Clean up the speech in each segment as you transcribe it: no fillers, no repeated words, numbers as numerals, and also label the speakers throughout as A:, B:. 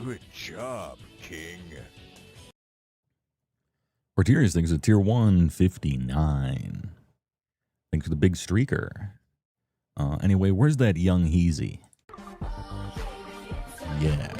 A: Good job, King.
B: Porterius thinks it's tier 159. Thanks for the big streaker. Anyway, where's that young Heezy? Yeah.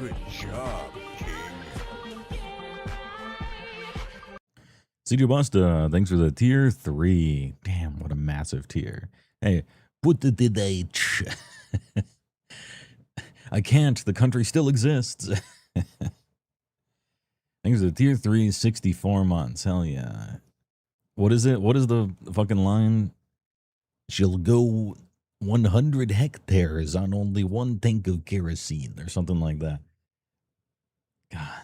A: Good job, King.
B: CJ Busta, thanks for the tier 3. Damn, what a massive tier. Hey, put the H. I can't. The country still exists. Thanks for the tier 3, 64 months. Hell yeah. What is it? What is the fucking line? She'll go 100 hectares on only one tank of kerosene, or something like that. God,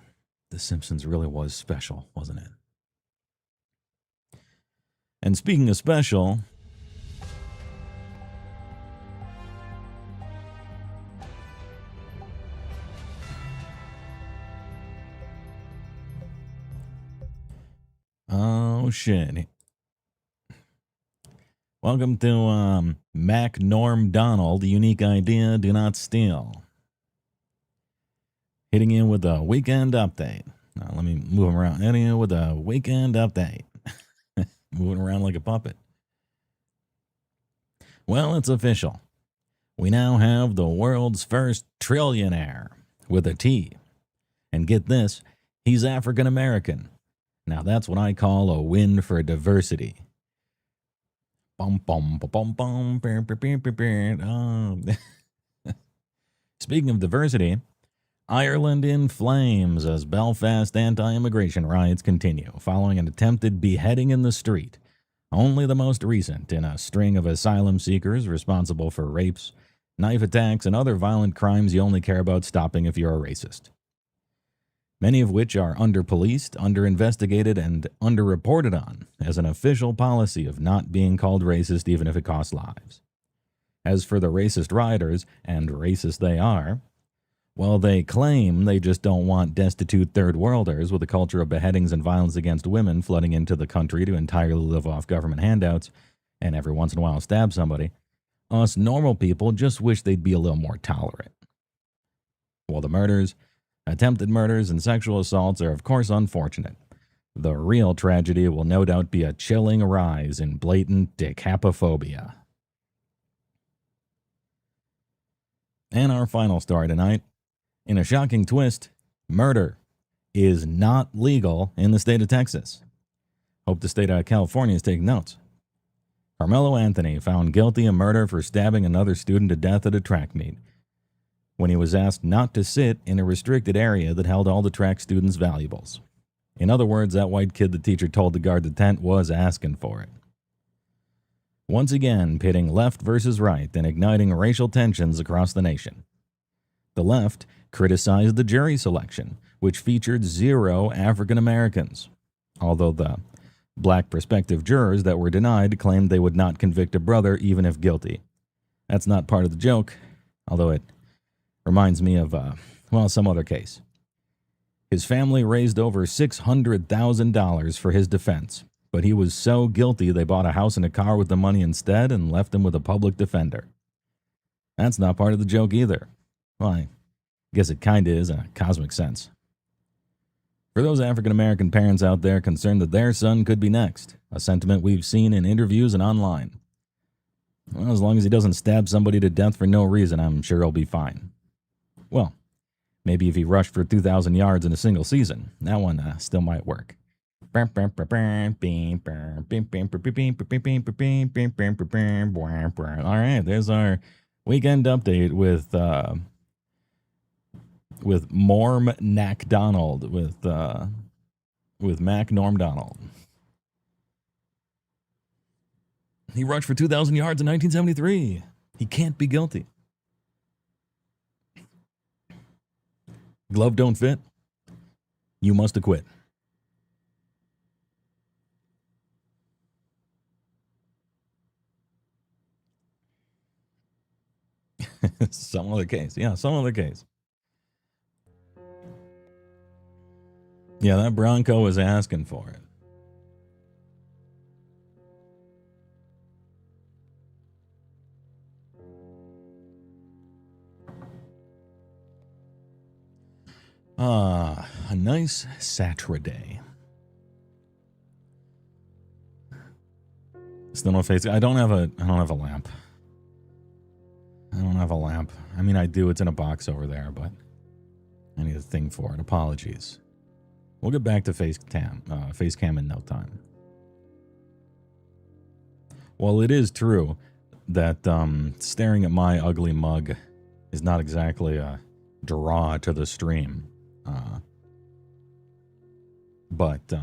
B: The Simpsons really was special, wasn't it? And speaking of special, oh shit. Welcome to Mac Norm Donald, unique idea, do not steal. Hitting you with a weekend update. Now, let me move him around. Hitting you with a weekend update. Moving around like a puppet. Well, it's official. We now have the world's first trillionaire with a T. And get this, he's African American. Now that's what I call a win for diversity. Bum, bum, bum, bum, bum, bum. Speaking of diversity, Ireland in flames as Belfast anti-immigration riots continue, following an attempted beheading in the street, only the most recent in a string of asylum seekers responsible for rapes, knife attacks, and other violent crimes you only care about stopping if you're a racist. Many of which are under-policed, under-investigated, and under-reported on as an official policy of not being called racist even if it costs lives. As for the racist rioters, and racist they are, well, they claim they just don't want destitute third-worlders with a culture of beheadings and violence against women flooding into the country to entirely live off government handouts and every once in a while stab somebody. Us normal people just wish they'd be a little more tolerant. While the murders, attempted murders, and sexual assaults are of course unfortunate, the real tragedy will no doubt be a chilling rise in blatant dicapophobia. And our final story tonight. In a shocking twist, murder is not legal in the state of Texas. Hope the state of California is taking notes. Carmelo Anthony found guilty of murder for stabbing another student to death at a track meet when he was asked not to sit in a restricted area that held all the track students' valuables. In other words, that white kid the teacher told to guard the tent was asking for it. Once again, pitting left versus right and igniting racial tensions across the nation. The left criticized the jury selection, which featured 0 African Americans, although the black prospective jurors that were denied claimed they would not convict a brother even if guilty. That's not part of the joke, although it reminds me of, some other case. His family raised over $600,000 for his defense, but he was so guilty they bought a house and a car with the money instead and left him with a public defender. That's not part of the joke either. Well, I guess it kinda is in a cosmic sense. For those African American parents out there concerned that their son could be next, a sentiment we've seen in interviews and online. Well, as long as he doesn't stab somebody to death for no reason, I'm sure he'll be fine. Well, maybe if he rushed for 2,000 yards in a single season, that one still might work. All right, there's our weekend update with Morm Nack Donald, with Mac Norm Donald. He rushed for 2,000 yards in 1973. He can't be guilty. Glove don't fit. You must acquit. Some other case. Yeah, some other case. Yeah, that Bronco was asking for it. A nice Saturday. Still no face. I don't have a lamp. I don't have a lamp. I mean, I do. It's in a box over there, but I need a thing for it. Apologies. We'll get back to face cam in no time. Well, it is true that staring at my ugly mug is not exactly a draw to the stream. But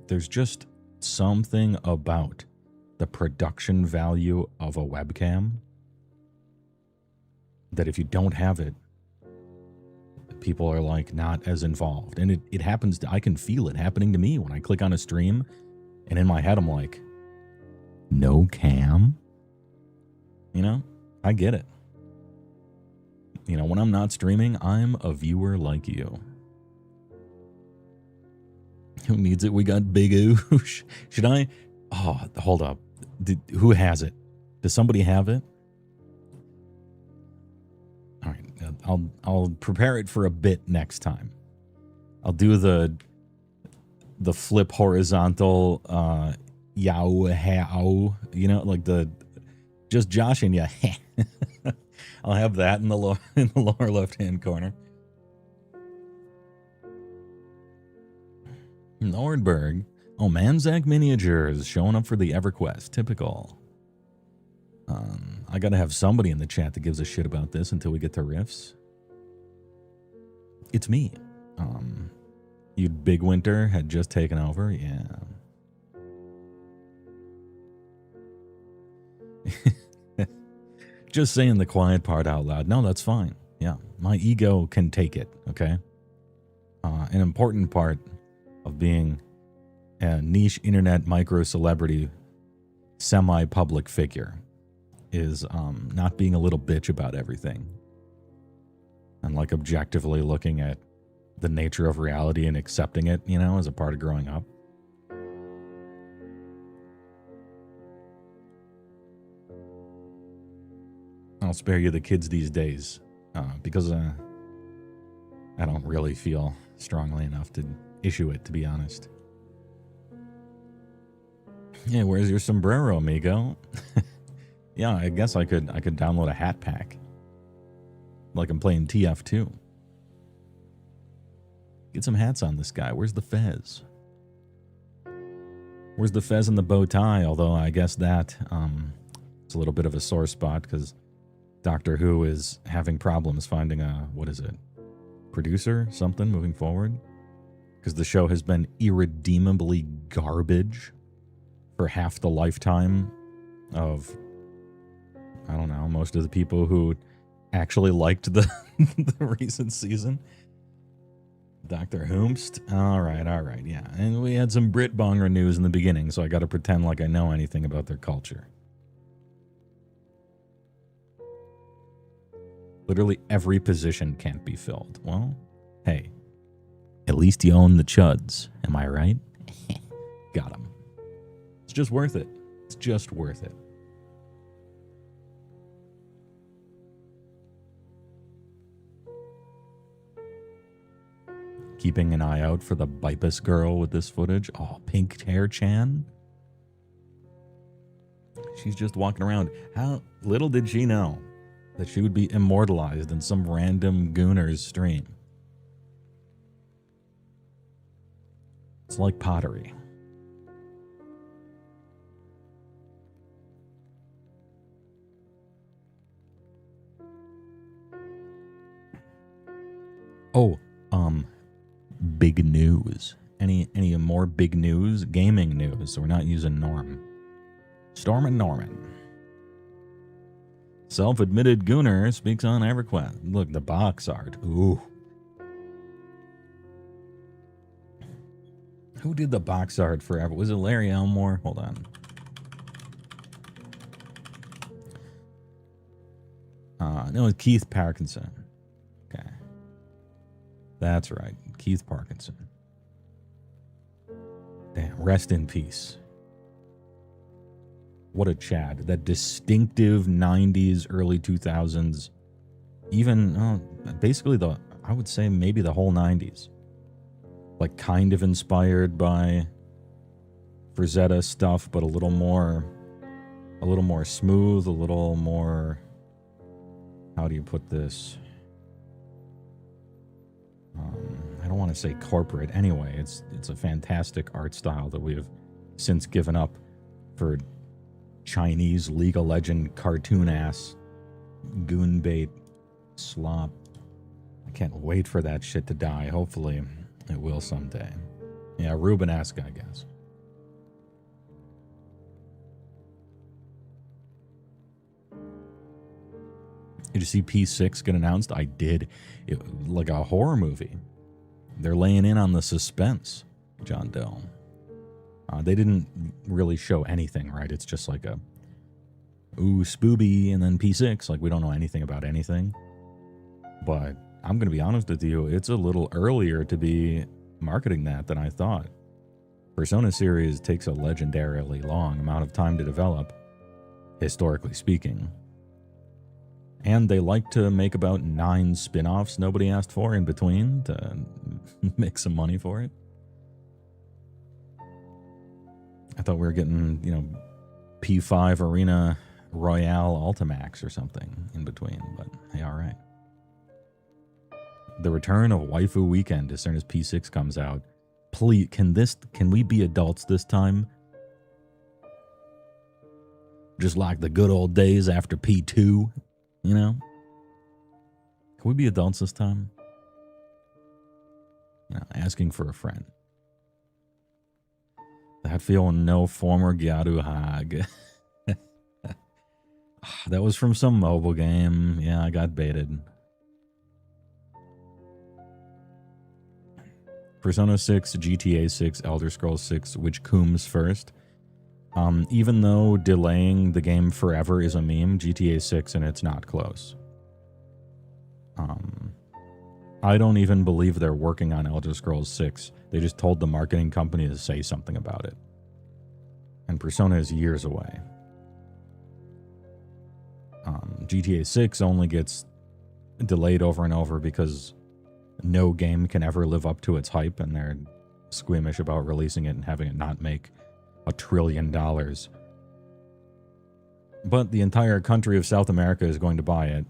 B: there's just something about the production value of a webcam that if you don't have it, people are like not as involved. And it happens, I can feel it happening to me when I click on a stream, and in my head I'm like, no cam? You know, I get it. You know, when I'm not streaming, I'm a viewer like you. Who needs it? We got Big Oosh. Should I? Oh, hold up. Who has it? Does somebody have it? All right, I'll prepare it for a bit next time. I'll do the flip horizontal yow, you know, like the just Josh and ya. I'll have that in the lower left hand corner. Nordberg. Oh, Manzac Miniatures showing up for the EverQuest. Typical. I gotta have somebody in the chat that gives a shit about this until we get to riffs. It's me. You Big Winter had just taken over. Yeah. Just saying the quiet part out loud. No, that's fine. Yeah, my ego can take it, okay? An important part of being a niche internet micro-celebrity semi-public figure is not being a little bitch about everything. And like objectively looking at the nature of reality and accepting it, you know, as a part of growing up. I'll spare you the kids these days because I don't really feel strongly enough to issue it, to be honest. Yeah, where's your sombrero, amigo? Yeah, I guess I could download a hat pack. Like I'm playing TF2. Get some hats on this guy. Where's the fez? Where's the fez and the bow tie? Although I guess that it's a little bit of a sore spot because Doctor Who is having problems finding a, what is it, producer, something moving forward? Because the show has been irredeemably garbage for half the lifetime of, I don't know, most of the people who actually liked the, the recent season. Dr. Whomst? All right, yeah. And we had some Brit Bonger news in the beginning, so I got to pretend like I know anything about their culture. Literally every position can't be filled. Well, hey, at least you own the chuds. Am I right? Got him. It's just worth it. It's just worth it. Keeping an eye out for the Bipus girl with this footage. Oh, pink hair Chan. She's just walking around. How little did she know that she would be immortalized in some random gooner's stream. It's like pottery. Oh, big news. Any more big news? Gaming news. So we're not using Norm. Storm and Norman. Self-admitted gooner speaks on EverQuest. Look, the box art. Ooh. Who did the box art for Ever? Was it Larry Elmore? Hold on. No, it was Keith Parkinson. Okay. That's right. Keith Parkinson. Damn, rest in peace. What a Chad. That distinctive 90s, early 2000s, even basically I would say maybe the whole 90s. Like kind of inspired by Frazetta stuff, but a little more smooth, a little more, how do you put this? I don't want to say corporate. Anyway, it's a fantastic art style that we have since given up for Chinese League of Legends cartoon ass goon bait slop. I can't wait for that shit to die. Hopefully it will someday. Yeah, Rubenesque, I guess. Did you see P6 get announced? I did. Like a horror movie. They're laying in on the suspense, John Doe. They didn't really show anything, right? It's just like a, ooh, spooby, and then P6. Like, we don't know anything about anything. But I'm going to be honest with you, it's a little earlier to be marketing that than I thought. Persona series takes a legendarily long amount of time to develop, historically speaking. And they like to make about 9 spin-offs nobody asked for in between to make some money for it. I thought we were getting, P5 Arena Royale Ultimax or something in between, but hey, all right. The return of Waifu Weekend as soon as P6 comes out. Please, can we be adults this time? Just like the good old days after P2, Can we be adults this time? Asking for a friend. That feeling no former Gyaru Hag. That was from some mobile game. Yeah, I got baited. Persona 6, GTA 6, Elder Scrolls 6, which cooms first? Even though delaying the game forever is a meme, GTA 6 and it's not close. I don't even believe they're working on Elder Scrolls 6. They just told the marketing company to say something about it. And Persona is years away. GTA 6 only gets delayed over and over because no game can ever live up to its hype, and they're squeamish about releasing it and having it not make $1 trillion. But the entire country of South America is going to buy it,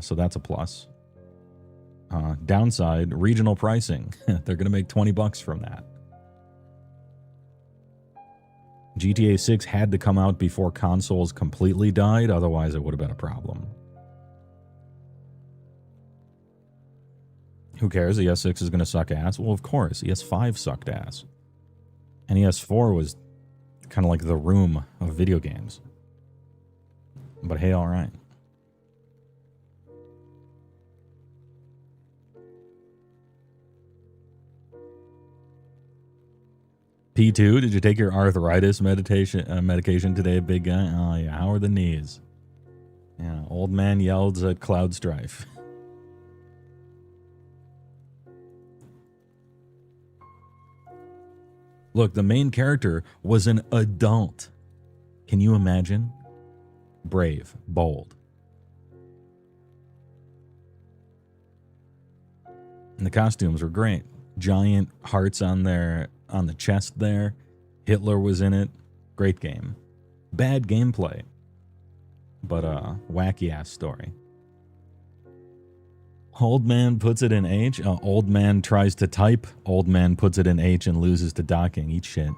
B: so that's a plus. Downside, regional pricing. They're going to make $20 from that. GTA 6 had to come out before consoles completely died, otherwise it would have been a problem. Who cares? ES6 is going to suck ass. Well, of course. ES5 sucked ass. And ES4 was kind of like the room of video games. But hey, all right. P2, did you take your arthritis medication today, big guy? Oh, yeah. How are the knees? Yeah, old man yelled at Cloud Strife. Look, the main character was an adult. Can you imagine? Brave, bold. And the costumes were great. Giant hearts on the chest there. Hitler was in it. Great game. Bad gameplay, but wacky ass story. Old man puts it in H. Old man tries to type. Old man puts it in H and loses to docking. Eat shit.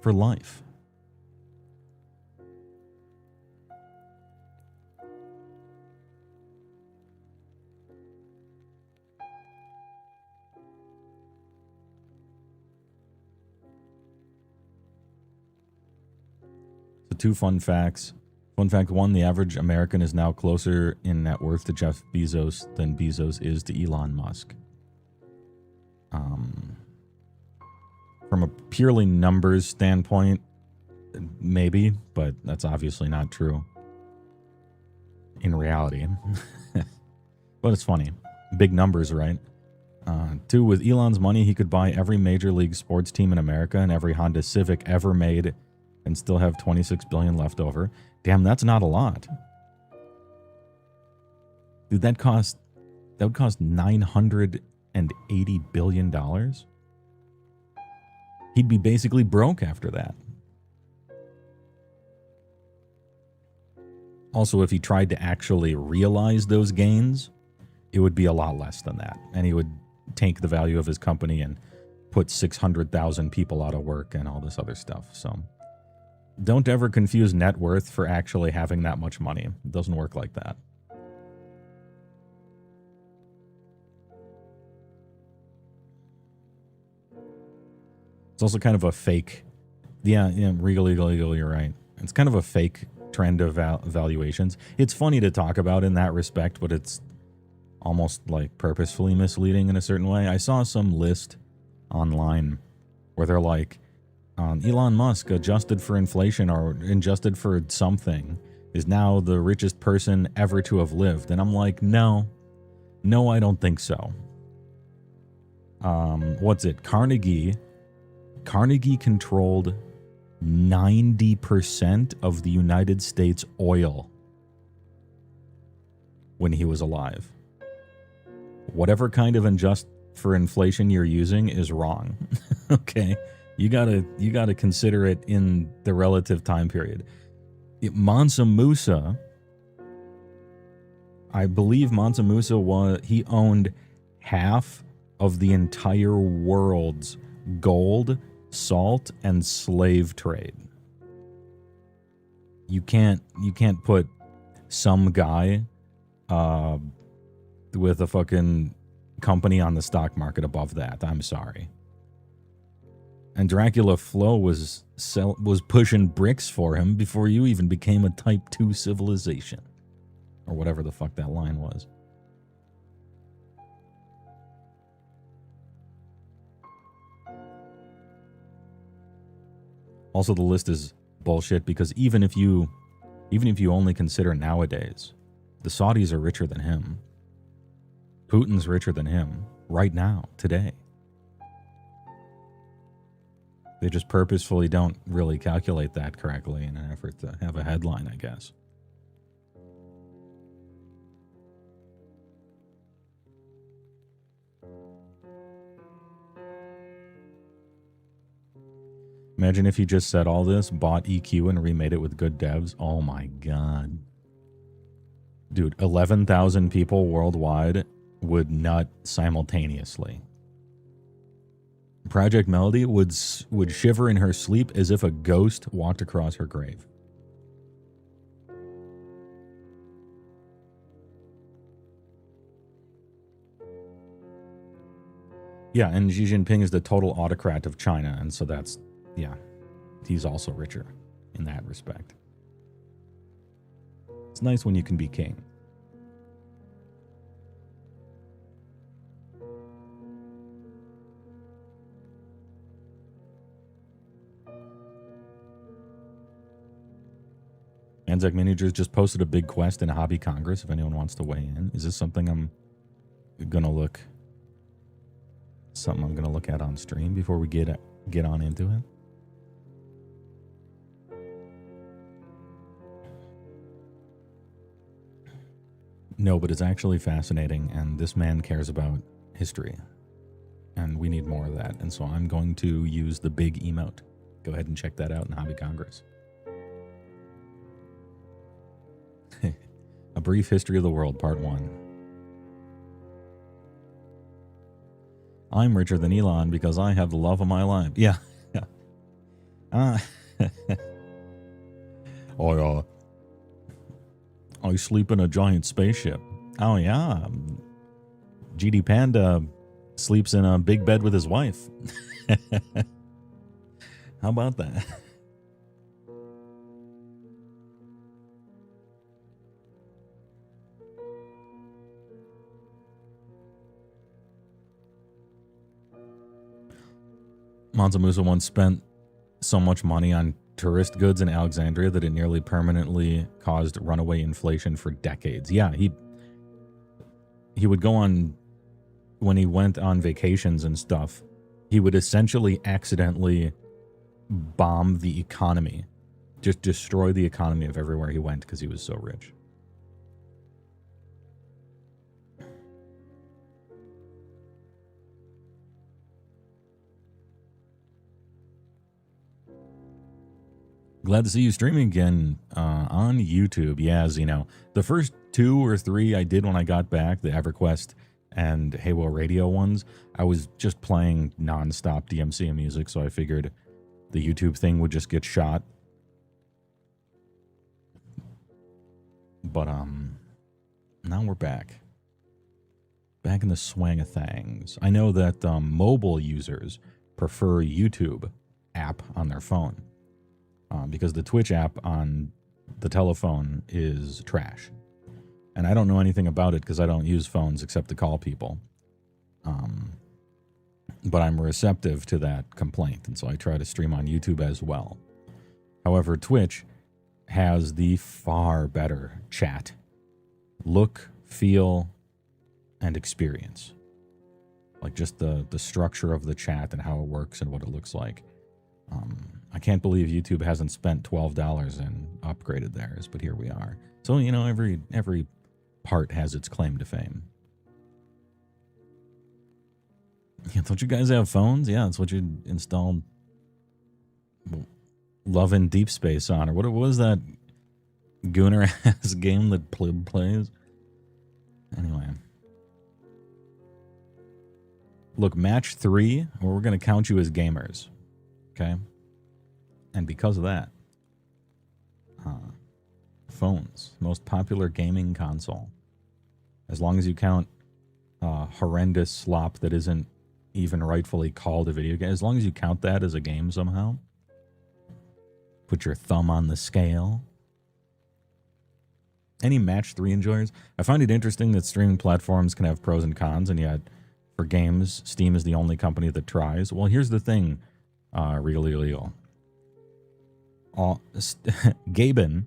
B: For life. So 2 fun facts. Fun fact 1, the average American is now closer in net worth to Jeff Bezos than Bezos is to Elon Musk. From a purely numbers standpoint, maybe, but that's obviously not true in reality. But it's funny. Big numbers, right? 2, with Elon's money, he could buy every major league sports team in America and every Honda Civic ever made and still have $26 billion left over. Damn, that's not a lot. Dude, that would cost $980 billion. He'd be basically broke after that. Also, if he tried to actually realize those gains, it would be a lot less than that. And he would tank the value of his company and put 600,000 people out of work and all this other stuff. So don't ever confuse net worth for actually having that much money. It doesn't work like that. It's also kind of a fake. Yeah, Regal, you're right. It's kind of a fake trend of valuations. It's funny to talk about in that respect, but it's almost like purposefully misleading in a certain way. I saw some list online where they're like, Elon Musk, adjusted for inflation or adjusted for something, is now the richest person ever to have lived. And I'm like, no, I don't think so. What's it? Carnegie controlled 90% of the United States oil when he was alive. Whatever kind of adjust for inflation you're using is wrong. Okay? You gotta consider it in the relative time period. Mansa Musa, I believe Mansa Musa he owned half of the entire world's gold, salt, and slave trade. You can't put some guy with a fucking company on the stock market above that. I'm sorry. And Dracula Flo was pushing bricks for him before you even became a Type 2 civilization. Or whatever the fuck that line was. Also, the list is bullshit because even if you only consider nowadays, the Saudis are richer than him. Putin's richer than him right now, today. They just purposefully don't really calculate that correctly in an effort to have a headline, I guess. Imagine if you just said all this, bought EQ, and remade it with good devs. Oh my god. Dude, 11,000 people worldwide would nut simultaneously. Project Melody would shiver in her sleep as if a ghost walked across her grave. Yeah, and Xi Jinping is the total autocrat of China, and so that's, yeah, he's also richer in that respect. It's nice when you can be king. Anzac Managers just posted a big quest in a hobby congress if anyone wants to weigh in. Is this something I'm gonna look at on stream before we get on into it? No, but it's actually fascinating, and this man cares about history, and we need more of that. And so I'm going to use the big emote. Go ahead and check that out in Hobby Congress. A Brief History of the World, Part 1. I'm richer than Elon because I have the love of my life. Yeah. I sleep in a giant spaceship. Oh, yeah. GD Panda sleeps in a big bed with his wife. How about that? Mansa Musa once spent so much money on tourist goods in Alexandria that it nearly permanently caused runaway inflation for decades. Yeah, he would go on, when he went on vacations and stuff, he would essentially accidentally bomb the economy, just destroy the economy of everywhere he went because he was so rich. Glad to see you streaming again on YouTube. Yeah, as you know, the first 2 or 3 I did when I got back, the EverQuest and HeyWoah radio ones, I was just playing nonstop DMC music, so I figured the YouTube thing would just get shot. But now we're back. Back in the swang of things. I know that mobile users prefer YouTube app on their phone. Because the Twitch app on the telephone is trash. And I don't know anything about it because I don't use phones except to call people. But I'm receptive to that complaint, and so I try to stream on YouTube as well. However, Twitch has the far better chat. Look, feel, and experience. Like just the structure of the chat and how it works and what it looks like. I can't believe YouTube hasn't spent $12 and upgraded theirs, but here we are. So, you know, every part has its claim to fame. Yeah, don't you guys have phones? Yeah, that's what you installed Love in Deep Space on. Or what was that gooner-ass game that Plib plays? Anyway. Look, match 3, we're going to count you as gamers. Okay? And because of that, phones, most popular gaming console. As long as you count horrendous slop that isn't even rightfully called a video game, as long as you count that as a game somehow, put your thumb on the scale. Any match 3 enjoyers? I find it interesting that streaming platforms can have pros and cons, and yet for games, Steam is the only company that tries. Well, here's the thing, Real. Gaben,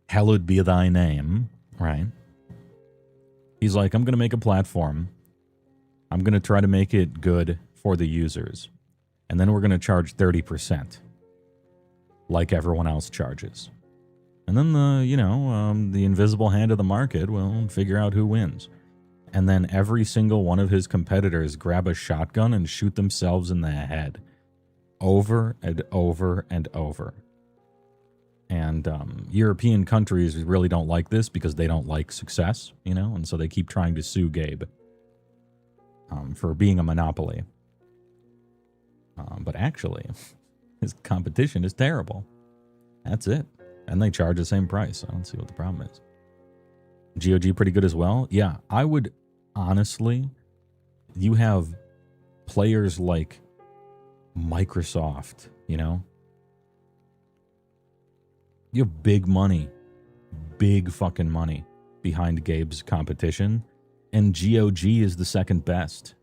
B: hallowed be thy name, right? He's like, I'm going to make a platform. I'm going to try to make it good for the users. And then we're going to charge 30%, like everyone else charges. And then the invisible hand of the market will figure out who wins. And then every single one of his competitors grab a shotgun and shoot themselves in the head. Over and over and over. And European countries really don't like this because they don't like success, you know? And so they keep trying to sue Gabe for being a monopoly. But actually, his competition is terrible. That's it. And they charge the same price. I don't see what the problem is. GOG pretty good as well? Yeah, I would honestly, you have players like Microsoft, you know? You have big money, big fucking money behind Gabe's competition, and GOG is the second best.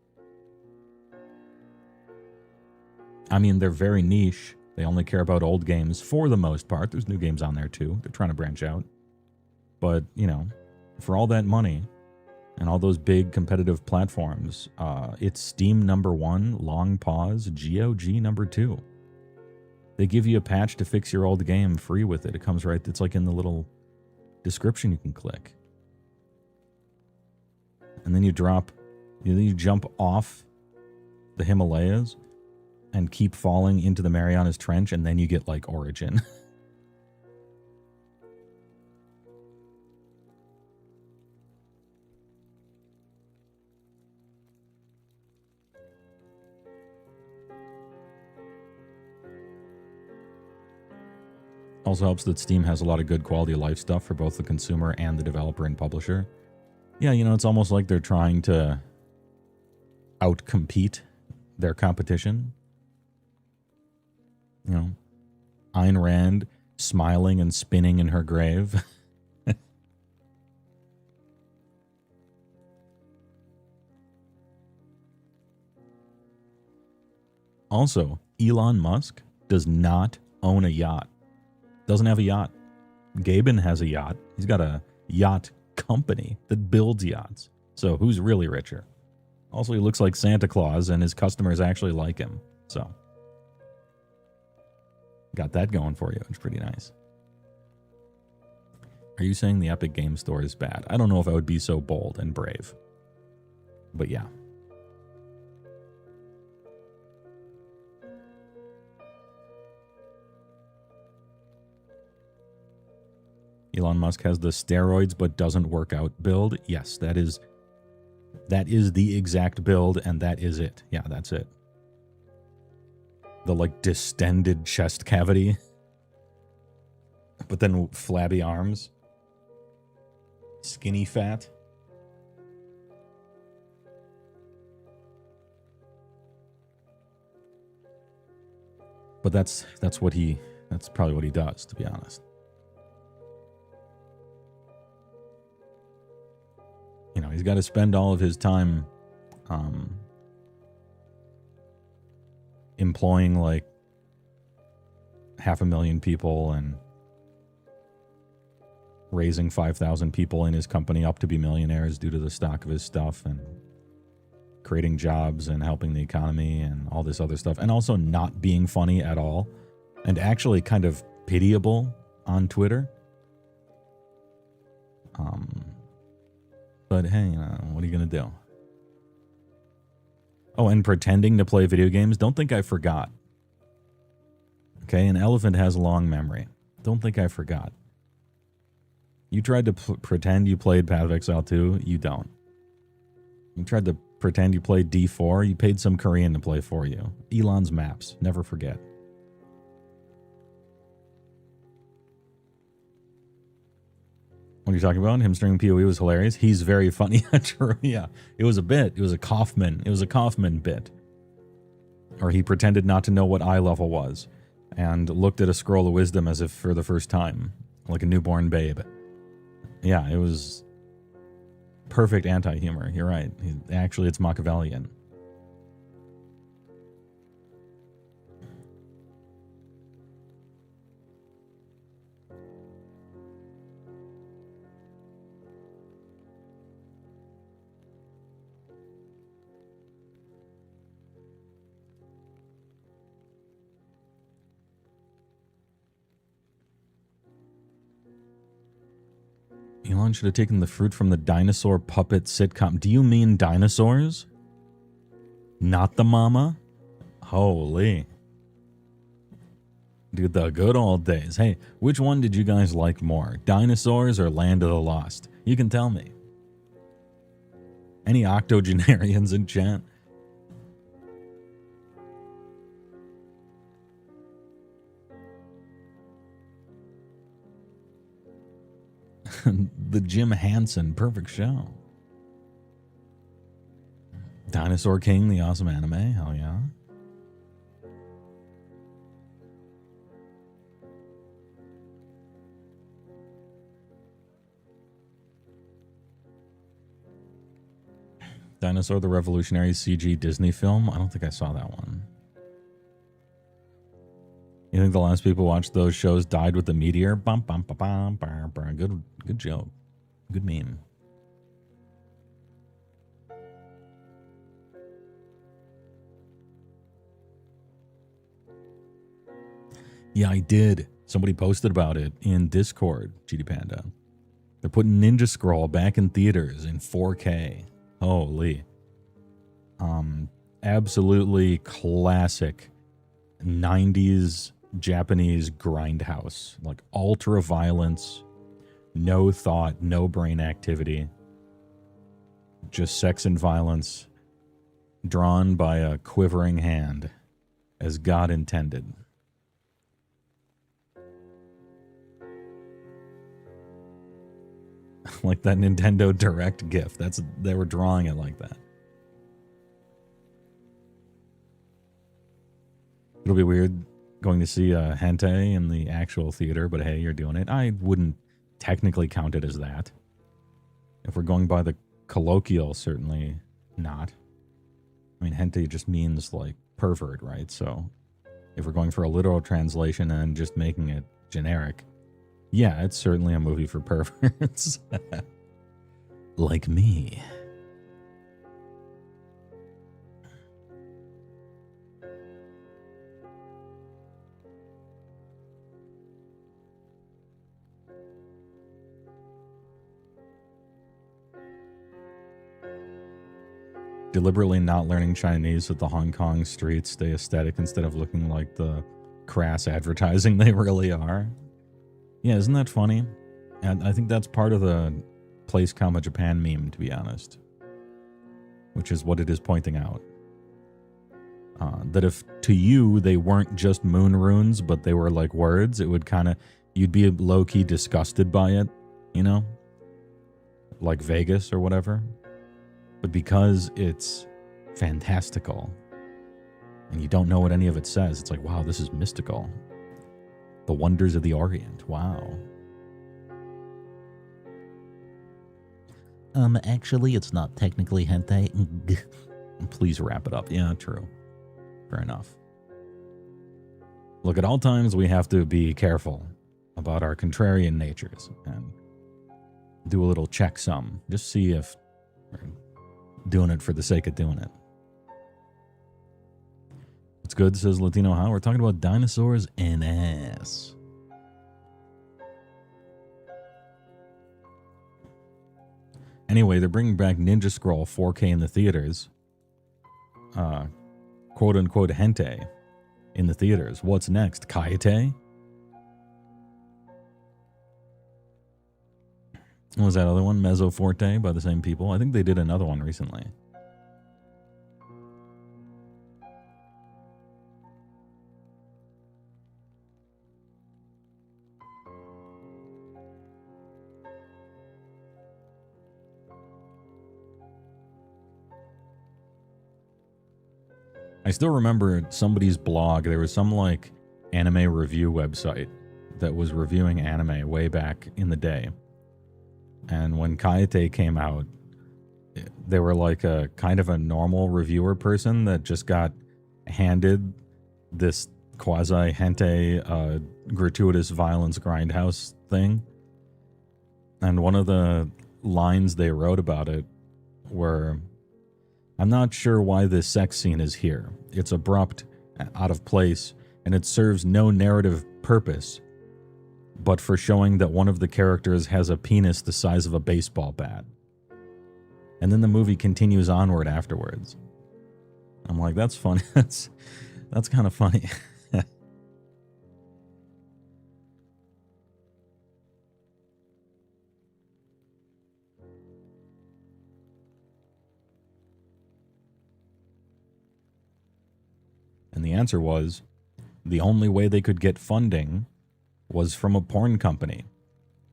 B: I mean, they're very niche. They only care about old games for the most part. There's new games on there too. They're trying to branch out. But, you know, for all that money and all those big competitive platforms, it's Steam #1, long pause, GOG #2. They give you a patch to fix your old game free with it. It comes right, it's like in the little description you can click. And then you jump off the Himalayas and keep falling into the Marianas Trench, and then you get like Origin. Also helps that Steam has a lot of good quality of life stuff for both the consumer and the developer and publisher. Yeah, you know, it's almost like they're trying to outcompete their competition. You know, Ayn Rand smiling and spinning in her grave. Also, Elon Musk does not own a yacht. Doesn't have a yacht. Gaben has a yacht. He's got a yacht company that builds yachts. So who's really richer? Also, he looks like Santa Claus, and his customers actually like him. So got that going for you. It's pretty nice. Are you saying the Epic Game Store is bad? I don't know if I would be so bold and brave. But yeah. Elon Musk has the steroids but doesn't work out build. Yes, that is the exact build, and that is it. Yeah, that's it. The like distended chest cavity, but then flabby arms, skinny fat. But that's what he That's probably what he does, to be honest. You know, he's got to spend all of his time employing like 500,000 people and raising 5,000 people in his company up to be millionaires due to the stock of his stuff, and creating jobs and helping the economy and all this other stuff, and also not being funny at all and actually kind of pitiable on Twitter. But hey, what are you going to do? Oh, and pretending to play video games. Don't think I forgot. Okay, an elephant has a long memory. Don't think I forgot. You tried to pretend you played Path of Exile 2. You don't. You tried to pretend you played D4. You paid some Korean to play for you. Elon's Maps. Never forget. What are you talking about? Him streaming PoE was hilarious. He's very funny. True. Yeah. It was a bit. It was a Kaufman. It was a Kaufman bit. Or he pretended not to know what eye level was and looked at a scroll of wisdom as if for the first time, like a newborn babe. Yeah, it was perfect anti-humor. You're right. Actually, it's Machiavellian. Elon should have taken the fruit from the dinosaur puppet sitcom. Do you mean dinosaurs? Not the mama? Holy. Dude, the good old days. Hey, which one did you guys like more? Dinosaurs or Land of the Lost? You can tell me. Any octogenarians in chat? The Jim Hansen, perfect show. Dinosaur King, the awesome anime, hell yeah. Dinosaur the Revolutionary CG Disney film? I don't think I saw that one. You think the last people watched those shows died with the meteor? Bum, bum, bum, bum, bum, bum. Good joke. Good meme. Yeah, I did. Somebody posted about it in Discord, GD Panda. They're putting Ninja Scroll back in theaters in 4K. Holy. Absolutely classic 90s Japanese grindhouse, like ultra violence, no thought, no brain activity, just sex and violence drawn by a quivering hand as God intended. Like that Nintendo Direct GIF. They were drawing it like that. It'll be weird going to see a hentai in the actual theater, but hey, you're doing it. I wouldn't technically count it as that. If we're going by the colloquial, certainly not. I mean, hentai just means like pervert, right? So if we're going for a literal translation and just making it generic, yeah, it's certainly a movie for perverts. Like me. Deliberately not learning Chinese so the Hong Kong streets stay aesthetic instead of looking like the crass advertising they really are. Yeah, isn't that funny? And I think that's part of the Place Comma Japan meme, to be honest. Which is what it is pointing out. That if to you they weren't just moon runes, but they were like words, it would kind of, you'd be low-key disgusted by it, you know? Like Vegas or whatever. But because it's fantastical and you don't know what any of it says, it's like, wow, this is mystical. The Wonders of the Orient. Wow. Actually, it's not technically hentai. Please wrap it up. Yeah, true. Fair enough. Look, at all times, we have to be careful about our contrarian natures and do a little checksum. Just see if we're doing it for the sake of doing it. It's good, says Latino How. We're talking about dinosaurs and ass. Anyway, they're bringing back Ninja Scroll 4K in the theaters. Quote-unquote hentai in the theaters. What's next? Kaite? What was that other one? Mezzo Forte by the same people? I think they did another one recently. I still remember somebody's blog. There was some like anime review website that was reviewing anime way back in the day. And when Kaite came out, they were like a kind of a normal reviewer person that just got handed this quasi hentai gratuitous violence grindhouse thing. And one of the lines they wrote about it were, I'm not sure why this sex scene is here. It's abrupt, out of place, and it serves no narrative purpose but for showing that one of the characters has a penis the size of a baseball bat. And then the movie continues onward afterwards. I'm like, that's funny. That's kind of funny. And the answer was, the only way they could get funding was from a porn company.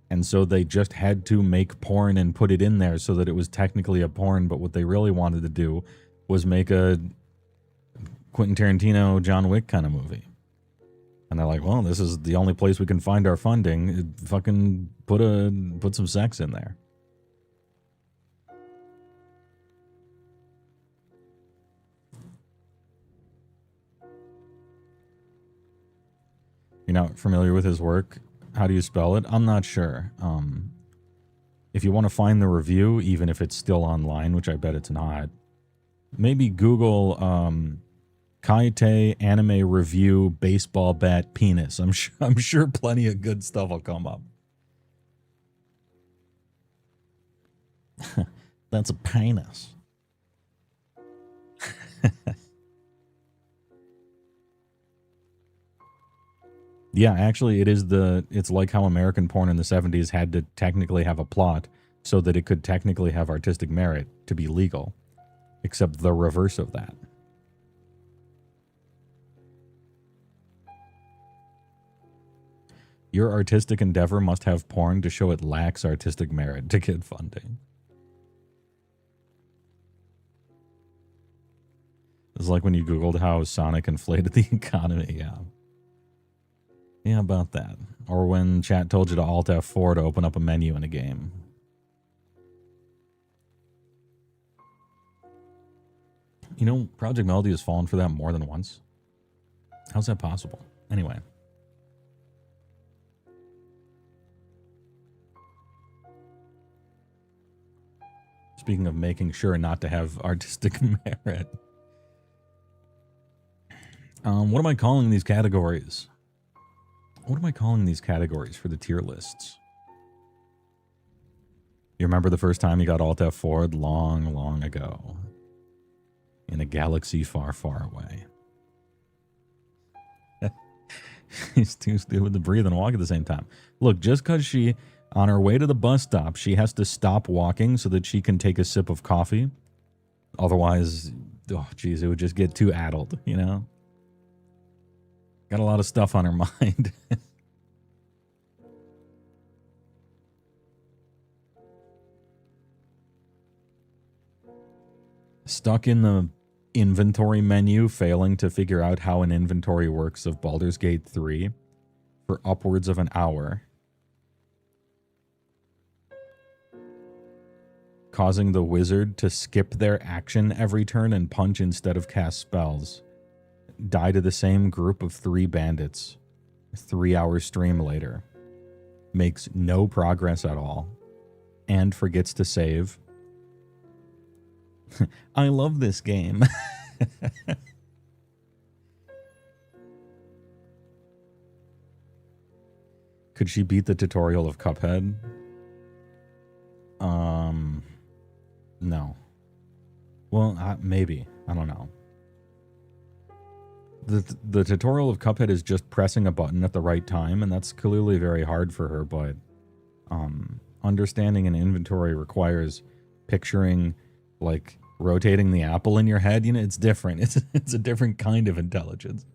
B: And so they just had to make porn and put it in there so that it was technically a porn, but what they really wanted to do was make a Quentin Tarantino, John Wick kind of movie. And they're like, well, this is the only place we can find our funding. Fucking put some sex in there. You're not familiar with his work? How do you spell it? I'm not sure. If you want to find the review, even if it's still online, which I bet it's not, maybe Google Kaite anime review baseball bat penis. I'm sure plenty of good stuff will come up. That's a penis. Yeah, actually, it's like how American porn in the 70s had to technically have a plot so that it could technically have artistic merit to be legal, except the reverse of that. Your artistic endeavor must have porn to show it lacks artistic merit to get funding. It's like when you Googled how Sonic inflated the economy, yeah. Yeah, about that. Or when chat told you to Alt F4 to open up a menu in a game. You know, Project Melody has fallen for that more than once. How's that possible? Anyway. Speaking of making sure not to have artistic merit. What am I calling these categories? What am I calling these categories for the tier lists? You remember the first time you got Alt F4 long, long ago in a galaxy far, far away. He's too stupid to breathe and walk at the same time. Look, just because she, on her way to the bus stop, she has to stop walking so that she can take a sip of coffee. Otherwise, oh, geez, it would just get too addled, you know? Got a lot of stuff on her mind. Stuck in the inventory menu, failing to figure out how an inventory works of Baldur's Gate 3 for upwards of an hour, causing the wizard to skip their action every turn and punch instead of cast spells, die to the same group of 3 bandits 3-hour stream later, makes no progress at all, and forgets to save. I love this game. Could she beat the tutorial of Cuphead? No. Well, maybe. I don't know. The tutorial of Cuphead is just pressing a button at the right time, and that's clearly very hard for her, but understanding an inventory requires picturing, like, rotating the apple in your head. You know, it's different. It's a different kind of intelligence.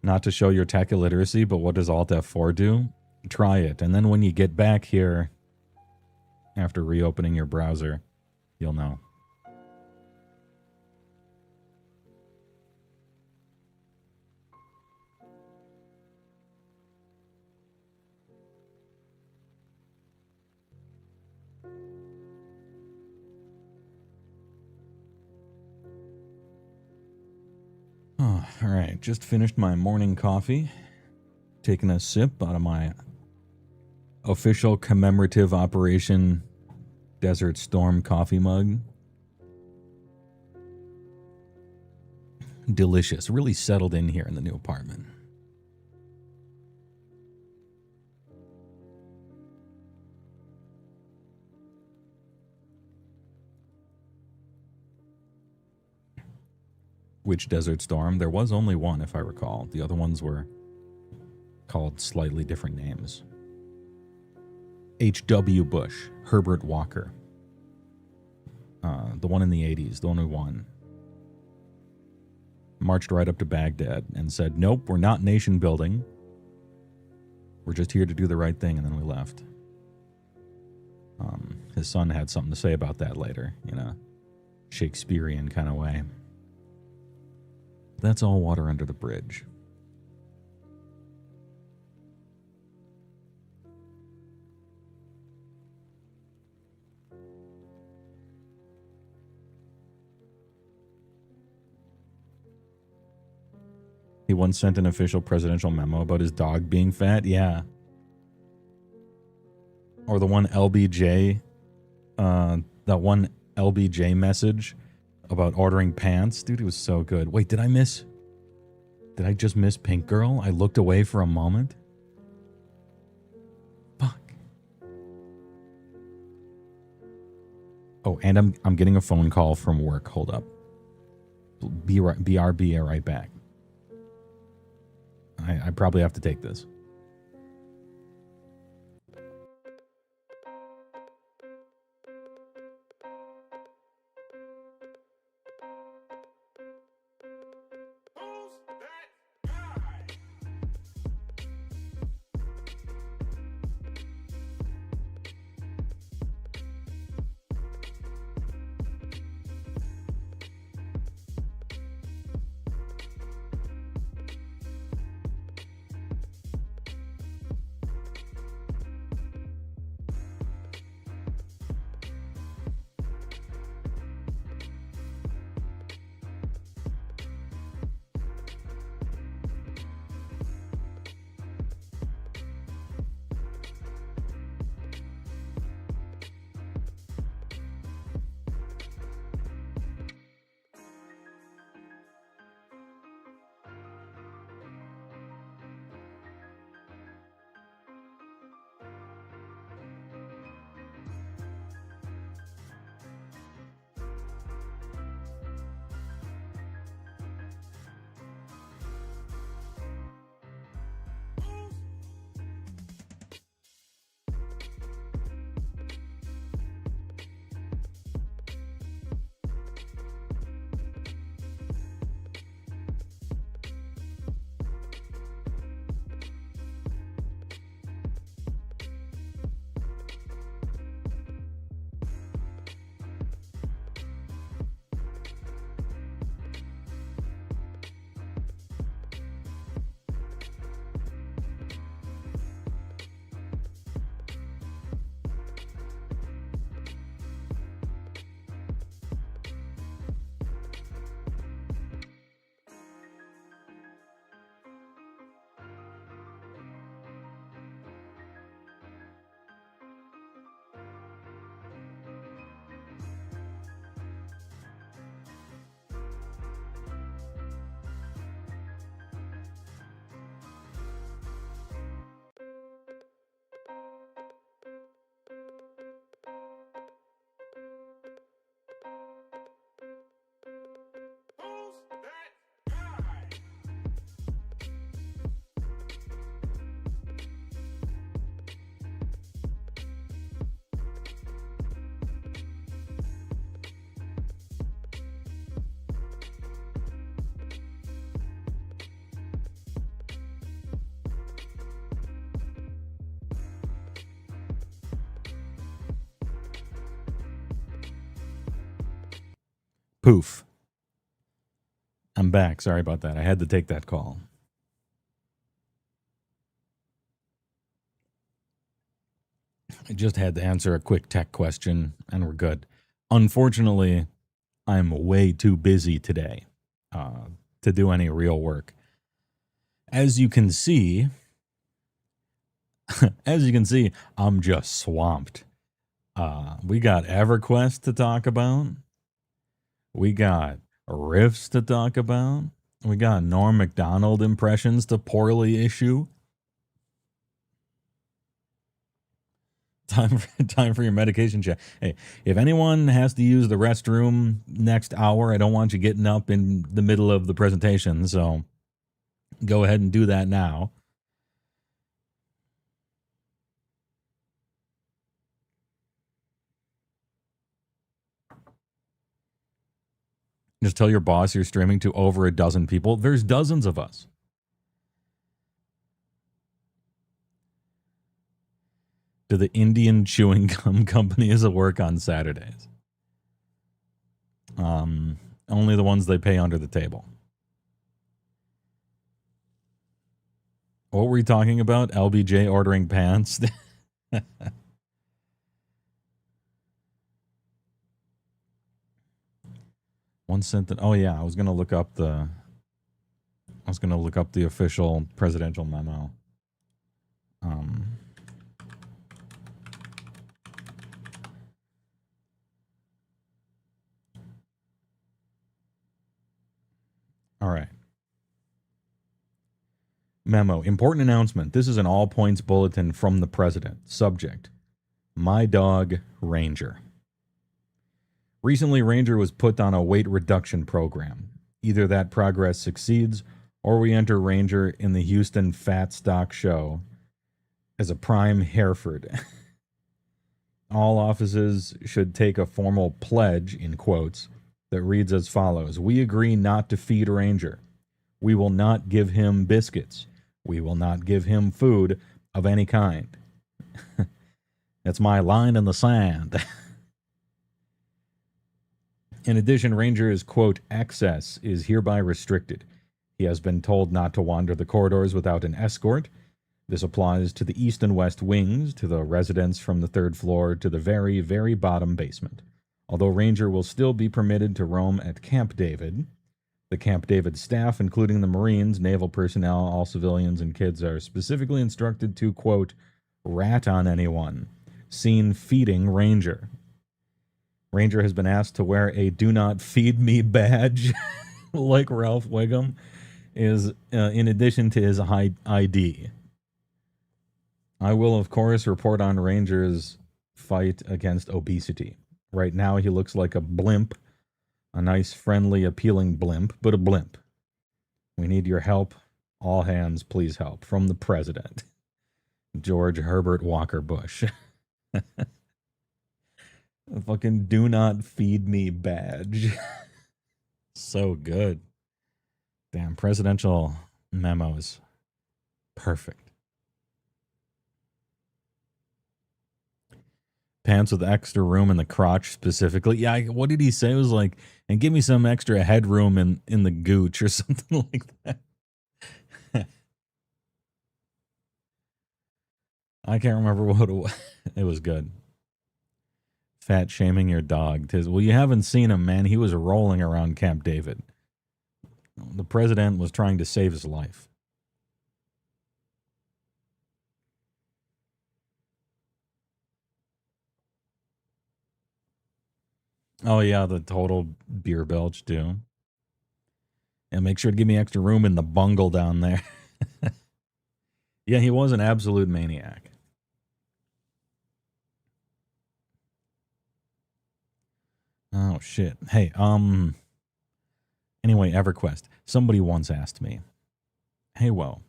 B: Not to show your tech illiteracy, but what does Alt F4 do? Try it, and then when you get back here, after reopening your browser, you'll know. Oh, all right, just finished my morning coffee. Taking a sip out of my official commemorative Operation Desert Storm coffee mug. Delicious. Really settled in here in the new apartment. Which Desert Storm? There was only one, if I recall. The other ones were called slightly different names. H.W. Bush, Herbert Walker. The one in the 80s, the one who won. Marched right up to Baghdad and said, nope, we're not nation building. We're just here to do the right thing, and then we left. His son had something to say about that later, in a Shakespearean kind of way. That's all water under the bridge. He once sent an official presidential memo about his dog being fat. Yeah. Or the one LBJ, that one LBJ message about ordering pants. Dude, it was so good. Wait, did I just miss Pink Girl? I looked away for a moment. Fuck. Oh, and I'm getting a phone call from work. Hold up. BRB, right back. I probably have to take this. Poof. I'm back. Sorry about that. I had to take that call. I just had to answer a quick tech question, and we're good. Unfortunately, I'm way too busy today to do any real work. As you can see, I'm just swamped. We got EverQuest to talk about. We got riffs to talk about. We got Norm Macdonald impressions to poorly issue. Time for your medication check. Hey, if anyone has to use the restroom next hour, I don't want you getting up in the middle of the presentation. So go ahead and do that now. Just tell your boss you're streaming to over a dozen people. There's dozens of us. Do the Indian chewing gum companies work on Saturdays? Only the ones they pay under the table. What were we talking about? LBJ ordering pants? One sentence. Oh yeah, I was gonna look up the official presidential memo. All right. Memo. Important announcement. This is an all points bulletin from the president. Subject: My dog, Ranger. Recently, Ranger was put on a weight reduction program. Either that progress succeeds, or we enter Ranger in the Houston Fat Stock Show as a prime Hereford. All offices should take a formal pledge, in quotes, that reads as follows: We agree not to feed Ranger. We will not give him biscuits. We will not give him food of any kind. That's my line in the sand. In addition, Ranger's, quote, access is hereby restricted. He has been told not to wander the corridors without an escort. This applies to the east and west wings, to the residents from the third floor, to the very, very bottom basement. Although Ranger will still be permitted to roam at Camp David, the Camp David staff, including the Marines, naval personnel, all civilians, and kids, are specifically instructed to, quote, rat on anyone seen feeding Ranger. Ranger has been asked to wear a "Do Not Feed Me" badge, like Ralph Wiggum, is in addition to his ID. I will, of course, report on Ranger's fight against obesity. Right now, he looks like a blimp, a nice, friendly, appealing blimp, but a blimp. We need your help. All hands, please help. From the president, George Herbert Walker Bush. A fucking "Do Not Feed Me" badge. So good. Damn, presidential memos. Perfect. Pants with extra room in the crotch specifically. Yeah, what did he say? It was like, and give me some extra headroom in the gooch or something like that. I can't remember what it was. It was good. Fat shaming your dog. Well, you haven't seen him, man. He was rolling around Camp David. The president was trying to save his life. Oh, yeah, the total beer belch, too. And make sure to give me extra room in the bungle down there. Yeah, he was an absolute maniac. Oh, shit. Hey, anyway, EverQuest. Somebody once asked me, HeyWoah,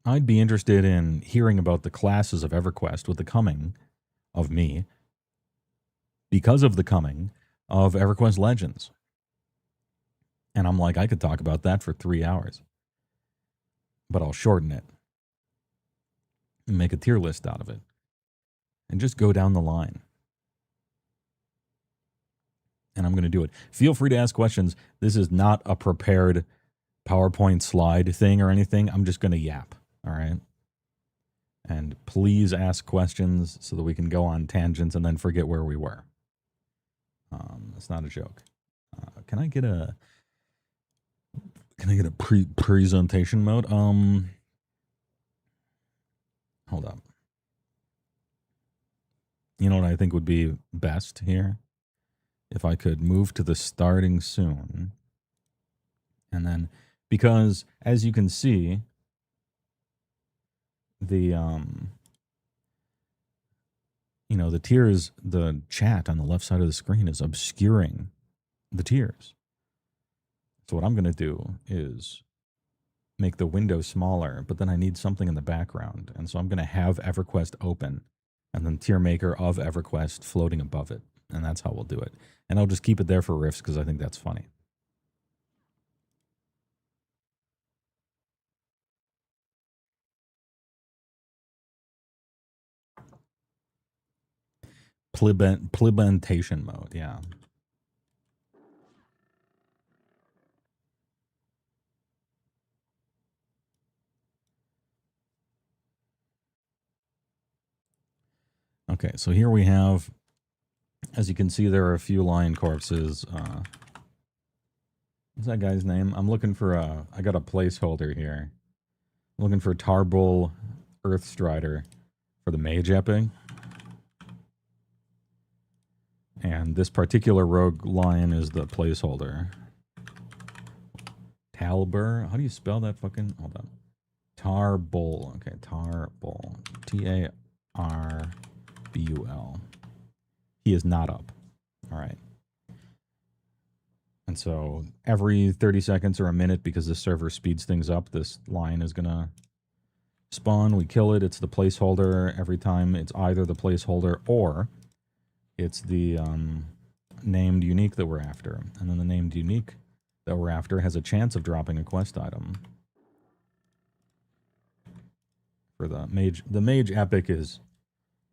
B: I'd be interested in hearing about the classes of EverQuest with the coming of me, because of the coming of EverQuest Legends. And I'm like, I could talk about that for 3 hours, but I'll shorten it and make a tier list out of it and just go down the line. and I'm going to do it. Feel free to ask questions. This is not a prepared PowerPoint slide thing or anything. I'm just going to yap, all right? And please ask questions so that we can go on tangents and then forget where we were. It's not a joke. Can I get a presentation mode? Hold up. You know what I think would be best here? If I could move to the starting soon. And then, because as you can see, the the tiers, the chat on the left side of the screen is obscuring the tiers. So what I'm going to do is make the window smaller, but then I need something in the background. And so I'm going to have EverQuest open and then tier maker of EverQuest floating above it. And that's how we'll do it. And I'll just keep it there for riffs because I think that's funny. Plebentation mode, yeah. Okay, so here we have, as you can see, there are a few lion corpses. What's that guy's name? I'm looking for I got a placeholder here. I'm looking for Tarbull Earthstrider for the Mage Epic. And this particular rogue lion is the placeholder. Talbur. How do you spell that fucking? Hold on. Tarbull. Okay, Tarbull. T-A-R-B-U-L. He is not up. All right. And so every 30 seconds or a minute, because this server speeds things up, this lion is going to spawn. We kill it. It's the placeholder. Every time it's either the placeholder or it's the named unique that we're after. And then the named unique that we're after has a chance of dropping a quest item. For the mage. The mage epic is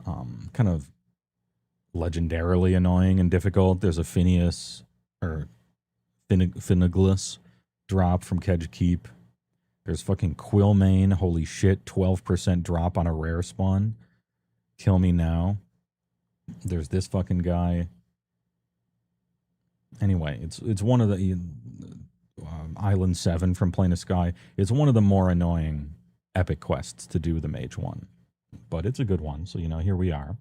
B: kind of legendarily annoying and difficult. There's a Phineas or Finnegless drop from Kedge Keep. There's fucking Quillmane. Holy shit. 12% drop on a rare spawn. Kill me now. There's this fucking guy. Anyway, it's one of the Island 7 from Plane of Sky. It's one of the more annoying epic quests to do the mage one. But it's a good one, so here we are.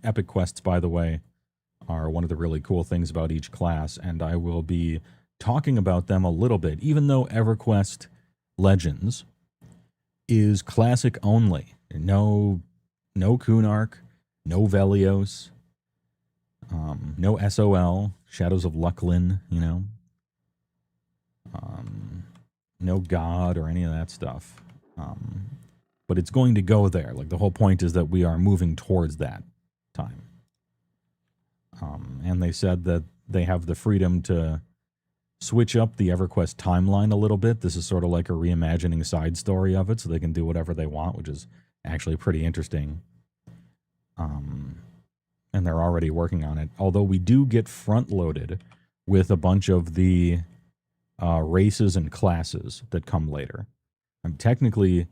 B: Epic quests, by the way, are one of the really cool things about each class, and I will be talking about them a little bit, even though EverQuest Legends is classic only. No Kunark, no Velios, no SOL, Shadows of Lucklin, no God or any of that stuff. But it's going to go there. Like, the whole point is that we are moving towards that time. And they said that they have the freedom to switch up the EverQuest timeline a little bit. This is sort of like a reimagining side story of it, so they can do whatever they want, which is actually pretty interesting. And they're already working on it. Although we do get front-loaded with a bunch of the races and classes that come later. And technically,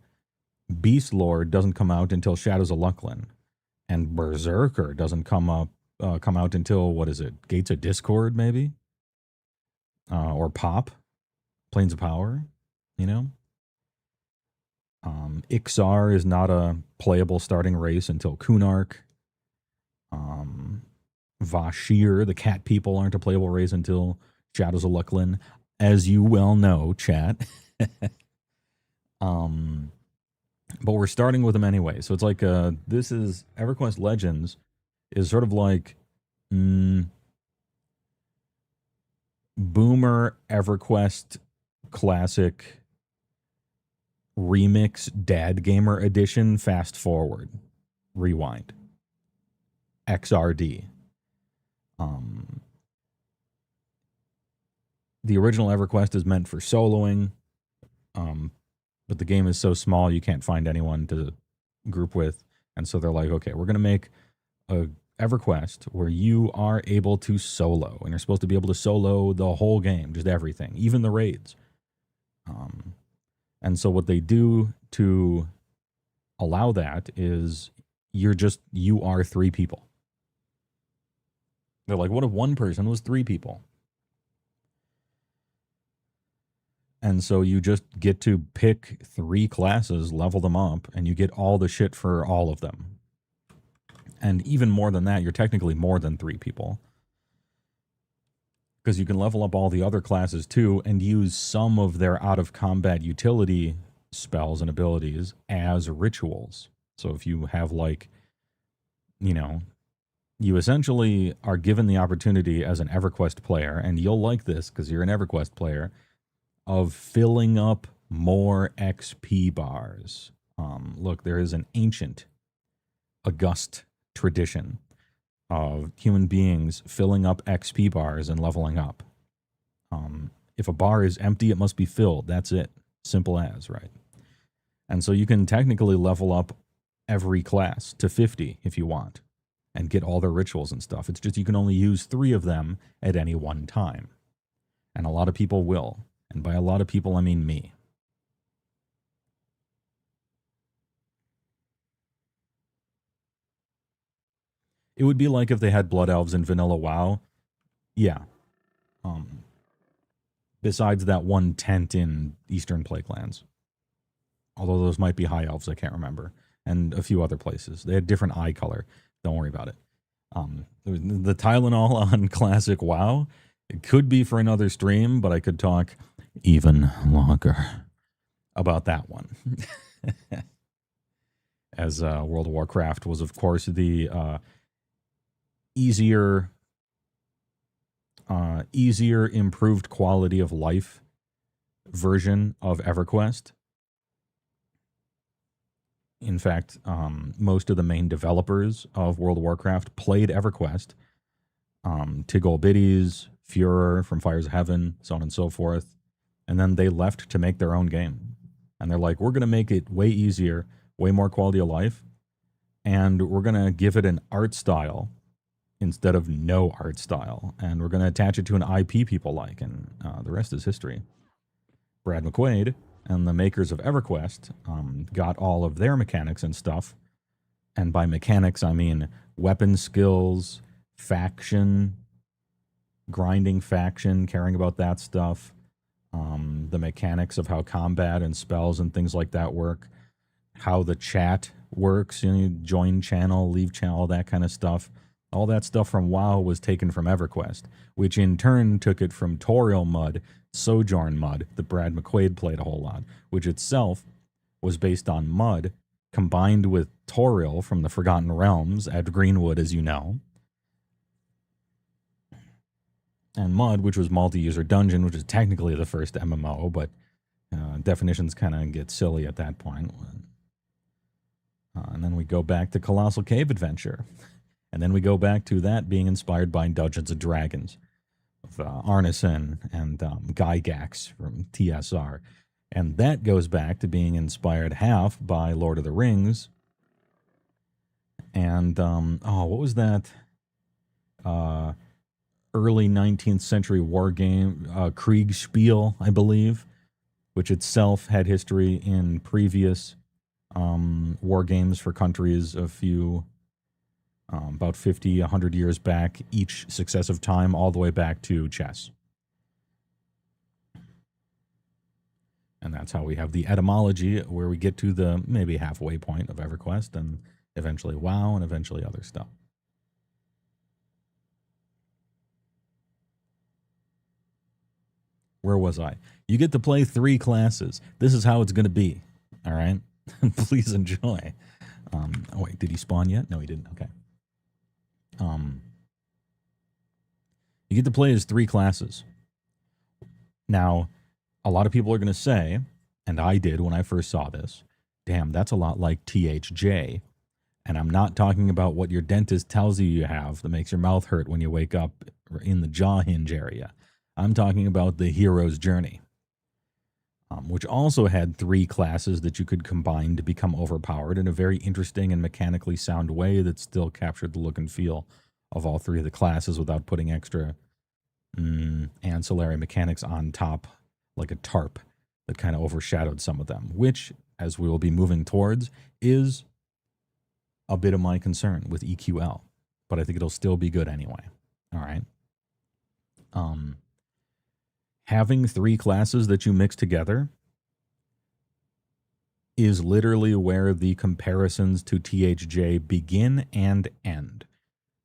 B: Beast Lord doesn't come out until Shadows of Lucklin, and Berserker doesn't come out until, what is it, Gates of Discord, maybe? Or Pop, Planes of Power, Ixar is not a playable starting race until Kunark. Vashir, the cat people, aren't a playable race until Shadows of Lucklin, as you well know, chat. But we're starting with them anyway. So it's like, this is, EverQuest Legends is sort of like Boomer EverQuest Classic Remix Dad Gamer Edition Fast Forward Rewind XRD. The original EverQuest is meant for soloing, but the game is so small you can't find anyone to group with, and so they're like, okay, we're gonna make a EverQuest where you are able to solo, and you're supposed to be able to solo the whole game, just everything, even the raids. And so what they do to allow that is you are 3 people. They're like, what if one person was 3 people? And so you just get to pick 3 classes, level them up, and you get all the shit for all of them. And even more than that, you're technically more than 3 people. Because you can level up all the other classes too and use some of their out-of-combat utility spells and abilities as rituals. So if you have, like, you essentially are given the opportunity as an EverQuest player, and you'll like this because you're an EverQuest player, of filling up more XP bars. Look, there is an ancient, august tradition of human beings filling up XP bars and leveling up. If a bar is empty, it must be filled. That's it. Simple as, right? And so you can technically level up every class to 50 if you want and get all their rituals and stuff. It's just you can only use 3 of them at any one time. And a lot of people will. And by a lot of people, I mean me. It would be like if they had Blood Elves in Vanilla WoW. Yeah. Besides that one tent in Eastern Plaguelands. Although those might be High Elves, I can't remember. And a few other places. They had different eye color. Don't worry about it. The Tylenol on Classic WoW, it could be for another stream, but I could talk even longer about that one. As World of Warcraft was, of course, the easier, improved quality of life version of EverQuest. In fact, most of the main developers of World of Warcraft played EverQuest. Tigol Biddies, Führer from Fires of Heaven, so on and so forth. And then they left to make their own game. And they're like, we're going to make it way easier, way more quality of life, and we're going to give it an art style instead of no art style. And we're going to attach it to an IP people like, and the rest is history. Brad McQuaid and the makers of EverQuest got all of their mechanics and stuff. And by mechanics, I mean weapon skills, faction, grinding faction, caring about that stuff, the mechanics of how combat and spells and things like that work, how the chat works, you join channel, leave channel, all that kind of stuff. All that stuff from WoW was taken from EverQuest, which in turn took it from Toriel Mud, Sojourn Mud, that Brad McQuaid played a whole lot, which itself was based on Mud, combined with Toriel from the Forgotten Realms at Greenwood, as you know. And Mud, which was multi-user dungeon, which is technically the first MMO, but definitions kind of get silly at that point. And then we go back to Colossal Cave Adventure. And then we go back to that being inspired by Dungeons & Dragons with Arneson and Gygax from TSR. And that goes back to being inspired half by Lord of the Rings. And, what was that? Early 19th century war game, Kriegspiel, I believe, which itself had history in previous war games for countries a few, about 50, 100 years back, each successive time, all the way back to chess. And that's how we have the etymology, where we get to the maybe halfway point of EverQuest, and eventually WoW, and eventually other stuff. Where was I? You get to play 3 classes. This is how it's going to be. All right? Please enjoy. Wait, did he spawn yet? No, he didn't. Okay. You get to play as 3 classes. Now, a lot of people are going to say, and I did when I first saw this, damn, that's a lot like THJ. And I'm not talking about what your dentist tells you have that makes your mouth hurt when you wake up in the jaw hinge area. I'm talking about the hero's journey. which also had 3 classes that you could combine to become overpowered in a very interesting and mechanically sound way that still captured the look and feel of all 3 of the classes without putting extra ancillary mechanics on top, like a tarp that kind of overshadowed some of them, which, as we will be moving towards, is a bit of my concern with EQL. But I think it'll still be good anyway. All right. Having 3 classes that you mix together is literally where the comparisons to THJ begin and end.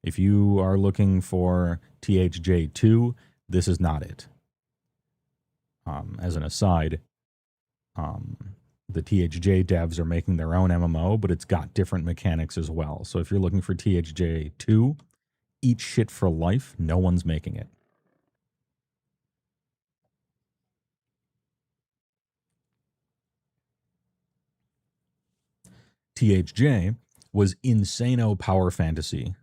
B: If you are looking for THJ2, this is not it. As an aside, the THJ devs are making their own MMO, but it's got different mechanics as well. So if you're looking for THJ2, eat shit for life. No one's making it. THJ was insano power fantasy,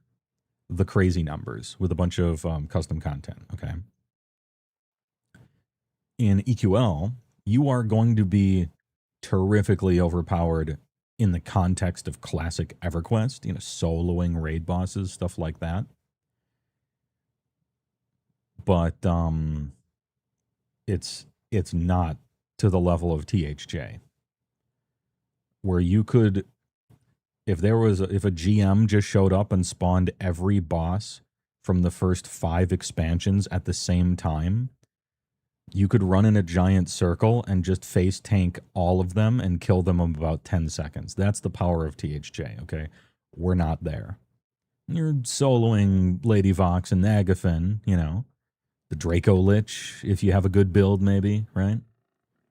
B: the crazy numbers with a bunch of custom content. Okay. In EQL, you are going to be terrifically overpowered in the context of classic EverQuest, soloing raid bosses, stuff like that. But it's not to the level of THJ, where you could, if a GM just showed up and spawned every boss from the first 5 expansions at the same time, you could run in a giant circle and just face tank all of them and kill them in about 10 seconds. That's the power of THJ, okay? We're not there. You're soloing Lady Vox and Nagafen, the Draco Lich, if you have a good build, maybe, right?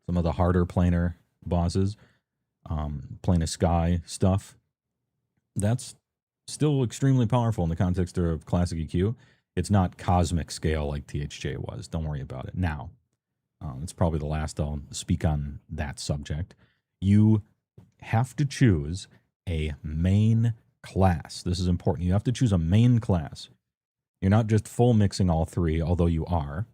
B: Some of the harder planar bosses, Plane Sky stuff. That's still extremely powerful in the context of classic EQ. It's not cosmic scale like THJ was. Don't worry about it. Now, it's probably the last I'll speak on that subject. You have to choose a main class. This is important. You have to choose a main class. You're not just full mixing all 3, although you are.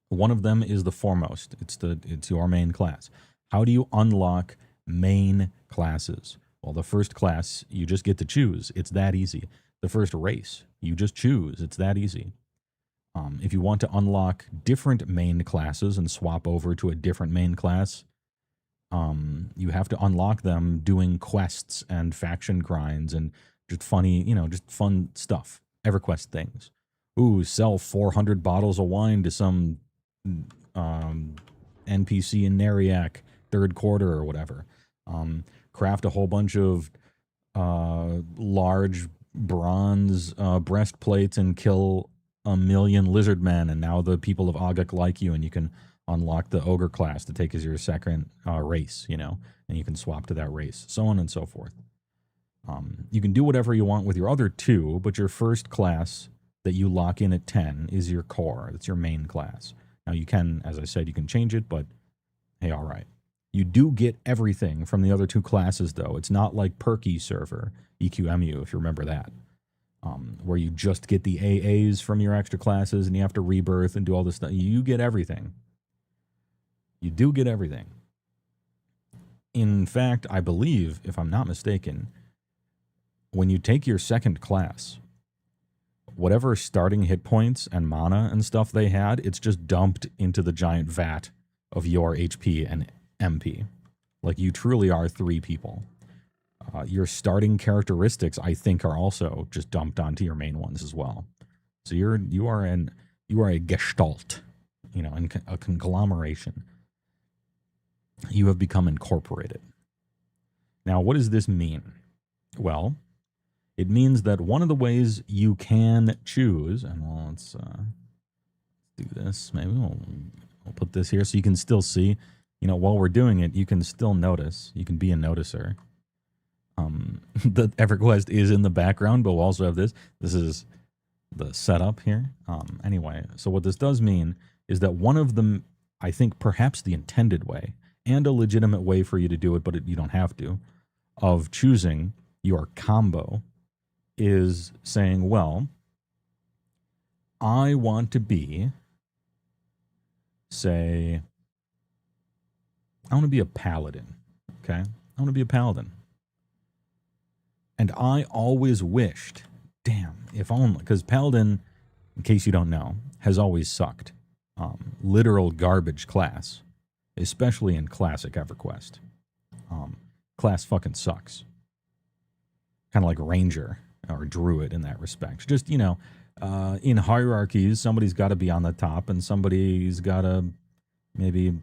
B: One of them is the foremost. It's your main class. How do you unlock main classes? Well, the first class, you just get to choose. It's that easy. The first race, you just choose. It's that easy. If you want to unlock different main classes and swap over to a different main class, you have to unlock them doing quests and faction grinds and just funny, just fun stuff. EverQuest things. Ooh, sell 400 bottles of wine to some NPC in Neriak, 3rd quarter or whatever. Craft a whole bunch of large bronze breastplates and kill 1 million lizard men, and now the people of Agak like you, and you can unlock the ogre class to take as your second race, and you can swap to that race, so on and so forth. You can do whatever you want with your other 2, but your first class that you lock in at 10 is your core. That's your main class. Now you can, as I said, you can change it, but hey, all right. You do get everything from the other 2 classes, though. It's not like Perky Server, EQMU, if you remember that, where you just get the AAs from your extra classes and you have to rebirth and do all this stuff. You get everything. You do get everything. In fact, I believe, if I'm not mistaken, when you take your second class, whatever starting hit points and mana and stuff they had, it's just dumped into the giant vat of your HP and MP. Like, you truly are 3 people. Your starting characteristics, I think, are also just dumped onto your main ones as well. So you are a gestalt, a conglomeration. You have become incorporated. Now, what does this mean? Well, it means that one of the ways you can choose, and let's do this. Maybe we'll put this here so you can still see. While we're doing it, you can still notice. You can be a noticer. The EverQuest is in the background, but we'll also have this. This is the setup here. Anyway, so what this does mean is that one of them, I think perhaps the intended way, and a legitimate way for you to do it, but you don't have to, of choosing your combo is saying, well, I want to be say, I want to be a paladin. Okay? I want to be a paladin. And I always wished, damn, if only, because paladin, in case you don't know, has always sucked. Literal garbage class, especially in classic EverQuest. Class fucking sucks. Kind of like ranger or druid in that respect. Just, in hierarchies, somebody's got to be on the top and somebody's got to maybe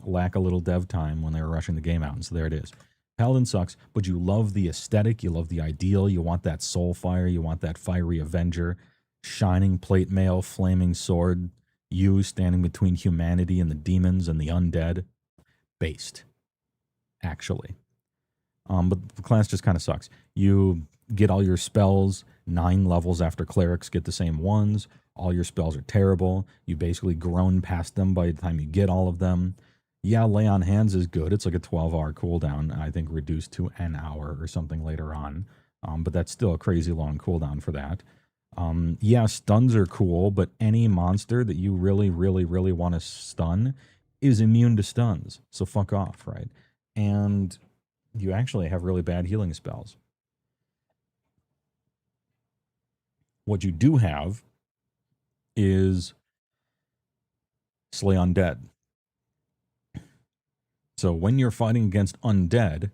B: lack a little dev time when they were rushing the game out. And so there it is. Paladin sucks, but you love the aesthetic, you love the ideal, you want that soul fire, you want that fiery avenger, shining plate mail, flaming sword, you standing between humanity and the demons and the undead. Based, actually. But the class just kind of sucks. You get all your spells 9 levels after clerics get the same ones. All your spells are terrible. You basically groan past them by the time you get all of them. Yeah, Lay on Hands is good. It's like a 12-hour cooldown, I think reduced to an hour or something later on. But that's still a crazy long cooldown for that. Yeah, stuns are cool, but any monster that you really, really, really want to stun is immune to stuns. So fuck off, right? And you actually have really bad healing spells. What you do have is Slay Undead. So when you're fighting against undead,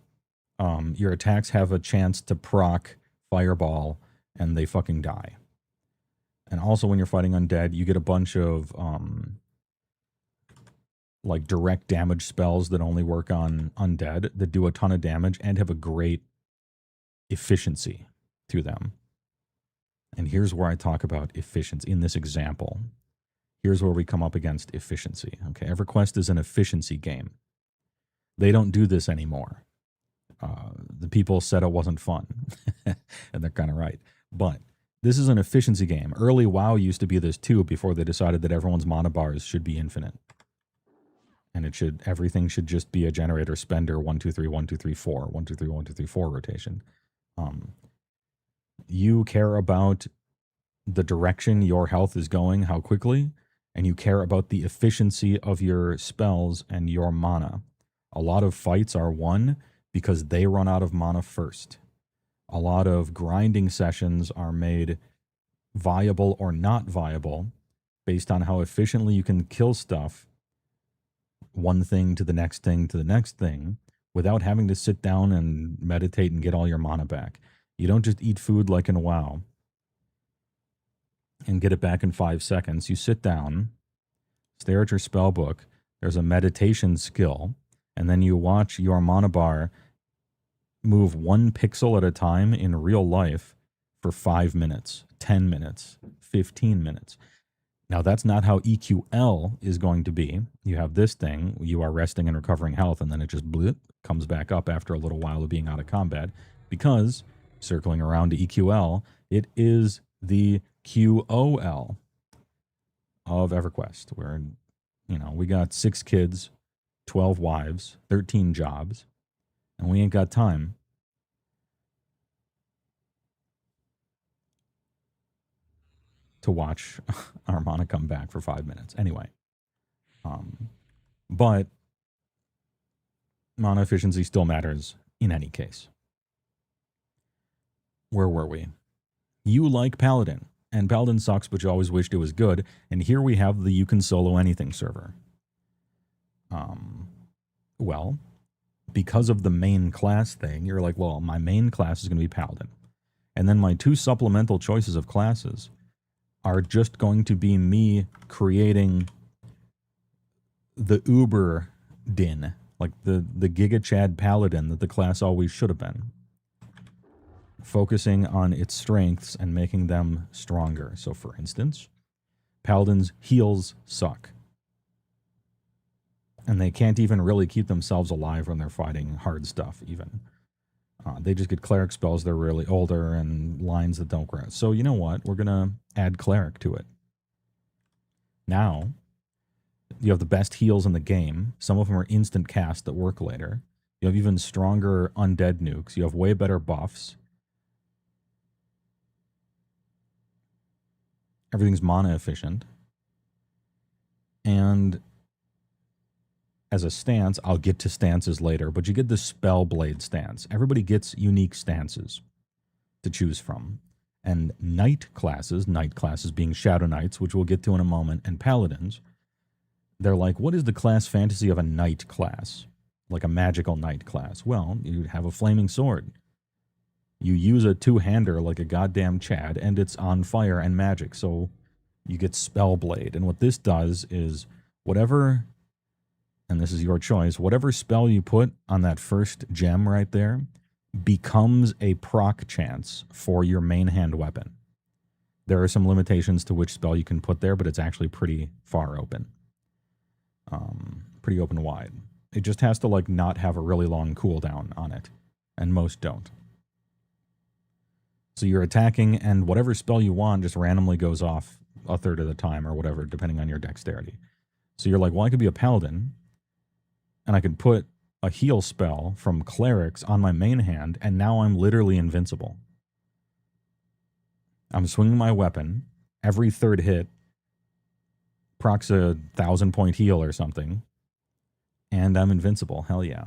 B: your attacks have a chance to proc Fireball, and they fucking die. And also when you're fighting undead, you get a bunch of like direct damage spells that only work on undead that do a ton of damage and have a great efficiency to them. And here's where I talk about efficiency in this example. Here's where we come up against efficiency. Okay, EverQuest is an efficiency game. They don't do this anymore. The people said it wasn't fun, and they're kind of right. But this is an efficiency game. Early WoW used to be this too before they decided that everyone's mana bars should be infinite. And everything should just be a generator spender 1 2 3 1 2 3 4 1 2 3 1 2 3 4 rotation. You care about the direction your health is going, how quickly, and you care about the efficiency of your spells and your mana. A lot of fights are won because they run out of mana first. A lot of grinding sessions are made viable or not viable based on how efficiently you can kill stuff, one thing to the next thing to the next thing, without having to sit down and meditate and get all your mana back. You don't just eat food like in WoW and get it back in 5 seconds. You sit down, stare at your spell book, there's a meditation skill, and then you watch your mana bar move 1 pixel at a time in real life for 5 minutes, 10 minutes, 15 minutes. Now, that's not how EQL is going to be. You have this thing, you are resting and recovering health, and then it just blip, comes back up after a little while of being out of combat, because, circling around to EQL, it is the QOL of EverQuest, where, we got 6 kids, 12 wives, 13 jobs, and we ain't got time to watch our mana come back for 5 minutes. Anyway, but mana efficiency still matters in any case. Where were we? You like Paladin, and Paladin sucks, but you always wished it was good, and here we have the you can solo anything server. Well, because of the main class thing, you're like, well, my main class is going to be Paladin. And then my 2 supplemental choices of classes are just going to be me creating the Uber din, like the Giga Chad Paladin that the class always should have been. Focusing on its strengths and making them stronger. So for instance, Paladins' heals suck. And they can't even really keep themselves alive when they're fighting hard stuff, even. They just get cleric spells. They're really older and lines that don't grow. So you know what? We're going to add cleric to it. Now, you have the best heals in the game. Some of them are instant cast that work later. You have even stronger undead nukes. You have way better buffs. Everything's mana efficient. And as a stance. I'll get to stances later, but you get the Spellblade stance. Everybody gets unique stances to choose from. And knight classes being Shadow Knights, which we'll get to in a moment, and paladins, they're like, what is the class fantasy of a knight class? Like a magical knight class. Well, you have a flaming sword. You use a two-hander like a goddamn Chad, and it's on fire and magic, so you get Spellblade. And what this does is whatever, and this is your choice, whatever spell you put on that first gem right there becomes a proc chance for your main hand weapon. There are some limitations to which spell you can put there, but it's actually pretty far open. Pretty open wide. It just has to like not have a really long cooldown on it, and most don't. So you're attacking, and whatever spell you want just randomly goes off a third of the time or whatever, depending on your dexterity. So you're like, well, I could be a paladin, and I could put a heal spell from clerics on my main hand, and now I'm literally invincible. I'm swinging my weapon. Every third hit procs a 1,000-point heal or something, and I'm invincible. Hell yeah.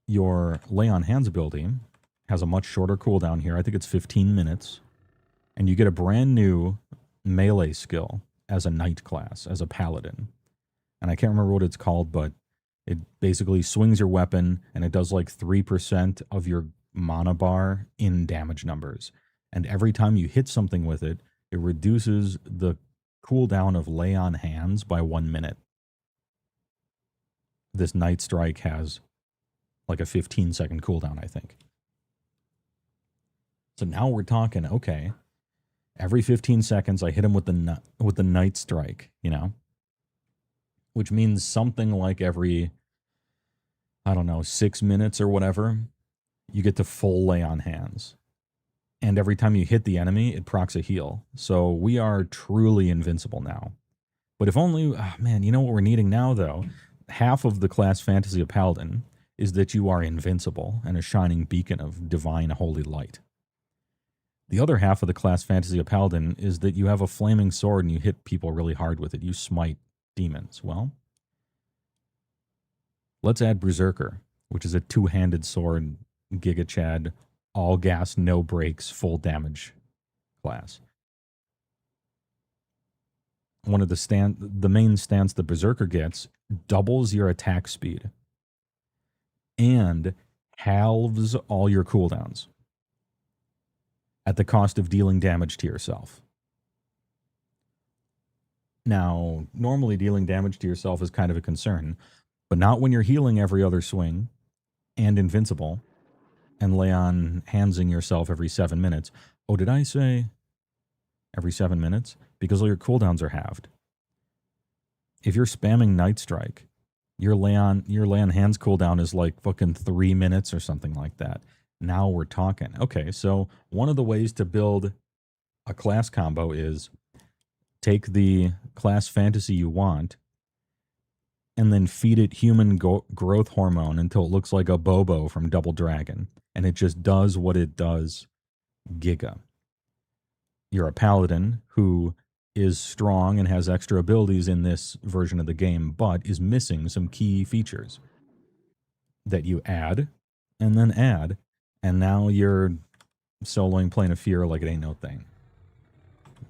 B: Your Lay on Hands ability has a much shorter cooldown here. I think it's 15 minutes. And you get a brand new melee skill as a knight class, as a paladin. And I can't remember what it's called, but it basically swings your weapon, and it does like 3% of your mana bar in damage numbers. And every time you hit something with it, it reduces the cooldown of Lay on Hands by 1 minute. This Night Strike has like a 15-second cooldown, I think. So now we're talking, okay, every 15 seconds I hit him with the Night Strike, you know? Which means something like every, I don't know, 6 minutes or whatever, you get to full Lay on Hands. And every time you hit the enemy, it procs a heal. So we are truly invincible now. But if only, oh man, you know what we're needing now, though? Half of the class fantasy of Paladin is that you are invincible and a shining beacon of divine holy light. The other half of the class fantasy of Paladin is that you have a flaming sword and you hit people really hard with it. You smite demons. Well, let's add Berserker, which is a two-handed sword, Giga Chad, all gas, no brakes, full damage class. One of the main stance the Berserker gets doubles your attack speed and halves all your cooldowns at the cost of dealing damage to yourself. Now, normally dealing damage to yourself is kind of a concern, but not when you're healing every other swing and invincible and Lay on Handsing yourself every 7 minutes. Oh, did I say every 7 minutes? Because all your cooldowns are halved. If you're spamming Night Strike, your lay on Hands cooldown is like fucking 3 minutes or something like that. Now we're talking. Okay, so one of the ways to build a class combo is take the class fantasy you want and then feed it human growth hormone until it looks like a Bobo from Double Dragon. And it just does what it does giga. You're a paladin who is strong and has extra abilities in this version of the game, but is missing some key features that you add, and then add, and now you're soloing Plane of Fear like it ain't no thing.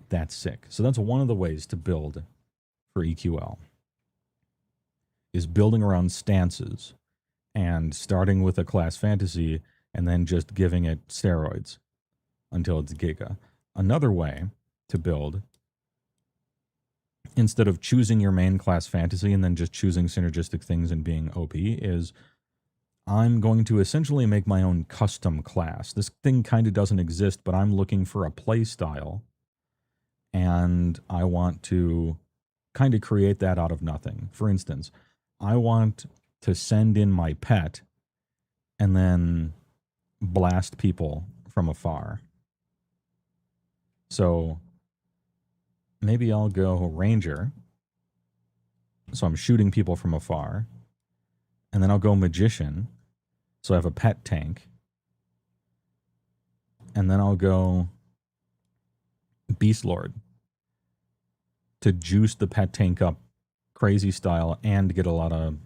B: That's sick. So that's one of the ways to build for EQL, is building around stances and starting with a class fantasy and then just giving it steroids until it's giga. Another way to build, instead of choosing your main class fantasy and then just choosing synergistic things and being OP, is I'm going to essentially make my own custom class. This thing kind of doesn't exist, but I'm looking for a play style, and I want to kind of create that out of nothing. For instance, I want to send in my pet and then blast people from afar. So maybe I'll go Ranger. So I'm shooting people from afar. And then I'll go Magician. So I have a pet tank. And then I'll go Beast Lord to juice the pet tank up crazy style and get a lot of,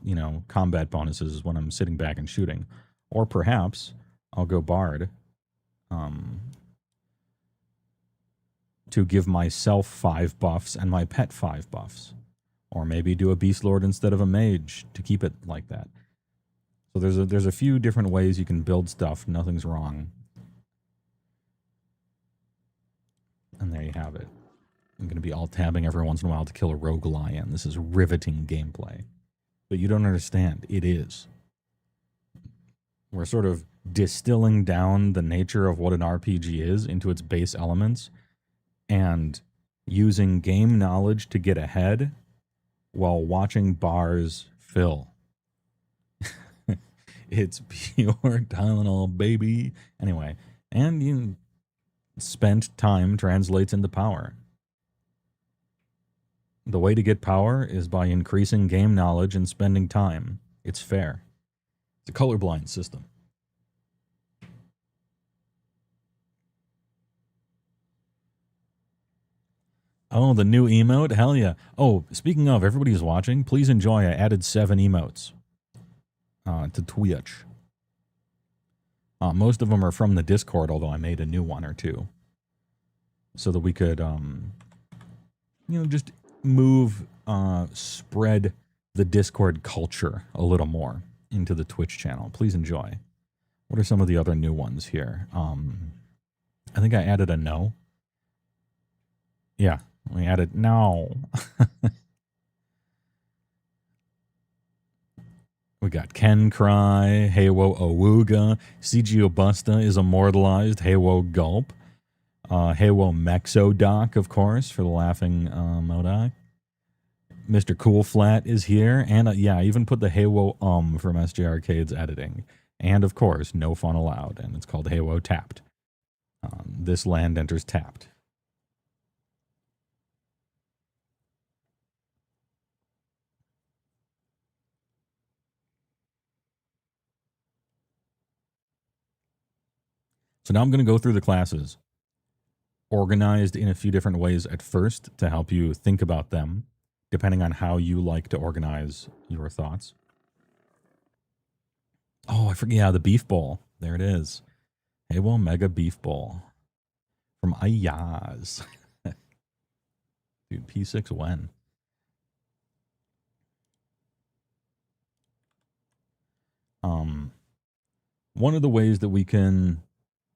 B: combat bonuses when I'm sitting back and shooting. Or perhaps I'll go Bard to give myself 5 buffs and my pet 5 buffs. Or maybe do a Beast Lord instead of a Mage to keep it like that. So there's a few different ways you can build stuff. Nothing's wrong. And there you have it. I'm going to be alt-tabbing every once in a while to kill a rogue lion. This is riveting gameplay. But you don't understand. It is. We're sort of distilling down the nature of what an RPG is into its base elements and using game knowledge to get ahead while watching bars fill. It's pure Tylenol, baby. Anyway, and spent time translates into power. The way to get power is by increasing game knowledge and spending time. It's fair. It's a colorblind system. Oh, the new emote? Hell yeah. Oh, speaking of, everybody who's watching, please enjoy. I added 7 emotes to Twitch. Most of them are from the Discord, although I made a new one or two. So that we could, just spread the Discord culture a little more into the Twitch channel. Please enjoy. What are some of the other new ones here? I think I added a no. Yeah, we added no. We got Ken Cry, HeyWoah Awooga, CG Obusta is immortalized, HeyWoah Gulp, HeyWoah Mexodoc, of course, for the laughing Modoc. Mr. Cool Flat is here, and I even put the HeyWoah from SJ Arcade's editing. And of course, no fun allowed, and it's called HeyWoah Tapped. This land enters tapped. So now I'm going to go through the classes, organized in a few different ways at first to help you think about them, depending on how you like to organize your thoughts. Oh, I forget. Yeah, the Beef Bowl. There it is. HeyWoah Mega Beef Bowl from Ayaz. Dude, P6 when? One of the ways that we can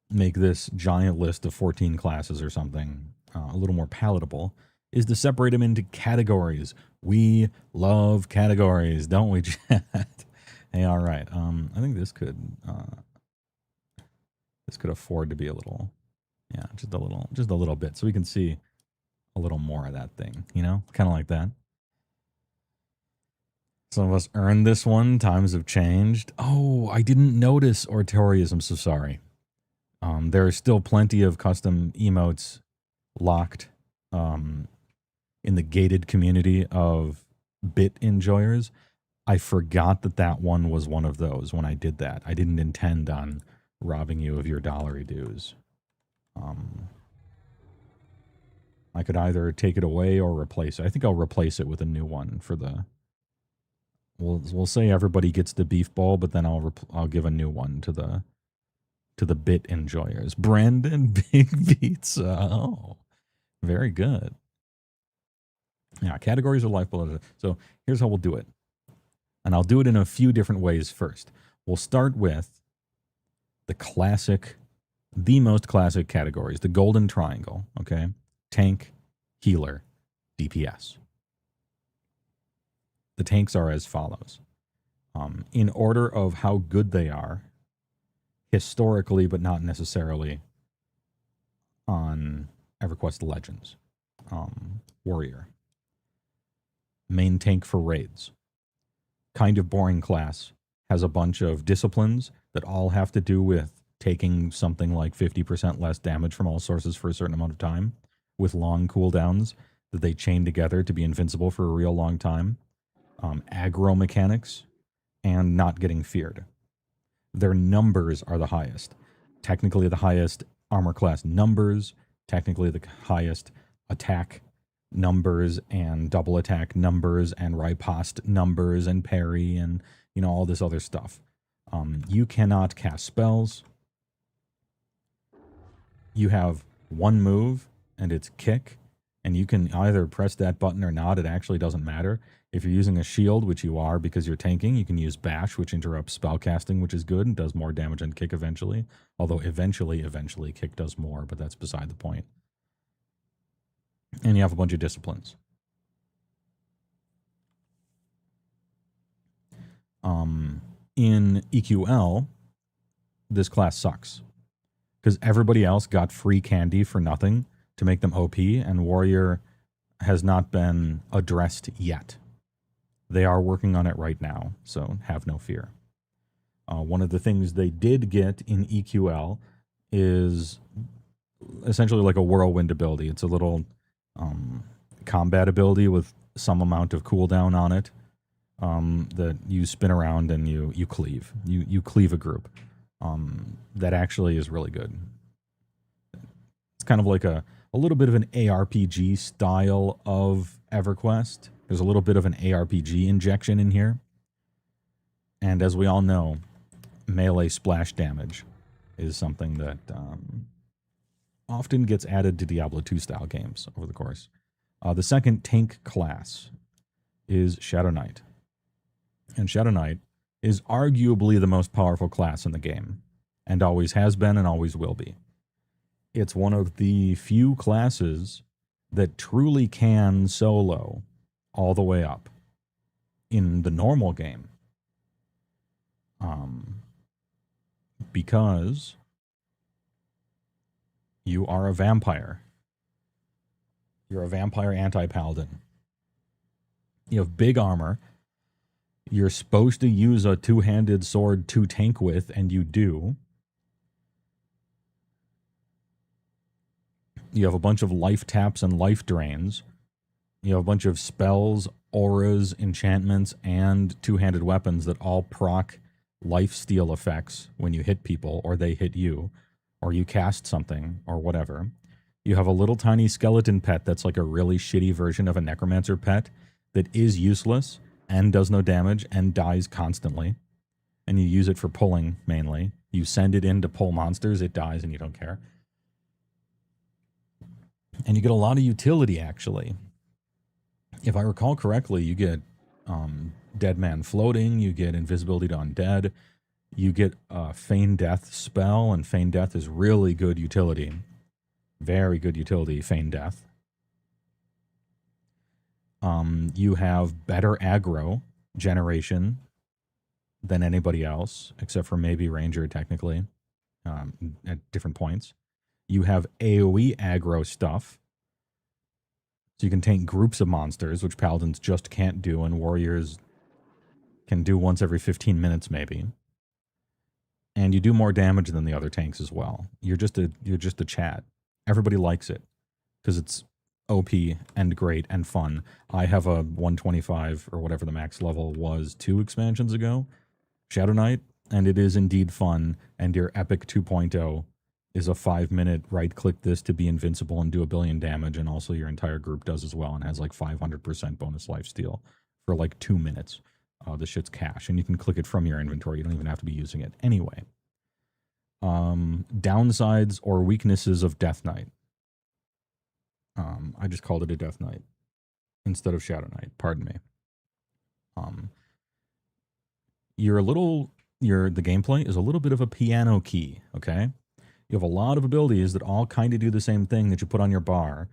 B: make this giant list of 14 classes or something a little more palatable is to separate them into categories. We love categories, don't we, chat? Hey, all right. I think this could afford to be a little, just a little bit, so we can see a little more of that thing, kind of like that. Some of us earned this one. Times have changed. Oh, I didn't notice Ortorius. I'm so sorry. There are still plenty of custom emotes locked in the gated community of bit enjoyers. I forgot that one was one of those when I did that. I didn't intend on robbing you of your dollary dues. I could either take it away or replace it. I think I'll replace it with a new one for the... We'll say everybody gets the beef ball, but then I'll give a new one to the bit enjoyers. Brandon Big Pizza. Oh, very good. Yeah, categories are lifeblood. So here's how we'll do it. And I'll do it in a few different ways first. We'll start with the most classic categories, the golden triangle, okay? Tank, healer, DPS. The tanks are as follows. In order of how good they are, historically, but not necessarily on EverQuest Legends. Warrior. Main tank for raids. Kind of boring class. Has a bunch of disciplines that all have to do with taking something like 50% less damage from all sources for a certain amount of time, with long cooldowns that they chain together to be invincible for a real long time. Aggro mechanics, and not getting feared. Their numbers are the highest. Technically the highest armor class numbers, technically the highest attack numbers and double attack numbers and riposte numbers and parry and, all this other stuff. You cannot cast spells. You have one move, and it's kick, and you can either press that button or not. It actually doesn't matter. If you're using a shield, which you are because you're tanking, you can use bash, which interrupts spell casting, which is good and does more damage than kick eventually. Although eventually kick does more, but that's beside the point. And you have a bunch of disciplines. In EQL, this class sucks because everybody else got free candy for nothing to make them OP, and Warrior has not been addressed yet. They are working on it right now, so have no fear. One of the things they did get in EQL is essentially like a whirlwind ability. It's a little combat ability with some amount of cooldown on it that you spin around and you cleave. You cleave a group. That actually is really good. It's kind of like a little bit of an ARPG style of EverQuest. There's a little bit of an ARPG injection in here. And as we all know, melee splash damage is something that often gets added to Diablo 2 style games over the course. The second tank class is Shadow Knight. And Shadow Knight is arguably the most powerful class in the game, and always has been and always will be. It's one of the few classes that truly can solo all the way up in the normal game. Because you are a vampire. You're a vampire anti-paladin. You have big armor. You're supposed to use a two-handed sword to tank with, and you do. You have a bunch of life taps and life drains. You have a bunch of spells, auras, enchantments, and two-handed weapons that all proc lifesteal effects when you hit people, or they hit you, or you cast something, or whatever. You have a little tiny skeleton pet that's like a really shitty version of a necromancer pet that is useless and does no damage and dies constantly. And you use it for pulling, mainly. You send it in to pull monsters, it dies, and you don't care. And you get a lot of utility, actually. If I recall correctly, you get Dead Man Floating, you get Invisibility to Undead, you get a Feign Death spell, and Feign Death is really good utility. Very good utility, Feign Death. You have better aggro generation than anybody else, except for maybe Ranger, technically, at different points. You have AoE aggro stuff, so you can tank groups of monsters, which Paladins just can't do, and Warriors can do once every 15 minutes, maybe. And you do more damage than the other tanks as well. You're just a chat. Everybody likes it because it's OP and great and fun. I have a 125 or whatever the max level was 2 expansions ago, Shadow Knight, and it is indeed fun. And your Epic 2.0 is a 5-minute right-click this to be invincible and do 1 billion damage, and also your entire group does as well and has like 500% bonus lifesteal for like 2 minutes. The shit's cash, and you can click it from your inventory. You don't even have to be using it anyway. Downsides or weaknesses of Death Knight. I just called it a Death Knight instead of Shadow Knight. Pardon me. The gameplay is a little bit of a piano key, okay? You have a lot of abilities that all kind of do the same thing that you put on your bar.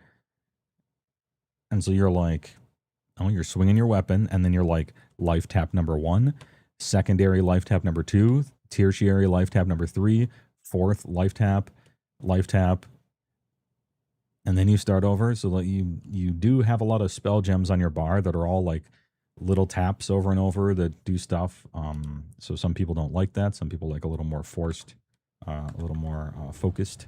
B: And so you're like, you're swinging your weapon, and then you're like, life tap number 1, secondary life tap number 2, tertiary life tap number 3, fourth life tap, and then you start over. So that you do have a lot of spell gems on your bar that are all like little taps over and over that do stuff. So some people don't like that. Some people like a little more forced, a little more focused.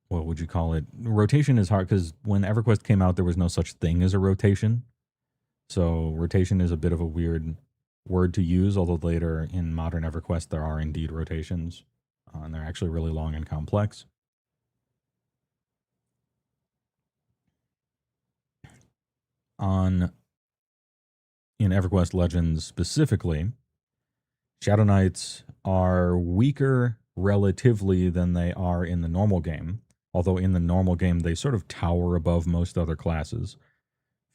B: What would you call it? Rotation is hard because when EverQuest came out, there was no such thing as a rotation. So rotation is a bit of a weird word to use, although later in modern EverQuest there are indeed rotations, and they're actually really long and complex. in EverQuest Legends specifically, Shadow Knights are weaker relatively than they are in the normal game. Although in the normal game, they sort of tower above most other classes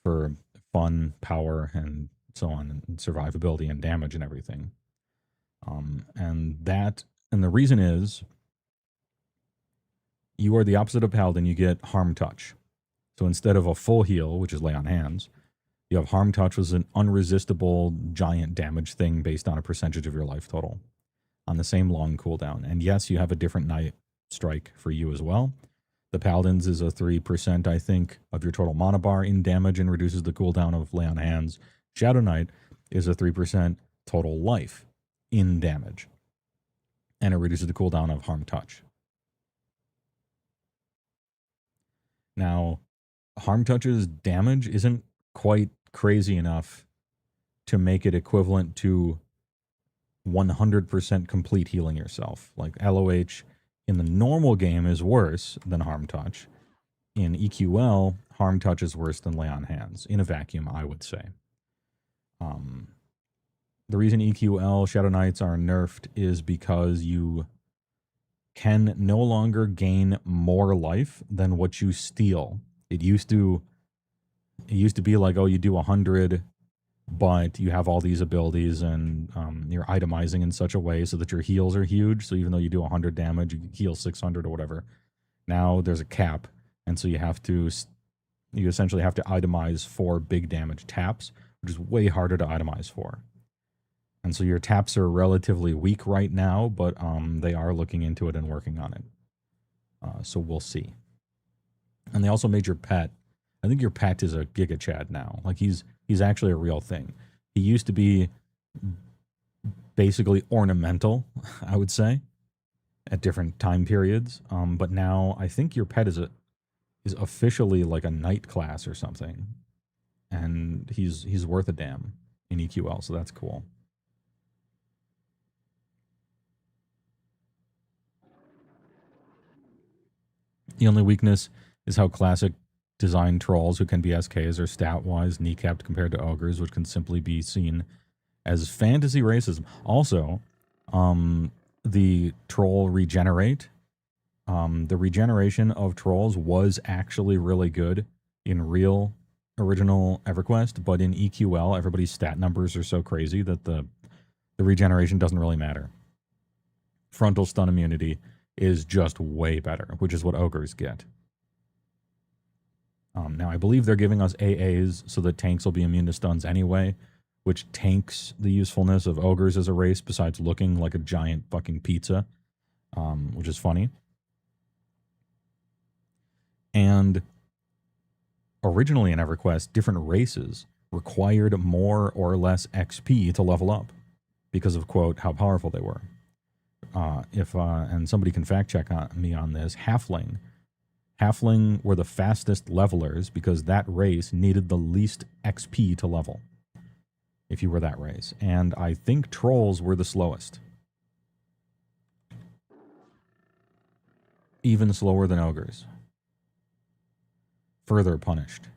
B: for fun, power, and so on, and survivability and damage and everything. And the reason is you are the opposite of Paladin, you get Harm Touch. So instead of a full heal, which is Lay on Hands, you have Harm Touch, which is an unresistible giant damage thing based on a percentage of your life total on the same long cooldown. And yes, you have a different Night Strike for you as well. The Paladin's is a 3%, I think, of your total mana bar in damage and reduces the cooldown of Lay on Hands. Shadow Knight is a 3% total life in damage, and it reduces the cooldown of Harm Touch. Now, Harm Touch's damage isn't quite crazy enough to make it equivalent to 100% complete healing yourself. Like LOH in the normal game is worse than Harm Touch. In EQL, Harm Touch is worse than Lay on Hands. In a vacuum, I would say. The reason EQL Shadow Knights are nerfed is because you can no longer gain more life than what you steal. It used to be like, oh, you do 100, but you have all these abilities and you're itemizing in such a way so that your heals are huge. So even though you do 100 damage, you heal 600 or whatever. Now there's a cap, and so you essentially have to itemize 4 big damage taps, which is way harder to itemize for. And so your taps are relatively weak right now, but they are looking into it and working on it. So we'll see. And they also made your pet. I think your pet is a Giga Chad now. Like he's actually a real thing. He used to be basically ornamental, I would say, at different time periods. But now I think your pet is officially like a knight class or something, and he's worth a damn in EQL. So that's cool. The only weakness is how classic design trolls who can be SKs are stat-wise kneecapped compared to ogres, which can simply be seen as fantasy racism. Also, the troll regenerate. The regeneration of trolls was actually really good in real original EverQuest, but in EQL, everybody's stat numbers are so crazy that the regeneration doesn't really matter. Frontal stun immunity is just way better, which is what ogres get. Now, I believe they're giving us AAs so that tanks will be immune to stuns anyway, which tanks the usefulness of ogres as a race besides looking like a giant fucking pizza, which is funny. And originally in EverQuest, different races required more or less XP to level up because of, quote, how powerful they were. And somebody can fact check me on this, Halfling were the fastest levelers because that race needed the least XP to level, if you were that race. And I think trolls were the slowest. Even slower than ogres. Further punished.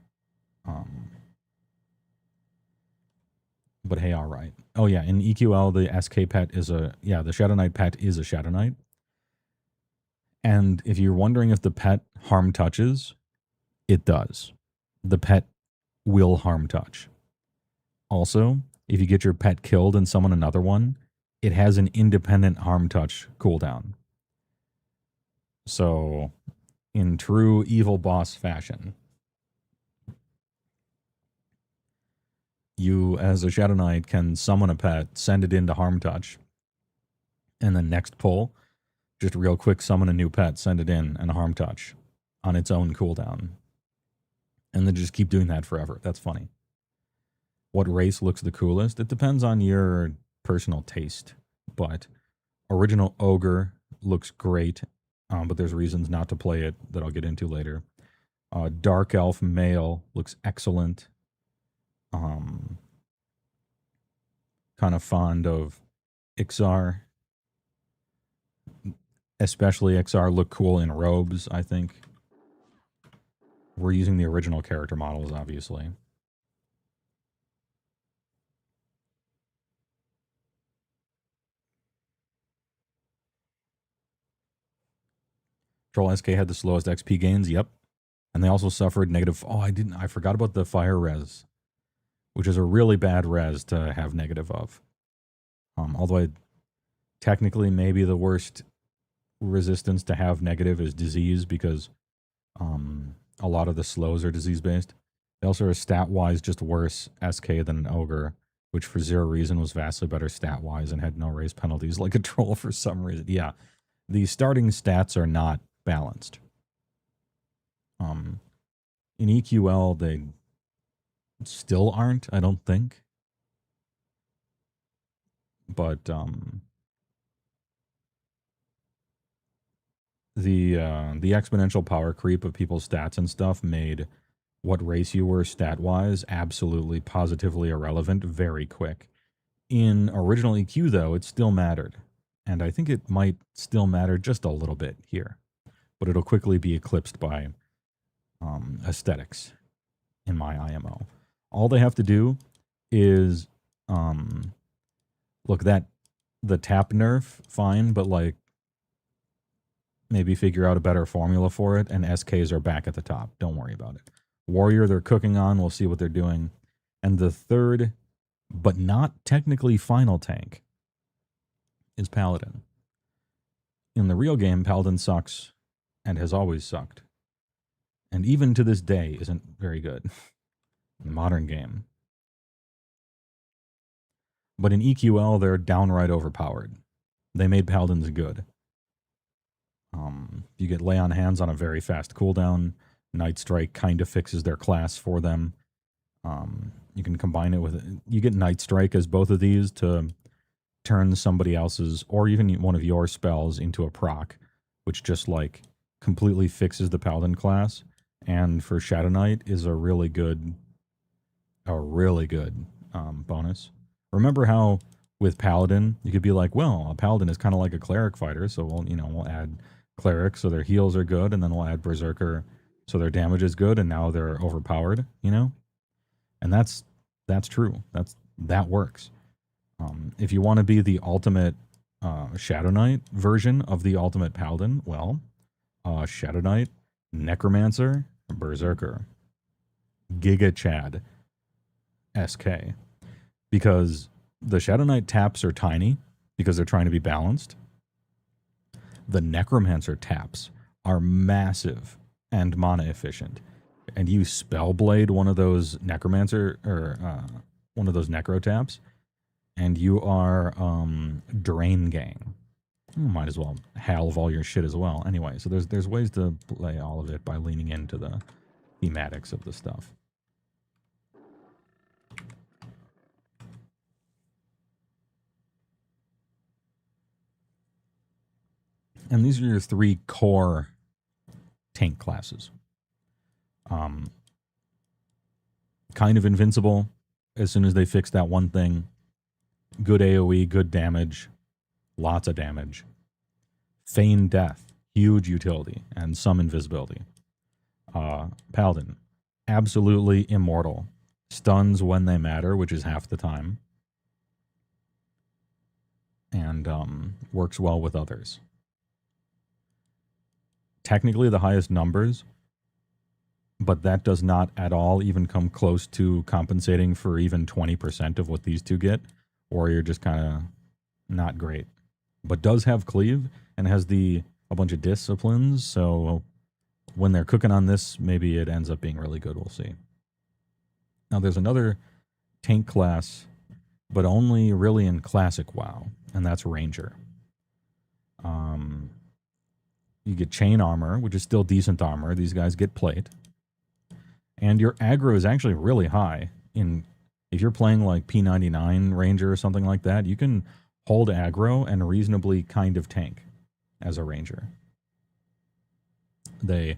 B: But hey, all right. Oh yeah, in EQL, the SK pet is the Shadow Knight pet is a Shadow Knight. And if you're wondering if the pet harm touches, it does. The pet will harm touch. Also, if you get your pet killed and summon another one, it has an independent harm touch cooldown. So, in true evil boss fashion, you, as a Shadow Knight, can summon a pet, send it into harm touch, and then next pull, just real quick summon a new pet, send it in, and harm touch on its own cooldown. And then just keep doing that forever. That's funny. What race looks the coolest? It depends on your personal taste. But original Ogre looks great, but there's reasons not to play it that I'll get into later. Dark Elf Male looks excellent. Kind of fond of Ixar. Especially Ixar look cool in robes, I think. We're using the original character models, obviously. Troll SK had the slowest XP gains. Yep. And they also suffered negative. Oh, I forgot about the fire res, which is a really bad res to have negative of. Although technically maybe the worst resistance to have negative is disease, because a lot of the slows are disease based. They also are stat wise just worse SK than an ogre, which for zero reason was vastly better stat wise and had no raise penalties like a troll for some reason. Yeah, the starting stats are not balanced. In EQL, they still aren't, I don't think. But the exponential power creep of people's stats and stuff made what race you were stat wise absolutely positively irrelevant very quick. In original EQ, though, it still mattered, and I think it might still matter just a little bit here, but it'll quickly be eclipsed by aesthetics in my IMO. All they have to do is look, that the tap nerf, fine, but like maybe figure out a better formula for it, and SKs are back at the top. Don't worry about it. Warrior, they're cooking on. We'll see what they're doing. And the third, but not technically final tank, is Paladin. In the real game, Paladin sucks and has always sucked. And even to this day, isn't very good in the modern game. But in EQL, they're downright overpowered. They made Paladins good. You get lay on hands on a very fast cooldown. Night Strike kind of fixes their class for them. You can combine it with... You get Night Strike as both of these to turn somebody else's, or even one of your spells, into a proc, which just like completely fixes the Paladin class. And for Shadow Knight is a really good bonus. Remember how with Paladin, you could be like, well, a Paladin is kind of like a cleric fighter, so we'll add cleric so their heals are good, and then we'll add berserker so their damage is good, and now they're overpowered, And that's true. That works. If you want to be the ultimate Shadow Knight version of the ultimate Paladin, well, Shadow Knight, Necromancer, Berserker, Giga Chad, SK. Because the Shadow Knight taps are tiny because they're trying to be balanced. The Necromancer taps are massive and mana efficient. And you Spellblade one of those Necromancer, or one of those Necro taps, and you are Drain Gang. You might as well halve all your shit as well. Anyway, so there's ways to play all of it by leaning into the thematics of the stuff. And these are your three core tank classes. Kind of invincible as soon as they fix that one thing. Good AoE, good damage, lots of damage. Feign death, huge utility, and some invisibility. Paladin, absolutely immortal. Stuns when they matter, which is half the time. And works well with others. Technically the highest numbers, but that does not at all even come close to compensating for even 20% of what these two get, or you're just kind of not great. But does have cleave and has a bunch of disciplines, so when they're cooking on this, maybe it ends up being really good. We'll see. Now there's another tank class, but only really in classic WoW, and that's Ranger. You get chain armor, which is still decent armor. These guys get plate. And your aggro is actually really high. If you're playing like P99 Ranger or something like that, you can hold aggro and reasonably kind of tank as a Ranger. They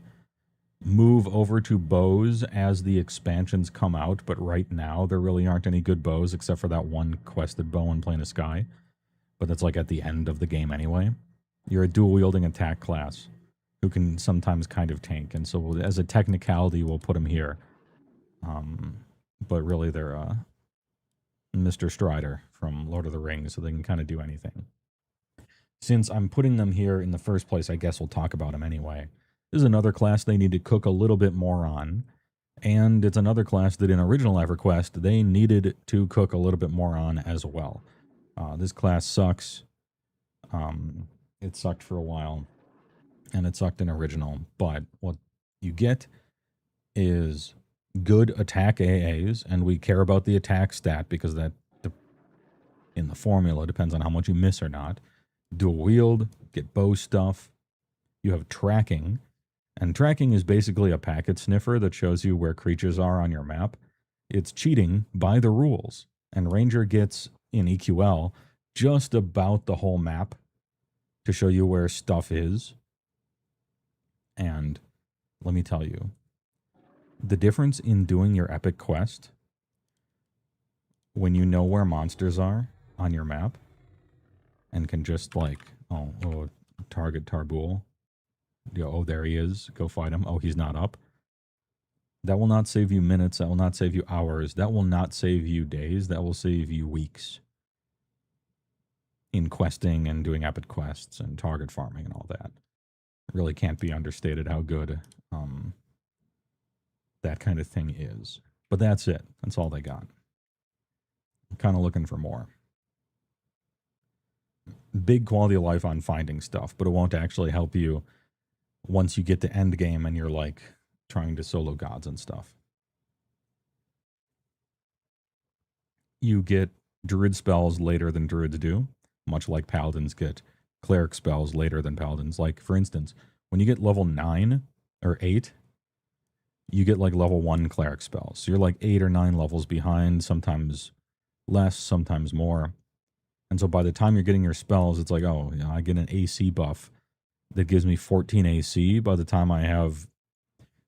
B: move over to bows as the expansions come out, but right now there really aren't any good bows except for that one quested bow in Plane of Sky. But that's like at the end of the game anyway. You're a dual-wielding attack class who can sometimes kind of tank, and so as a technicality, we'll put them here. But really, they're Mr. Strider from Lord of the Rings, so they can kind of do anything. since I'm putting them here in the first place, I guess we'll talk about them anyway. This is another class they need to cook a little bit more on. And it's another class that in original EverQuest, they needed to cook a little bit more on as well. This class sucks. It sucked for a while, and it sucked in original. But what you get is good attack AAs, and we care about the attack stat because that, in the formula, depends on how much you miss or not. Dual wield, get bow stuff. You have tracking, and tracking is basically a packet sniffer that shows you where creatures are on your map. It's cheating by the rules, and Ranger gets, in EQL, just about the whole map to show you where stuff is. And let me tell you, the difference in doing your epic quest when you know where monsters are on your map and can just like, target Tarbul. Oh, there he is. Go fight him. Oh, he's not up. That will not save you minutes. That will not save you hours. That will not save you days. That will save you weeks in questing and doing epic quests and target farming and all that. It really can't be understated how good that kind of thing is. But that's it. That's all they got. I'm kind of looking for more. Big quality of life on finding stuff, but it won't actually help you once you get to end game and you're like trying to solo gods and stuff. You get druid spells later than druids do, much like paladins get cleric spells later than paladins. Like, for instance, when you get level 9 or 8, you get like level 1 cleric spells. So you're like 8 or 9 levels behind, sometimes less, sometimes more. And so by the time you're getting your spells, it's like, oh, you know, I get an AC buff that gives me 14 AC by the time I have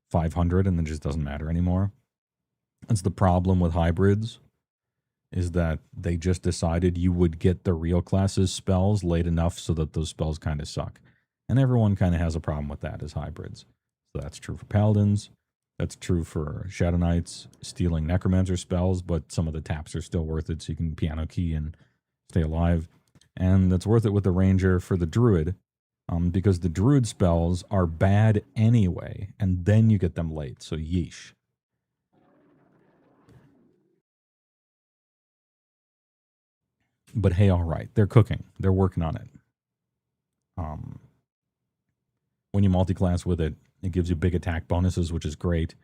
B: 500, and then it just doesn't matter anymore. That's the problem with hybrids, is that they just decided you would get the real class's spells late enough so that those spells kind of suck. And everyone kind of has a problem with that as hybrids. So that's true for paladins. That's true for Shadow Knights stealing Necromancer spells, but some of the taps are still worth it, so you can piano key and stay alive. And that's worth it with the Ranger for the Druid, because the Druid spells are bad anyway, and then you get them late, so yeesh. But hey, all right, they're cooking. They're working on it. When you multi-class with it, it gives you big attack bonuses, which is great,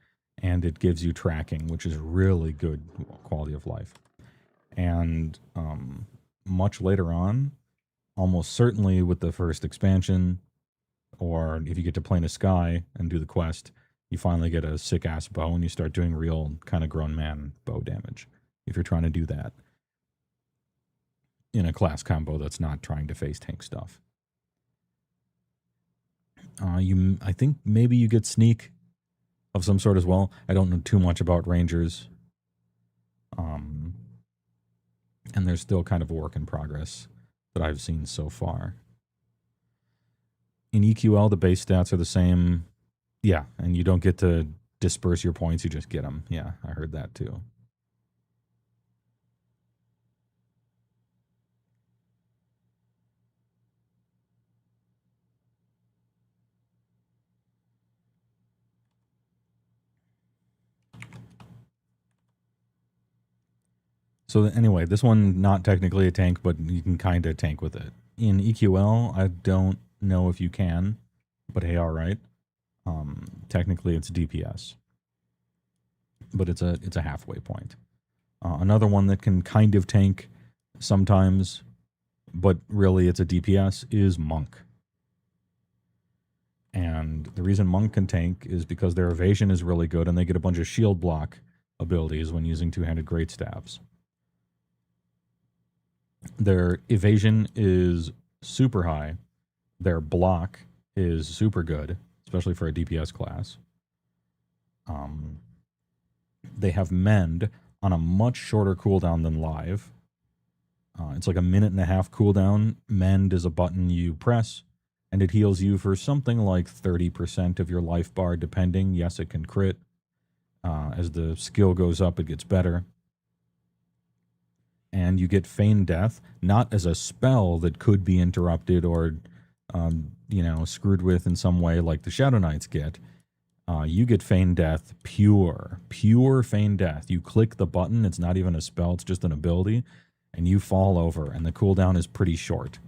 B: and it gives you tracking, which is really good quality of life. And much later on, almost certainly with the first expansion, or if you get to Plane of Sky and do the quest, you finally get a sick-ass bow and you start doing real kind of grown man bow damage, if you're trying to do that in a class combo that's not trying to face tank stuff. I think maybe you get sneak of some sort as well. I don't know too much about Rangers. And there's still kind of a work in progress that I've seen so far. In EQL, the base stats are the same. Yeah, and you don't get to disperse your points, you just get them. Yeah, I heard that too. So anyway, this one, not technically a tank, but you can kind of tank with it. In EQL, I don't know if you can, but hey, all right. Technically, it's DPS, but it's a halfway point. Another one that can kind of tank sometimes, but really it's a DPS, is Monk. And the reason Monk can tank is because their evasion is really good, and they get a bunch of shield block abilities when using two-handed greatstaves. Their evasion is super high. Their block is super good, especially for a DPS class. They have Mend on a much shorter cooldown than Live. It's like a 1.5 minute cooldown. Mend is a button you press, and it heals you for something like 30% of your life bar, depending. Yes, it can crit. As the skill goes up, it gets better. and you get Feign Death, not as a spell that could be interrupted or, screwed with in some way like the Shadow Knights get. You get Feign Death pure Feign Death. You click the button, it's not even a spell, it's just an ability, and you fall over, and the cooldown is pretty short.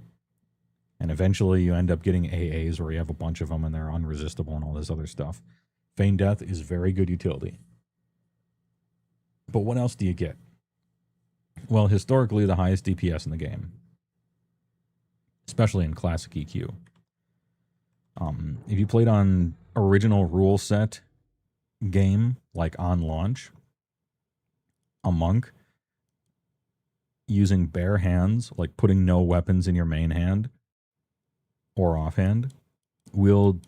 B: And eventually you end up getting AAs where you have a bunch of them and they're unresistible and all this other stuff. Feign Death is very good utility. But what else do you get? Well, historically, the highest DPS in the game, especially in Classic EQ. If you played on original rule set game, like on launch, a monk using bare hands, like putting no weapons in your main hand or offhand, will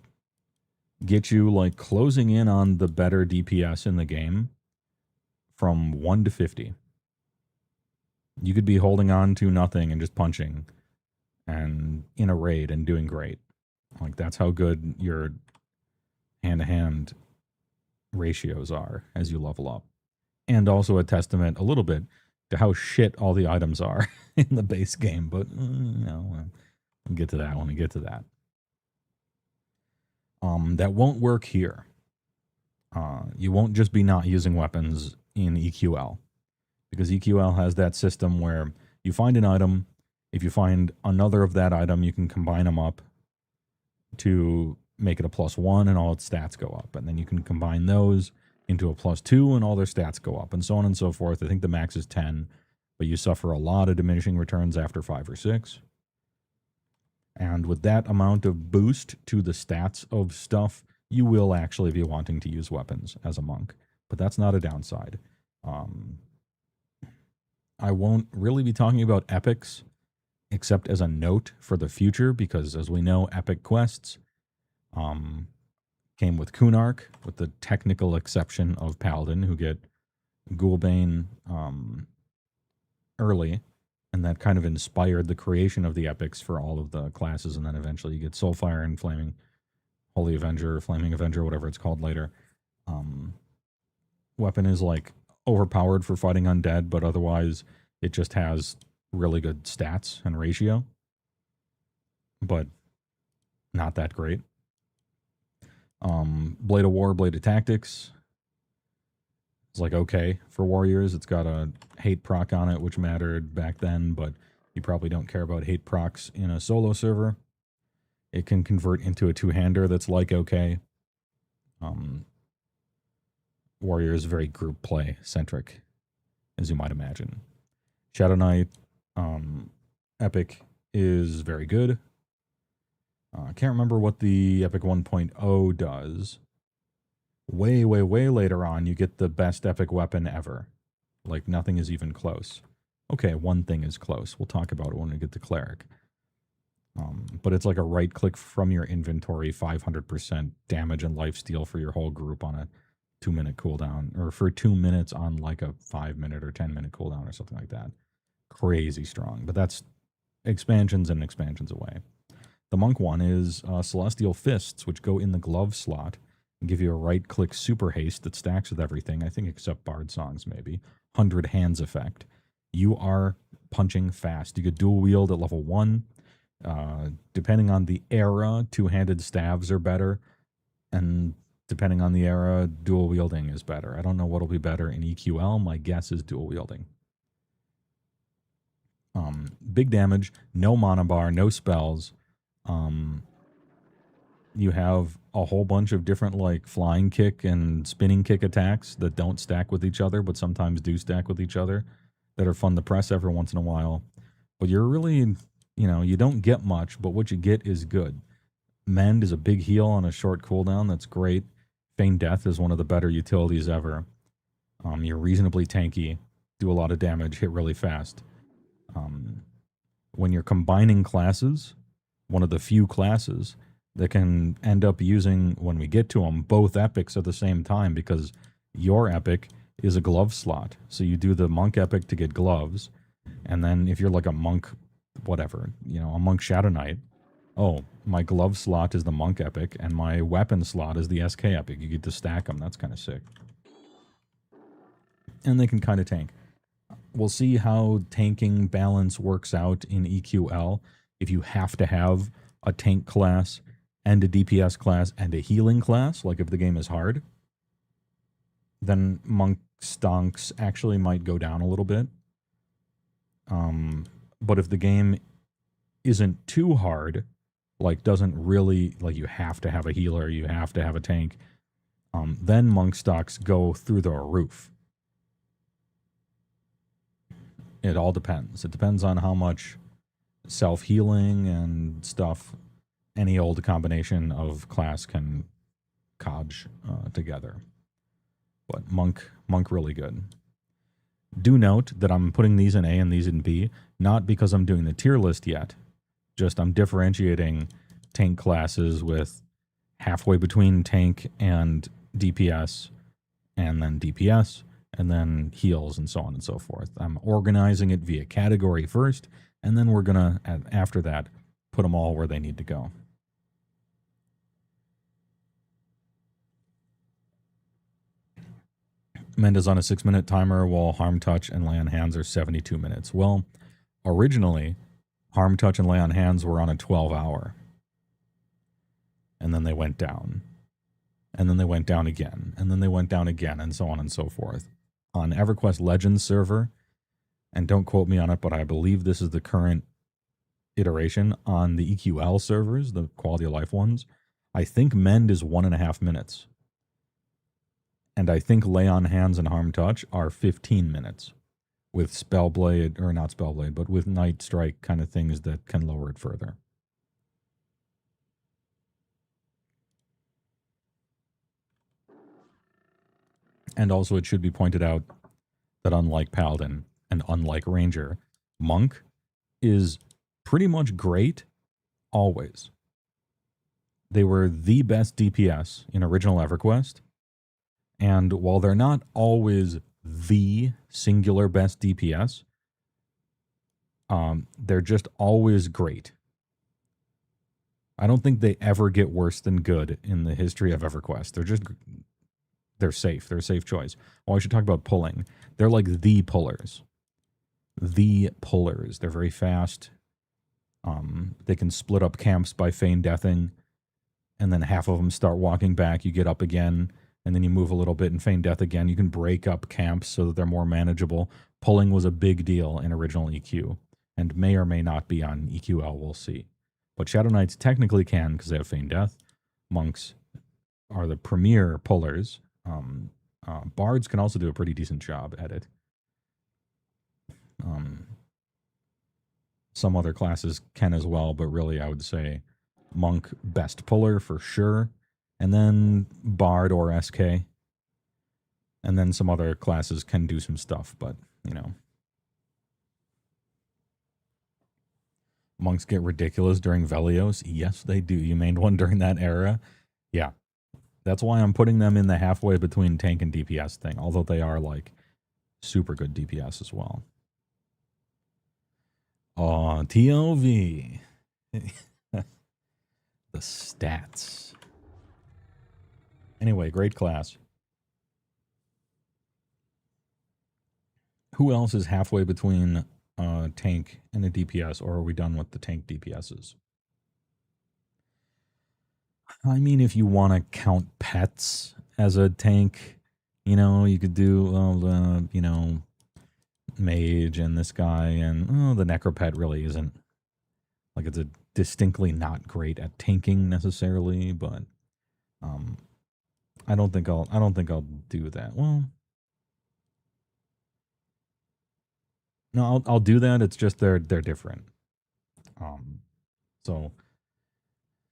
B: get you like closing in on the better DPS in the game from 1 to 50. You could be holding on to nothing and just punching and in a raid and doing great. Like, that's how good your hand-to-hand ratios are as you level up. And also a testament a little bit to how shit all the items are in the base game. But, we'll get to that when we get to that. That won't work here. You won't just be not using weapons in EQL. Because EQL has that system where you find an item, if you find another of that item, you can combine them up to make it a +1 and all its stats go up. And then you can combine those into a +2 and all their stats go up, and so on and so forth. I think the max is 10, but you suffer a lot of diminishing returns after 5 or 6. And with that amount of boost to the stats of stuff, you will actually be wanting to use weapons as a monk. But that's not a downside. I won't really be talking about epics, except as a note for the future, because as we know, epic quests came with Kunark, with the technical exception of Paladin, who get Ghoulbane early, and that kind of inspired the creation of the epics for all of the classes, and then eventually you get Soulfire and Flaming Holy Avenger, Flaming Avenger, whatever it's called later. Weapon is like overpowered for fighting undead, but otherwise it just has really good stats and ratio, but not that great. Blade of War, Blade of Tactics is like okay for warriors. It's got a hate proc on it, which mattered back then, but you probably don't care about hate procs in a solo server. It can convert into a two-hander that's like okay. Warrior is very group play centric, as you might imagine. Shadow Knight Epic is very good. I can't remember what the Epic 1.0 does. Way later on, you get the best Epic weapon ever. Like, nothing is even close. Okay, one thing is close. We'll talk about it when we get to Cleric. But it's like a right-click from your inventory, 500% damage and lifesteal for your whole group on a 2-minute cooldown, or for 2 minutes on like a 5-minute or 10-minute cooldown or something like that. Crazy strong, but that's expansions and expansions away. The monk one is Celestial Fists, which go in the glove slot and give you a right-click super haste that stacks with everything, I think except Bard Songs maybe. 100 hands effect. You are punching fast. You get dual wield at level 1. Depending on the era, two-handed staves are better, and depending on the era, dual wielding is better. I don't know what'll be better in EQL. My guess is dual wielding. Big damage, no mana bar, no spells. You have a whole bunch of different like flying kick and spinning kick attacks that don't stack with each other, but sometimes do stack with each other, that are fun to press every once in a while. But you're really, you don't get much, but what you get is good. Mend is a big heal on a short cooldown. That's great. Feign Death is one of the better utilities ever. You're reasonably tanky, do a lot of damage, hit really fast. When you're combining classes, one of the few classes that can end up using, when we get to them, both epics at the same time, because your epic is a glove slot. So you do the monk epic to get gloves, and then if you're like a monk, whatever, a monk Shadow Knight, oh, my glove slot is the monk epic, and my weapon slot is the SK epic. You get to stack them. That's kind of sick. And they can kind of tank. We'll see how tanking balance works out in EQL. If you have to have a tank class and a DPS class and a healing class, like if the game is hard, then monk stonks actually might go down a little bit. But if the game isn't too hard, like doesn't really, like you have to have a healer, you have to have a tank, then monk stocks go through the roof. It all depends. It depends on how much self-healing and stuff any old combination of class can codge together. But monk really good. Do note that I'm putting these in A and these in B, not because I'm doing the tier list yet. Just I'm differentiating tank classes with halfway between tank and DPS, and then DPS, and then heals, and so on and so forth. I'm organizing it via category first, and then we're going to, after that, put them all where they need to go. Menda's on a 6-minute timer, while Harm Touch and Lay on Hands are 72 minutes. Well, originally, Harm Touch and Lay on Hands were on a 12-hour. And then they went down. And then they went down again. And then they went down again, and so on and so forth. On EverQuest Legends server, and don't quote me on it, but I believe this is the current iteration on the EQL servers, the quality of life ones, I think Mend is 1.5 minutes. And I think Lay on Hands and Harm Touch are 15 minutes with Spellblade, or not Spellblade, but with Night Strike kind of things that can lower it further. And also it should be pointed out that unlike Paladin and unlike Ranger, Monk is pretty much great always. They were the best DPS in original EverQuest. And while they're not always the singular best DPS, they're just always great. I don't think they ever get worse than good in the history of EverQuest. They're safe. They're a safe choice. Oh, I should talk about pulling. They're like the pullers. The pullers. They're very fast. They can split up camps by feign deathing, and then half of them start walking back. You get up again, and then you move a little bit and feign death again. You can break up camps so that they're more manageable. Pulling was a big deal in original EQ, and may or may not be on EQL. We'll see. But Shadow Knights technically can because they have feign death. Monks are the premier pullers. Bards can also do a pretty decent job at it. Some other classes can as well, but really I would say Monk best puller for sure. And then Bard or SK. And then some other classes can do some stuff, but, you know. Monks get ridiculous during Velios. Yes, they do. You mained one during that era. Yeah. That's why I'm putting them in the halfway between tank and DPS thing, although they are, like, super good DPS as well. Oh, TOV. The stats. Anyway, great class. Who else is halfway between a tank and a DPS, or are we done with the tank DPSs? I mean, if you want to count pets as a tank, you know, you could do, you know, mage and this guy, and the necropet really isn't, like, it's a distinctly not great at tanking necessarily, but I don't think I'll do that. Well, no, I'll do that. It's just they're different. So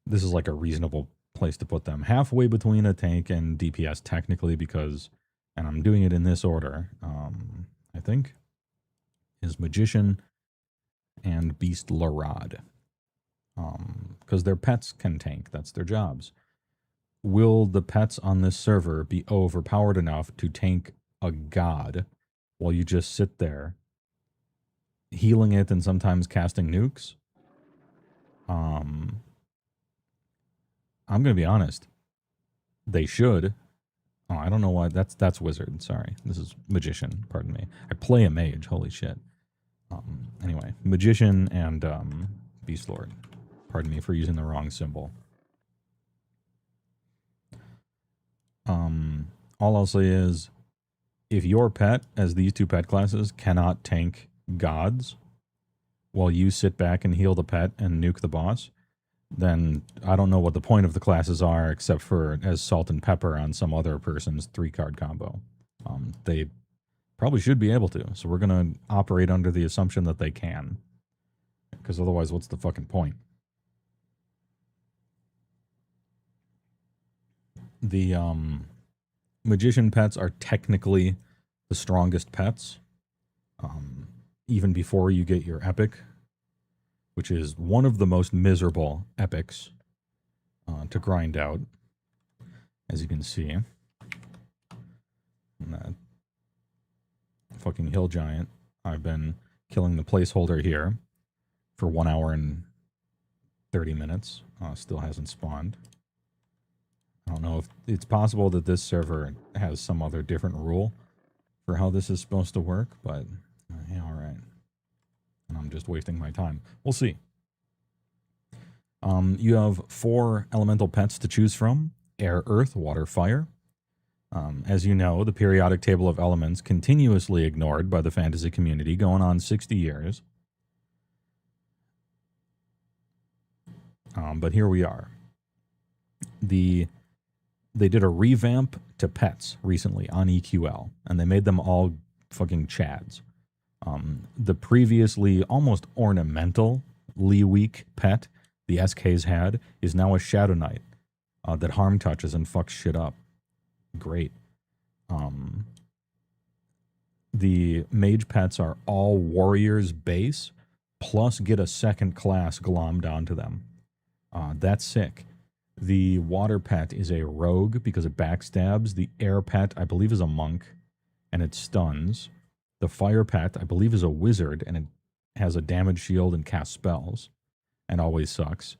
B: this is like a reasonable place to put them, halfway between a tank and DPS technically, because, and I'm doing it in this order. I think is Magician and Beast Larad, because their pets can tank. That's their jobs. Will the pets on this server be overpowered enough to tank a god while you just sit there healing it and sometimes casting nukes? I'm going to be honest. They should. Oh, I don't know why. That's wizard. Sorry, this is magician. Pardon me. I play a mage. Holy shit. Anyway, magician and beast lord. Pardon me for using the wrong symbol. All I'll say is, if your pet, as these two pet classes, cannot tank gods, while you sit back and heal the pet and nuke the boss, then I don't know what the point of the classes are, except for as salt and pepper on some other person's 3-card combo. They probably should be able to, so we're going to operate under the assumption that they can. Because otherwise, what's the fucking point? The magician pets are technically the strongest pets, even before you get your epic, which is one of the most miserable epics to grind out, as you can see. And that fucking hill giant, I've been killing the placeholder here for 1 hour and 30 minutes. Still hasn't spawned. I don't know if it's possible that this server has some other different rule for how this is supposed to work, but yeah, all right. And I'm just wasting my time. We'll see. You have 4 elemental pets to choose from: air, earth, water, fire. As you know, the periodic table of elements continuously ignored by the fantasy community, going on 60 years. But here we are. They did a revamp to pets recently on EQL, and they made them all fucking chads. The previously almost ornamental Leweek pet the SKs had is now a Shadow Knight that harm touches and fucks shit up. Great. The mage pets are all warriors base, plus get a second class glommed onto them. That's sick. The water pet is a rogue because it backstabs. The air pet, I believe, is a monk, and it stuns. The fire pet, I believe, is a wizard, and it has a damage shield and casts spells, and always sucks.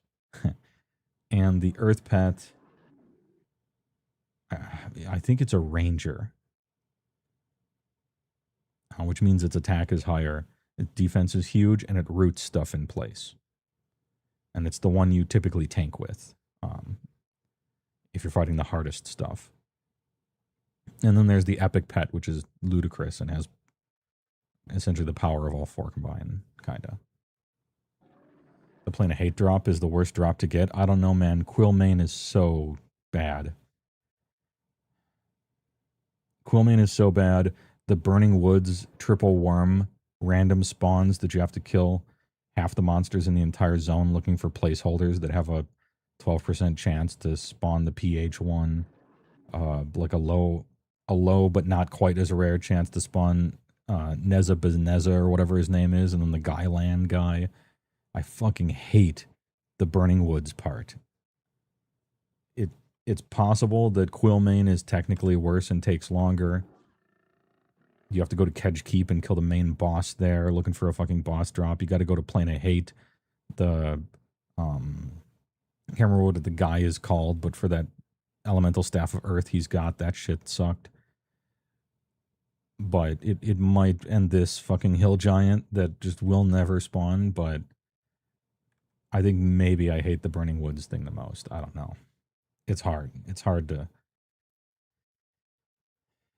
B: And the earth pet, I think it's a ranger, which means its attack is higher, its defense is huge, and it roots stuff in place. And it's the one you typically tank with. If you're fighting the hardest stuff. And then there's the epic pet, which is ludicrous and has essentially the power of all 4 combined, kinda. The Plane of Hate drop is the worst drop to get. I don't know, man. Quillmane is so bad. Quillmane is so bad. The Burning Woods triple worm random spawns that you have to kill half the monsters in the entire zone looking for placeholders that have a 12% chance to spawn the PH1, like a low but not quite as rare chance to spawn Nezabazneza or whatever his name is, and then the Guyland guy. I fucking hate the Burning Woods part. It's possible that Quillmane is technically worse and takes longer. You have to go to Kedge Keep and kill the main boss there, looking for a fucking boss drop. You got to go to Plane of Hate. The I can't remember what the guy is called, but for that elemental staff of earth he's got, that shit sucked. But it might end this fucking hill giant that just will never spawn, but I think maybe I hate the Burning Woods thing the most. I don't know. It's hard. It's hard to...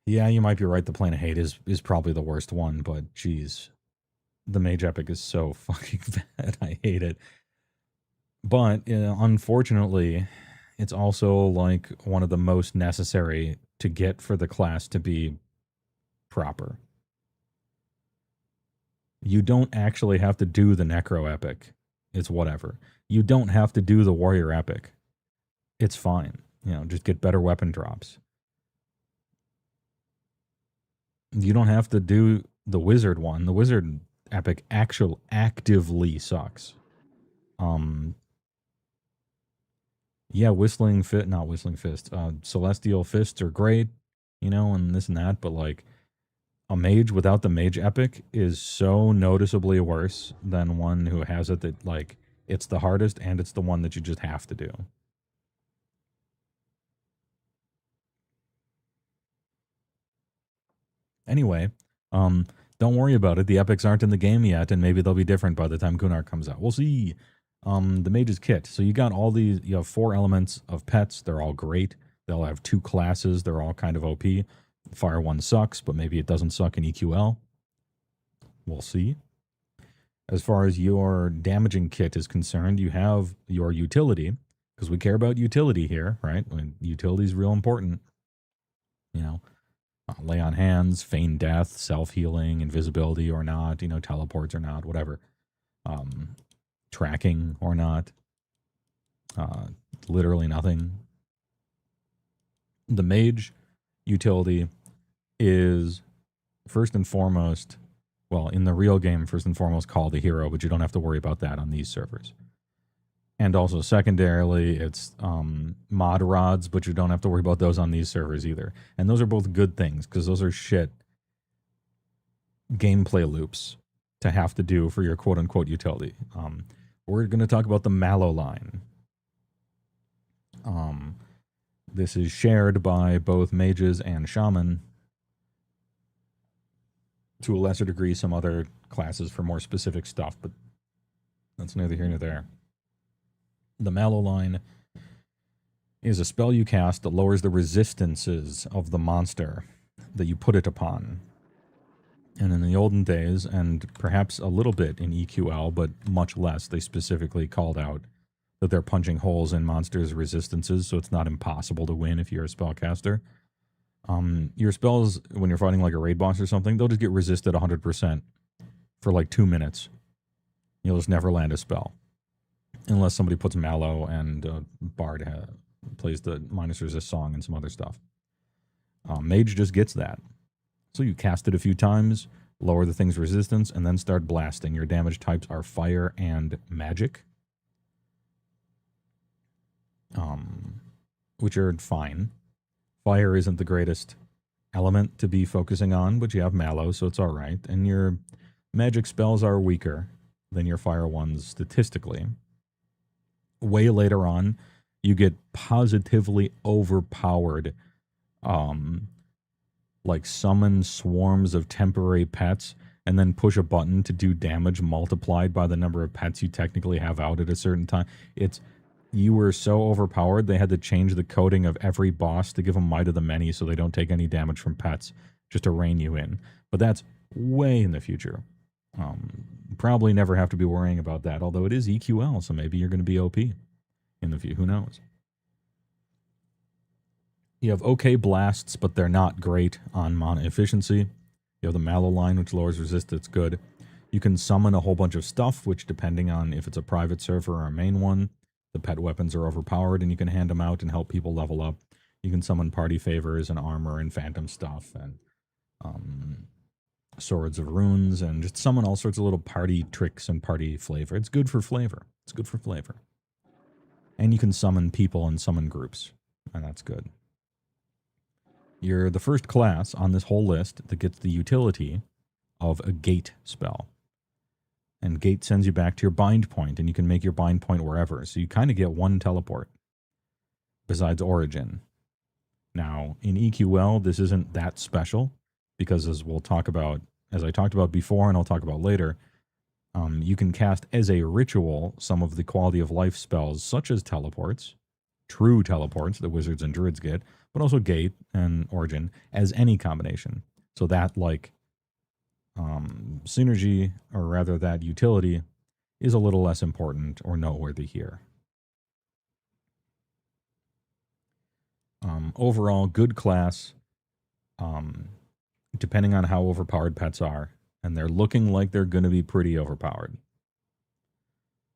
B: Yeah, you might be right. The Plane of Hate is probably the worst one, but geez. The Mage Epic is so fucking bad. I hate it. But unfortunately, it's also like one of the most necessary to get for the class to be proper. You don't actually have to do the Necro Epic. It's whatever. You don't have to do the Warrior Epic. It's fine. Just get better weapon drops. You don't have to do the Wizard one. The Wizard Epic actively sucks. Yeah, not Whistling Fist. Celestial Fists are great, and this and that, but like a mage without the Mage Epic is so noticeably worse than one who has it that like it's the hardest and it's the one that you just have to do. Anyway, don't worry about it. The epics aren't in the game yet, and maybe they'll be different by the time Kunar comes out. We'll see. The mage's kit. So you got all these. You have 4 elements of pets. They're all great. They'll have 2 classes. They're all kind of OP. Fire one sucks, but maybe it doesn't suck in EQL. We'll see. As far as your damaging kit is concerned, you have your utility, because we care about utility here, right? I mean, utility is real important. You know, lay on hands, feign death, self-healing, invisibility or not, teleports or not, whatever. Tracking or not. Literally nothing. The mage utility is first and foremost, well, in the real game, first and foremost, call the hero, but you don't have to worry about that on these servers. And also, secondarily, it's mod rods, but you don't have to worry about those on these servers either. And those are both good things, because those are shit gameplay loops to have to do for your quote-unquote utility. We're going to talk about the Mallow line. This is shared by both mages and shaman. To a lesser degree, some other classes for more specific stuff, but that's neither here nor there. The Mallow line is a spell you cast that lowers the resistances of the monster that you put it upon. And in the olden days, and perhaps a little bit in EQL, but much less, they specifically called out that they're punching holes in monsters' resistances, so it's not impossible to win if you're a spellcaster. Your spells, when you're fighting like a raid boss or something, they'll just get resisted 100% for like 2 minutes. You'll just never land a spell. Unless somebody puts Mallow and Bard plays the minus resist song and some other stuff. Mage just gets that. So you cast it a few times, lower the thing's resistance, and then start blasting. Your damage types are fire and magic. Which are fine. Fire isn't the greatest element to be focusing on, but you have Mallow, so it's alright. And your magic spells are weaker than your fire ones statistically. Way later on, you get positively overpowered, like summon swarms of temporary pets and then push a button to do damage multiplied by the number of pets you technically have out at a certain time. You were so overpowered, they had to change the coding of every boss to give them Might of the Many so they don't take any damage from pets, just to rein you in. But that's way in the future. Probably never have to be worrying about that, although it is EQL, so maybe you're going to be OP in the future. Who knows? You have okay blasts, but they're not great on mana efficiency. You have the Mallow line, which lowers resistance, good. You can summon a whole bunch of stuff, which depending on if it's a private server or a main one, the pet weapons are overpowered and you can hand them out and help people level up. You can summon party favors and armor and phantom stuff and swords of runes and just summon all sorts of little party tricks and party flavor. It's good for flavor. It's good for flavor. And you can summon people and summon groups, and that's good. You're the first class on this whole list that gets the utility of a gate spell. And gate sends you back to your bind point, and you can make your bind point wherever. So you kind of get one teleport besides origin. Now, in EQL, this isn't that special because as I talked about before and I'll talk about later, you can cast as a ritual some of the quality of life spells, such as teleports, true teleports that wizards and druids get, but also gate and origin as any combination. So that synergy, or rather that utility, is a little less important or noteworthy here. Overall, good class, depending on how overpowered pets are, and they're looking like they're going to be pretty overpowered.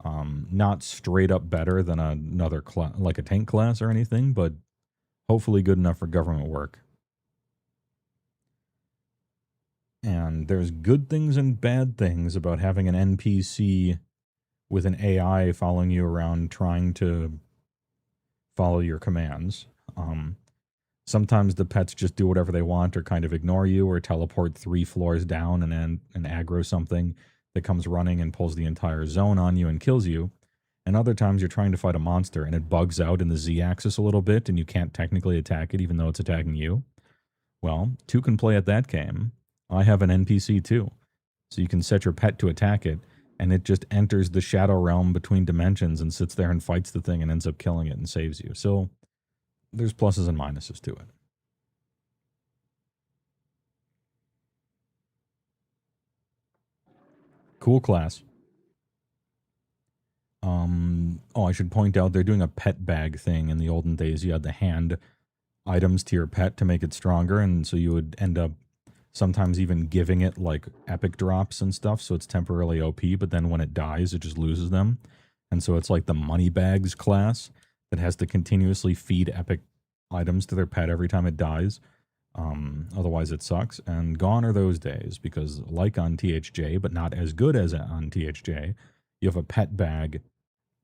B: Not straight up better than another class, like a tank class or anything, but hopefully good enough for government work. And there's good things and bad things about having an NPC with an AI following you around trying to follow your commands. Sometimes the pets just do whatever they want or kind of ignore you or teleport 3 floors down and aggro something that comes running and pulls the entire zone on you and kills you. And other times you're trying to fight a monster and it bugs out in the Z-axis a little bit and you can't technically attack it even though it's attacking you. Well, 2 can play at that game. I have an NPC too. So you can set your pet to attack it, and it just enters the shadow realm between dimensions and sits there and fights the thing and ends up killing it and saves you. So there's pluses and minuses to it. Cool class. Oh, I should point out they're doing a pet bag thing. In the olden days, you had to hand items to your pet to make it stronger, and so you would end up sometimes even giving it like epic drops and stuff, so it's temporarily OP, but then when it dies, it just loses them. And so it's like the money bags class that has to continuously feed epic items to their pet every time it dies. Otherwise, it sucks. And gone are those days because, like on THJ, but not as good as on THJ, you have a pet bag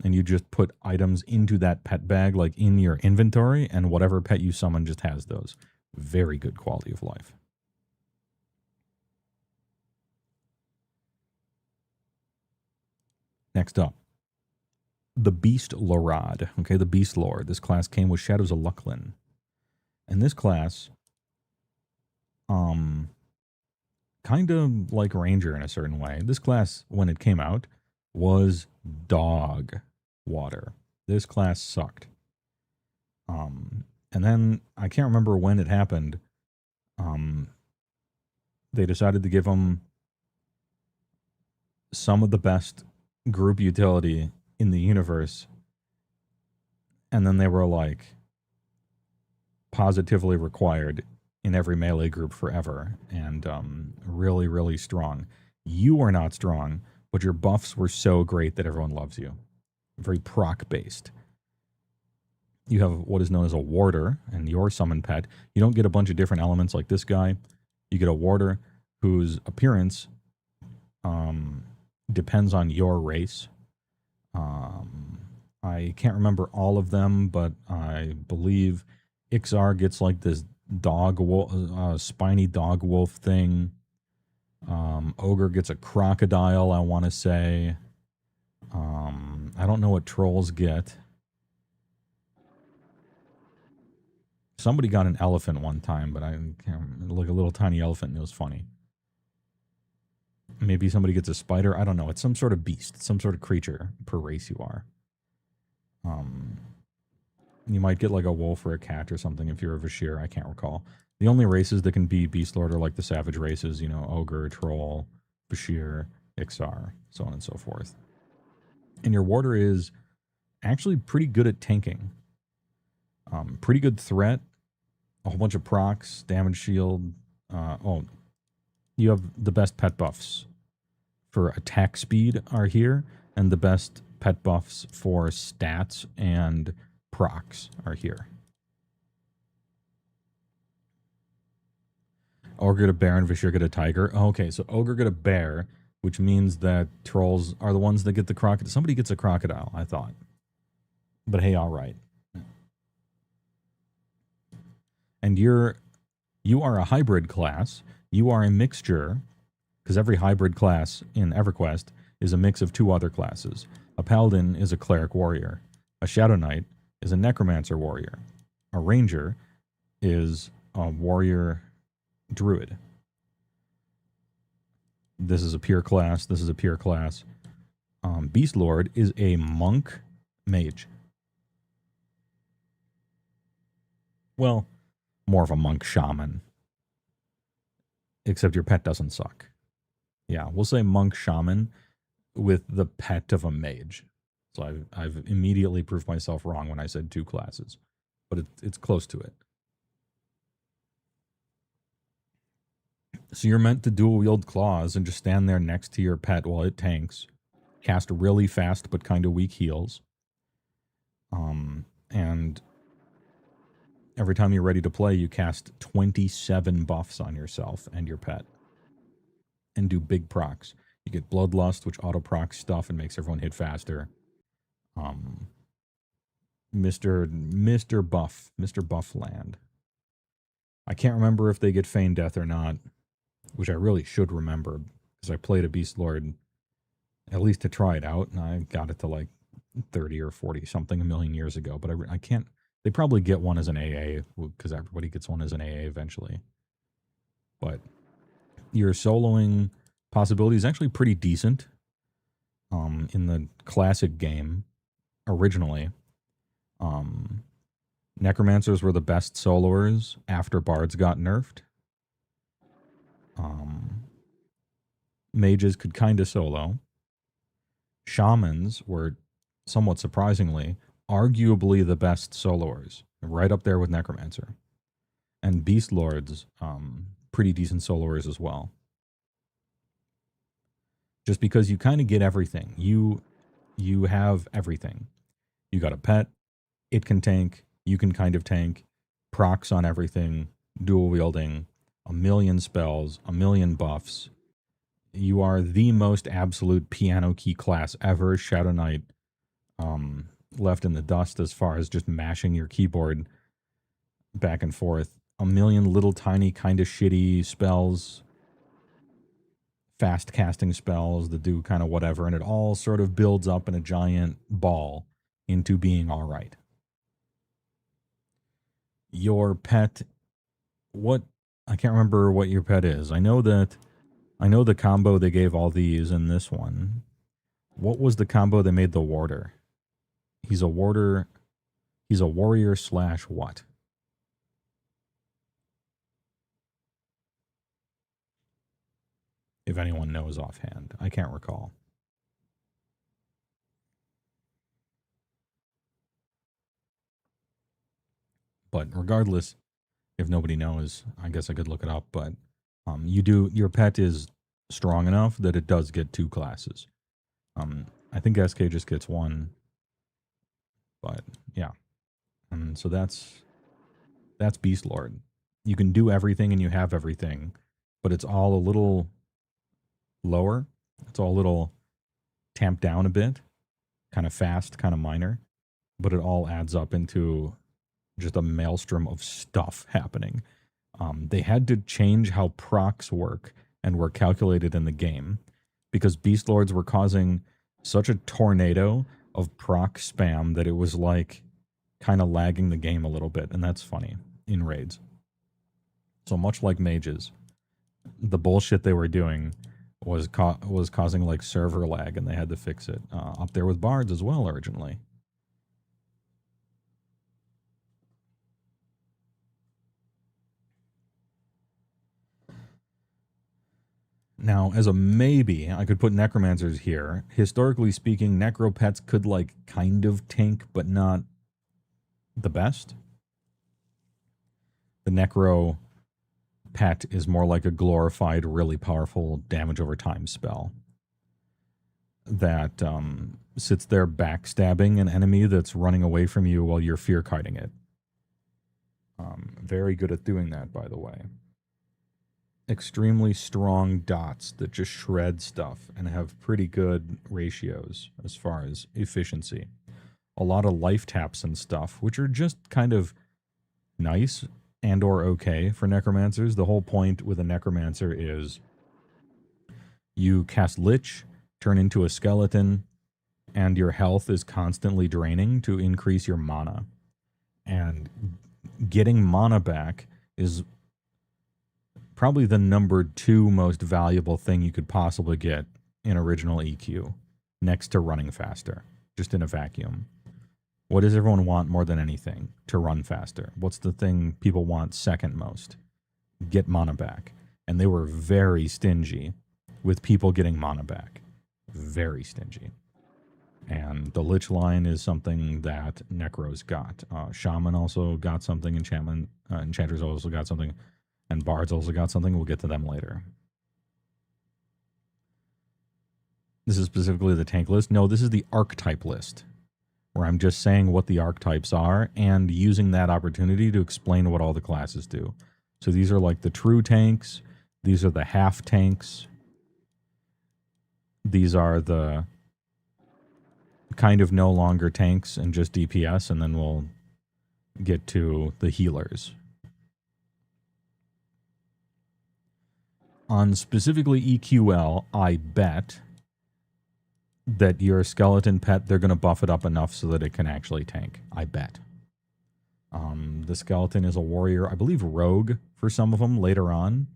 B: and you just put items into that pet bag, like in your inventory, and whatever pet you summon just has those. Very good quality of life. Next up, the Beast Lorad. Okay, the Beast Lord. This class came with Shadows of Lucklin. And this class, kind of like Ranger in a certain way. This class, when it came out, was dog water. This class sucked. And then I can't remember when it happened. They decided to give them some of the best group utility in the universe, and then they were like positively required in every melee group forever, and really, really strong. You are not strong, but your buffs were so great that everyone loves you. Very proc based. You have what is known as a warder and your summon pet. You don't get a bunch of different elements like this guy. You get a warder whose appearance depends on your race. I can't remember all of them, but I believe Ixar gets like this dog wolf, spiny dog wolf thing. Ogre gets a crocodile, I want to say. I don't know what trolls get. Somebody got an elephant one time, but I can't, like a little tiny elephant, and it was funny. Maybe somebody gets a spider. I don't know. It's some sort of beast, some sort of creature per race you are. You might get like a wolf or a cat or something if you're a Vashir. I can't recall. The only races that can be Beast Lord are like the savage races, you know, Ogre, Troll, Bashir, Ixar, so on and so forth. And your warder is actually pretty good at tanking. Pretty good threat. A whole bunch of procs, damage shield. You have the best pet buffs for attack speed are here, and the best pet buffs for stats and procs are here. Ogre get a bear and Vashir get a tiger. Okay, so Ogre get a bear, which means that trolls are the ones that get the crocodile. Somebody gets a crocodile, I thought. But hey, all right. And you are a hybrid class. You are a mixture, because every hybrid class in EverQuest is a mix of two other classes. A paladin is a cleric warrior. A shadow knight is a necromancer warrior. A ranger is a warrior druid. This is a pure class. This is a pure class. Beast Lord is a monk mage. Well, more of a monk shaman. Except your pet doesn't suck. Yeah, we'll say monk shaman with the pet of a mage. So I've immediately proved myself wrong when I said two classes. But it's close to it. So you're meant to dual wield claws and just stand there next to your pet while it tanks. Cast really fast but kind of weak heals. And every time you're ready to play, you cast 27 buffs on yourself and your pet. And do big procs. You get Bloodlust, which auto-procs stuff and makes everyone hit faster. Mr. Buffland. I can't remember if they get Feign Death or not, which I really should remember, because I played a Beast Lord at least to try it out, and I got it to like 30 or 40 something a million years ago, but I can't. They probably get one as an AA, because everybody gets one as an AA eventually. But your soloing possibility is actually pretty decent. In the classic game, originally, necromancers were the best soloers after bards got nerfed. Mages could kind of solo. Shamans were, somewhat surprisingly, arguably the best soloers, right up there with necromancer. And beast lords, pretty decent soloers as well. Just because you kind of get everything. You have everything. You got a pet, it can tank, you can kind of tank, procs on everything, dual wielding, a million spells, a million buffs. You are the most absolute piano key class ever. Shadow Knight left in the dust as far as just mashing your keyboard back and forth. A million little tiny kind of shitty spells, fast casting spells that do kind of whatever, and it all sort of builds up in a giant ball into being all right. Your pet, I can't remember what your pet is. I know the combo they gave all these in this one. What was the combo they made the warder? He's a warrior / what? If anyone knows offhand. I can't recall. But regardless, if nobody knows, I guess I could look it up. But your pet is strong enough that it does get 2 classes. I think SK just gets 1. But yeah. And so that's Beast Lord. You can do everything and you have everything, but it's all a little lower. It's all a little tamped down a bit, kind of fast, kind of minor, but it all adds up into just a maelstrom of stuff happening. They had to change how procs work and were calculated in the game because Beast Lords were causing such a tornado of proc spam that it was like kind of lagging the game a little bit, and that's funny in raids. So much like mages, the bullshit they were doing was causing like server lag, and they had to fix it. Up there with bards as well, urgently. Now, as a maybe, I could put necromancers here. Historically speaking, necro pets could like kind of tank, but not the best. The necro pet is more like a glorified, really powerful damage over time spell that sits there backstabbing an enemy that's running away from you while you're fear kiting it. Very good at doing that, by the way. Extremely strong dots that just shred stuff and have pretty good ratios as far as efficiency. A lot of life taps and stuff, which are just kind of nice and or okay for necromancers. The whole point with a necromancer is you cast Lich, turn into a skeleton, and your health is constantly draining to increase your mana. And getting mana back is probably the number 2 most valuable thing you could possibly get in original EQ, next to running faster, just in a vacuum. What does everyone want more than anything? To run faster. What's the thing people want second most? Get mana back. And they were very stingy with people getting mana back. Very stingy. And the Lich line is something that Necros got. Shaman also got something. Enchanters also got something. And Bards also got something. We'll get to them later. This is specifically the tank list. No, this is the archetype list, where I'm just saying what the archetypes are and using that opportunity to explain what all the classes do. So these are like the true tanks. These are the half tanks. These are the kind of no longer tanks and just DPS, and then we'll get to the healers. On specifically EQL, I bet that your skeleton pet, they're going to buff it up enough so that it can actually tank. I bet. The skeleton is a warrior, I believe rogue for some of them later on.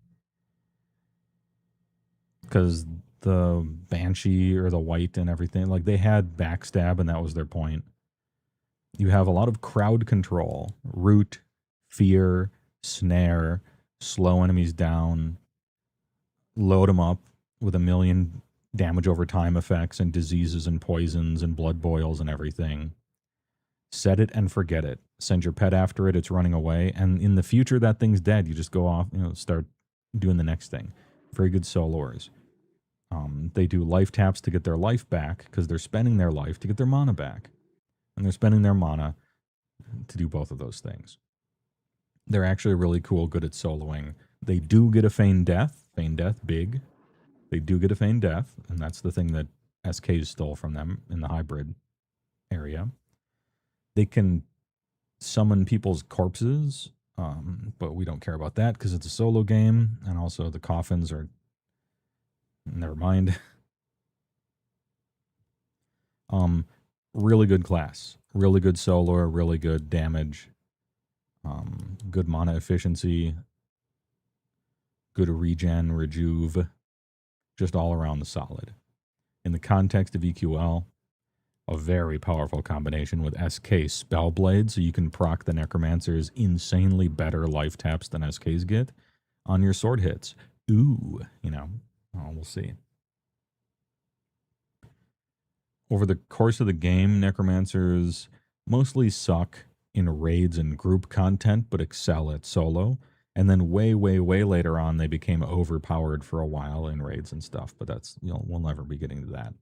B: because the Banshee or the White and everything, like they had backstab and that was their point. You have a lot of crowd control, root, fear, snare, slow enemies down, load them up with a million damage over time effects and diseases and poisons and blood boils and everything. Set it and forget it. Send your pet after it, it's running away, and in the future that thing's dead. You just go off, start doing the next thing. Very good soloers. They do life taps to get their life back because they're spending their life to get their mana back. And they're spending their mana to do both of those things. They're actually really cool, good at soloing. They do get a Feign Death. Feign Death, big. They do get a Feign Death, and that's the thing that SKs stole from them in the hybrid area. They can summon people's corpses, but we don't care about that because it's a solo game, and also the coffins are... Never mind. Really good class. Really good soloer, really good damage. Good mana efficiency. Good regen, rejuve. Just all around the solid. In the context of EQL, a very powerful combination with SK Spellblade, so you can proc the Necromancer's insanely better life taps than SKs get on your sword hits. Ooh, we'll see. Over the course of the game, Necromancers mostly suck in raids and group content, but excel at solo. And then way, way, way later on, they became overpowered for a while in raids and stuff. But that's, we'll never be getting to that.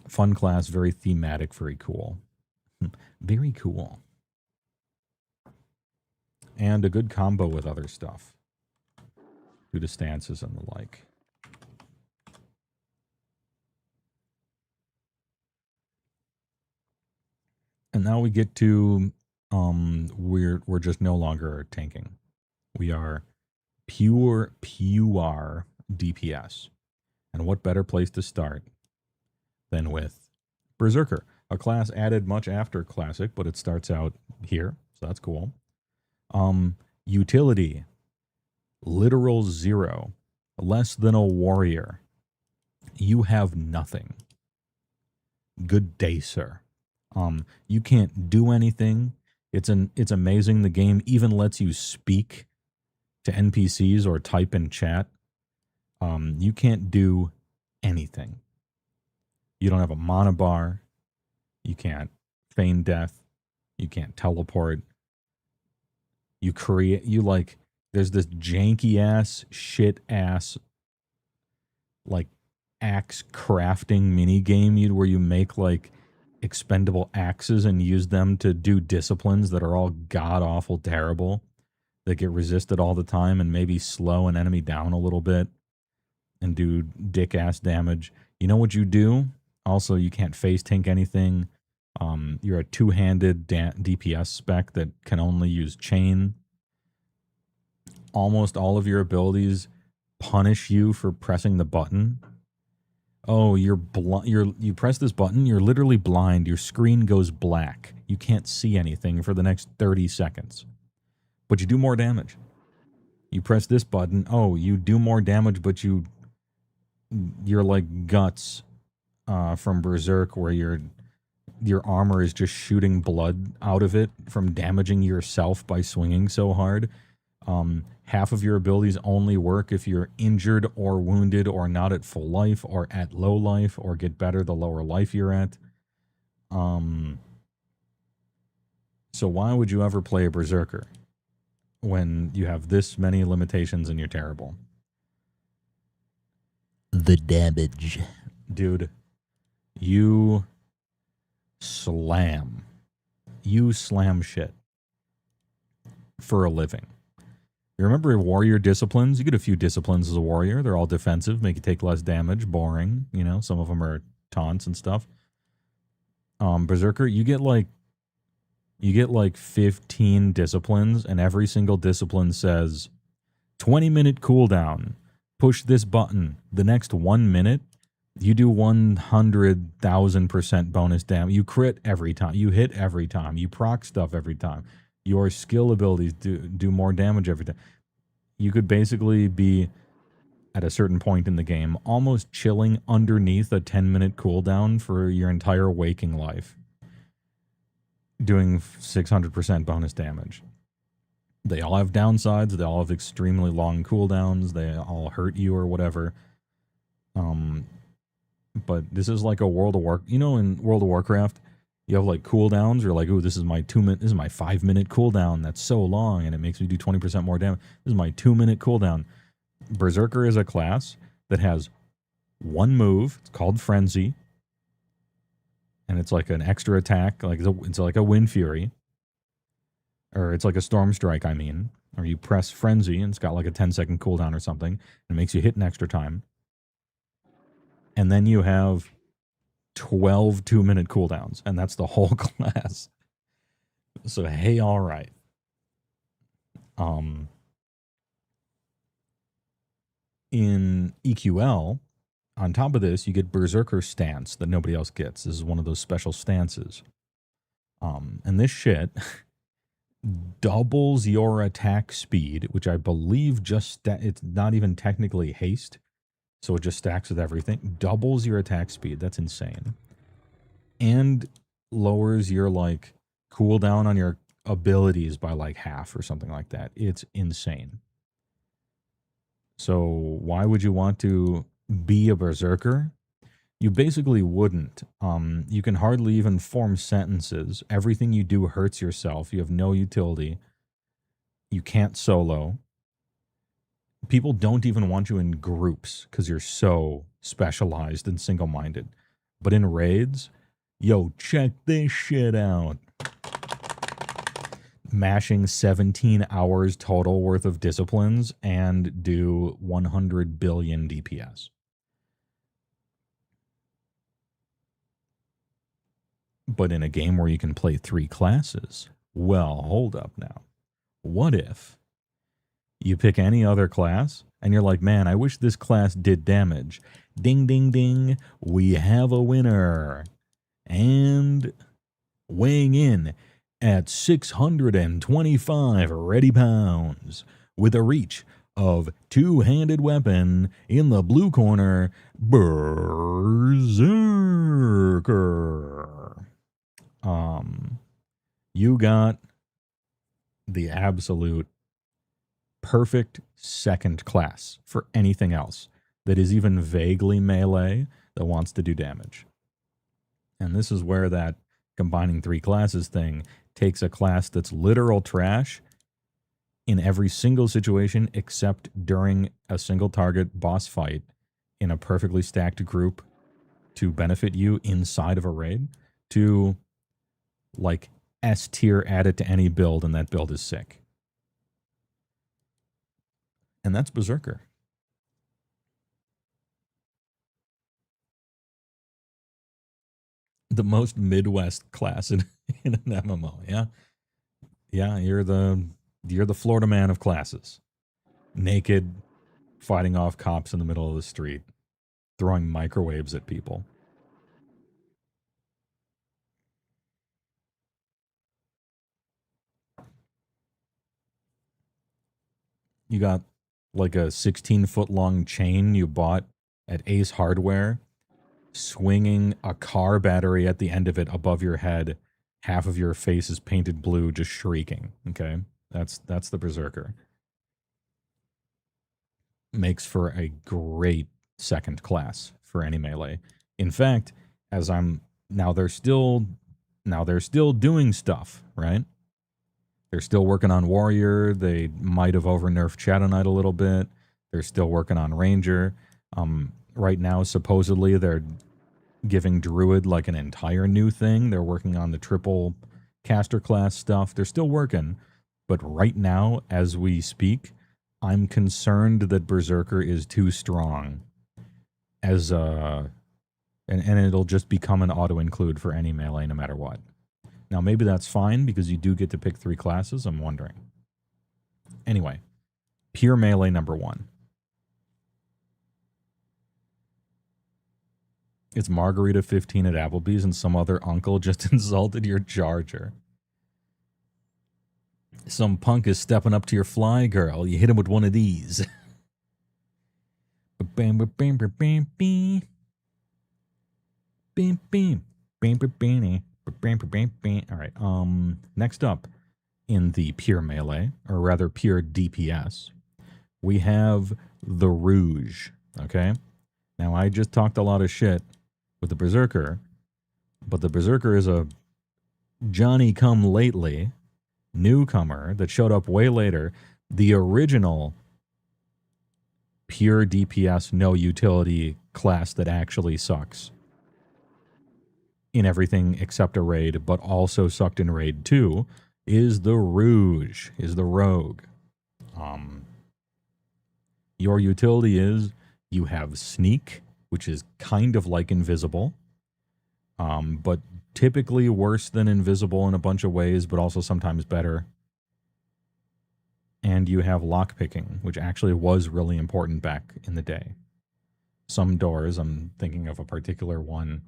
B: Fun class, very thematic, very cool. Very cool. And a good combo with other stuff. Due to stances and the like. And now we get to we're just no longer tanking. We are pure DPS. And what better place to start than with Berserker, a class added much after Classic, but it starts out here, so that's cool. Utility, literal 0, less than a warrior. You have nothing. Good day, sir. You can't do anything. It's amazing the game even lets you speak to NPCs or type in chat. You can't do anything. You don't have a mana bar. You can't feign death. You can't teleport. There's this janky ass, shit ass, like axe crafting mini game where you make like expendable axes and use them to do disciplines that are all god-awful terrible, that get resisted all the time and maybe slow an enemy down a little bit and do dick-ass damage. You know what you do? Also, you can't face tank anything. You're a two-handed DPS spec that can only use chain. Almost all of your abilities punish you for pressing the button. Oh, you press this button, you're literally blind. Your screen goes black. You can't see anything for the next 30 seconds. But you do more damage. You press this button, oh, you do more damage, but you're like Guts from Berserk, where your armor is just shooting blood out of it from damaging yourself by swinging so hard. Half of your abilities only work if you're injured or wounded or not at full life or at low life, or get better the lower life you're at. So why would you ever play a Berserker when you have this many limitations and you're terrible? The damage. Dude, you slam shit for a living. You remember warrior disciplines? You get a few disciplines as a warrior. They're all defensive, make you take less damage, boring. Some of them are taunts and stuff. Berserker, you get like 15 disciplines, and every single discipline says 20-minute cooldown. Push this button. The next 1 minute, you do 100,000% bonus damage. You crit every time. You hit every time. You proc stuff every time. Your skill abilities do more damage every time. You could basically be at a certain point in the game almost chilling underneath a 10-minute cooldown for your entire waking life, doing 600% bonus damage. They all have downsides. They all have extremely long cooldowns. They all hurt you or whatever. But this is like a World of War. You know, in World of Warcraft, you have like cooldowns. You're like, ooh, this is my 2 minute. This is my 5 minute cooldown. That's so long, and it makes me do 20% more damage. This is my 2 minute cooldown. Berserker is a class that has one move. It's called Frenzy, and it's like an extra attack. Like it's like a Wind Fury, or it's like a Storm Strike. I mean, or you press Frenzy, and it's got like a 10-second cooldown or something, and it makes you hit an extra time. And then you have 12 2-minute cooldowns, and that's the whole class. So hey, all right. In EQL, on top of this, you get Berserker Stance that nobody else gets. This is one of those special stances. And this shit doubles your attack speed, which I believe it's not even technically haste. So it just stacks with everything. Doubles your attack speed. That's insane. And lowers your like cooldown on your abilities by like half or something like that. It's insane. So why would you want to be a berserker? You basically wouldn't. You can hardly even form sentences. Everything you do hurts yourself. You have no utility. You can't solo. People don't even want you in groups because you're so specialized and single-minded. But in raids, yo, check this shit out. Mashing 17 hours total worth of disciplines and do 100 billion DPS. But in a game where you can play 3 classes, well, hold up now. What if you pick any other class and you're like, man, I wish this class did damage. Ding, ding, ding. We have a winner. And weighing in at 625 ready pounds with a reach of 2-handed weapon in the blue corner, Berserker. You got the absolute perfect second class for anything else that is even vaguely melee that wants to do damage. And this is where that combining 3 classes thing takes a class that's literal trash in every single situation except during a single target boss fight in a perfectly stacked group to benefit you inside of a raid, to like S tier, add it to any build, and that build is sick. And that's Berserker. The most Midwest class in an MMO, yeah? Yeah, you're the Florida man of classes. Naked, fighting off cops in the middle of the street, throwing microwaves at people. You got like a 16-foot long chain you bought at Ace Hardware, swinging a car battery at the end of it above your head. Half of your face is painted blue, just shrieking. Okay, that's the Berserker. Makes for a great second class for any melee. In fact, as I'm now, they're still doing stuff, right? They're still working on Warrior. They might have over-nerfed Shadow Knight a little bit. They're still working on Ranger. Right now, supposedly, they're giving Druid like an entire new thing. They're working on the triple caster class stuff. They're still working. But right now, as we speak, I'm concerned that Berserker is too strong as and it'll just become an auto-include for any melee no matter what. Now, maybe that's fine because you do get to pick 3 classes. I'm wondering. Anyway, pure melee number 1. It's Margarita 15 at Applebee's and some other uncle just insulted your charger. Some punk is stepping up to your fly girl. You hit him with one of these. Bam, bam, bam, bam, bam, bam. Bam, bam. Bam, bam, bam, bam, bam, bam. All right. Next up in the pure melee, or rather pure DPS, we have the Rouge. Okay. Now I just talked a lot of shit with the Berserker, but the Berserker is a Johnny come lately newcomer that showed up way later. The original pure DPS no utility class that actually sucks in everything except a raid, but also sucked in raid 2 is the Rouge, is the Rogue. Your utility is you have sneak, which is kind of like invisible, but typically worse than invisible in a bunch of ways, but also sometimes better. And you have lockpicking, which actually was really important back in the day. Some doors, I'm thinking of a particular one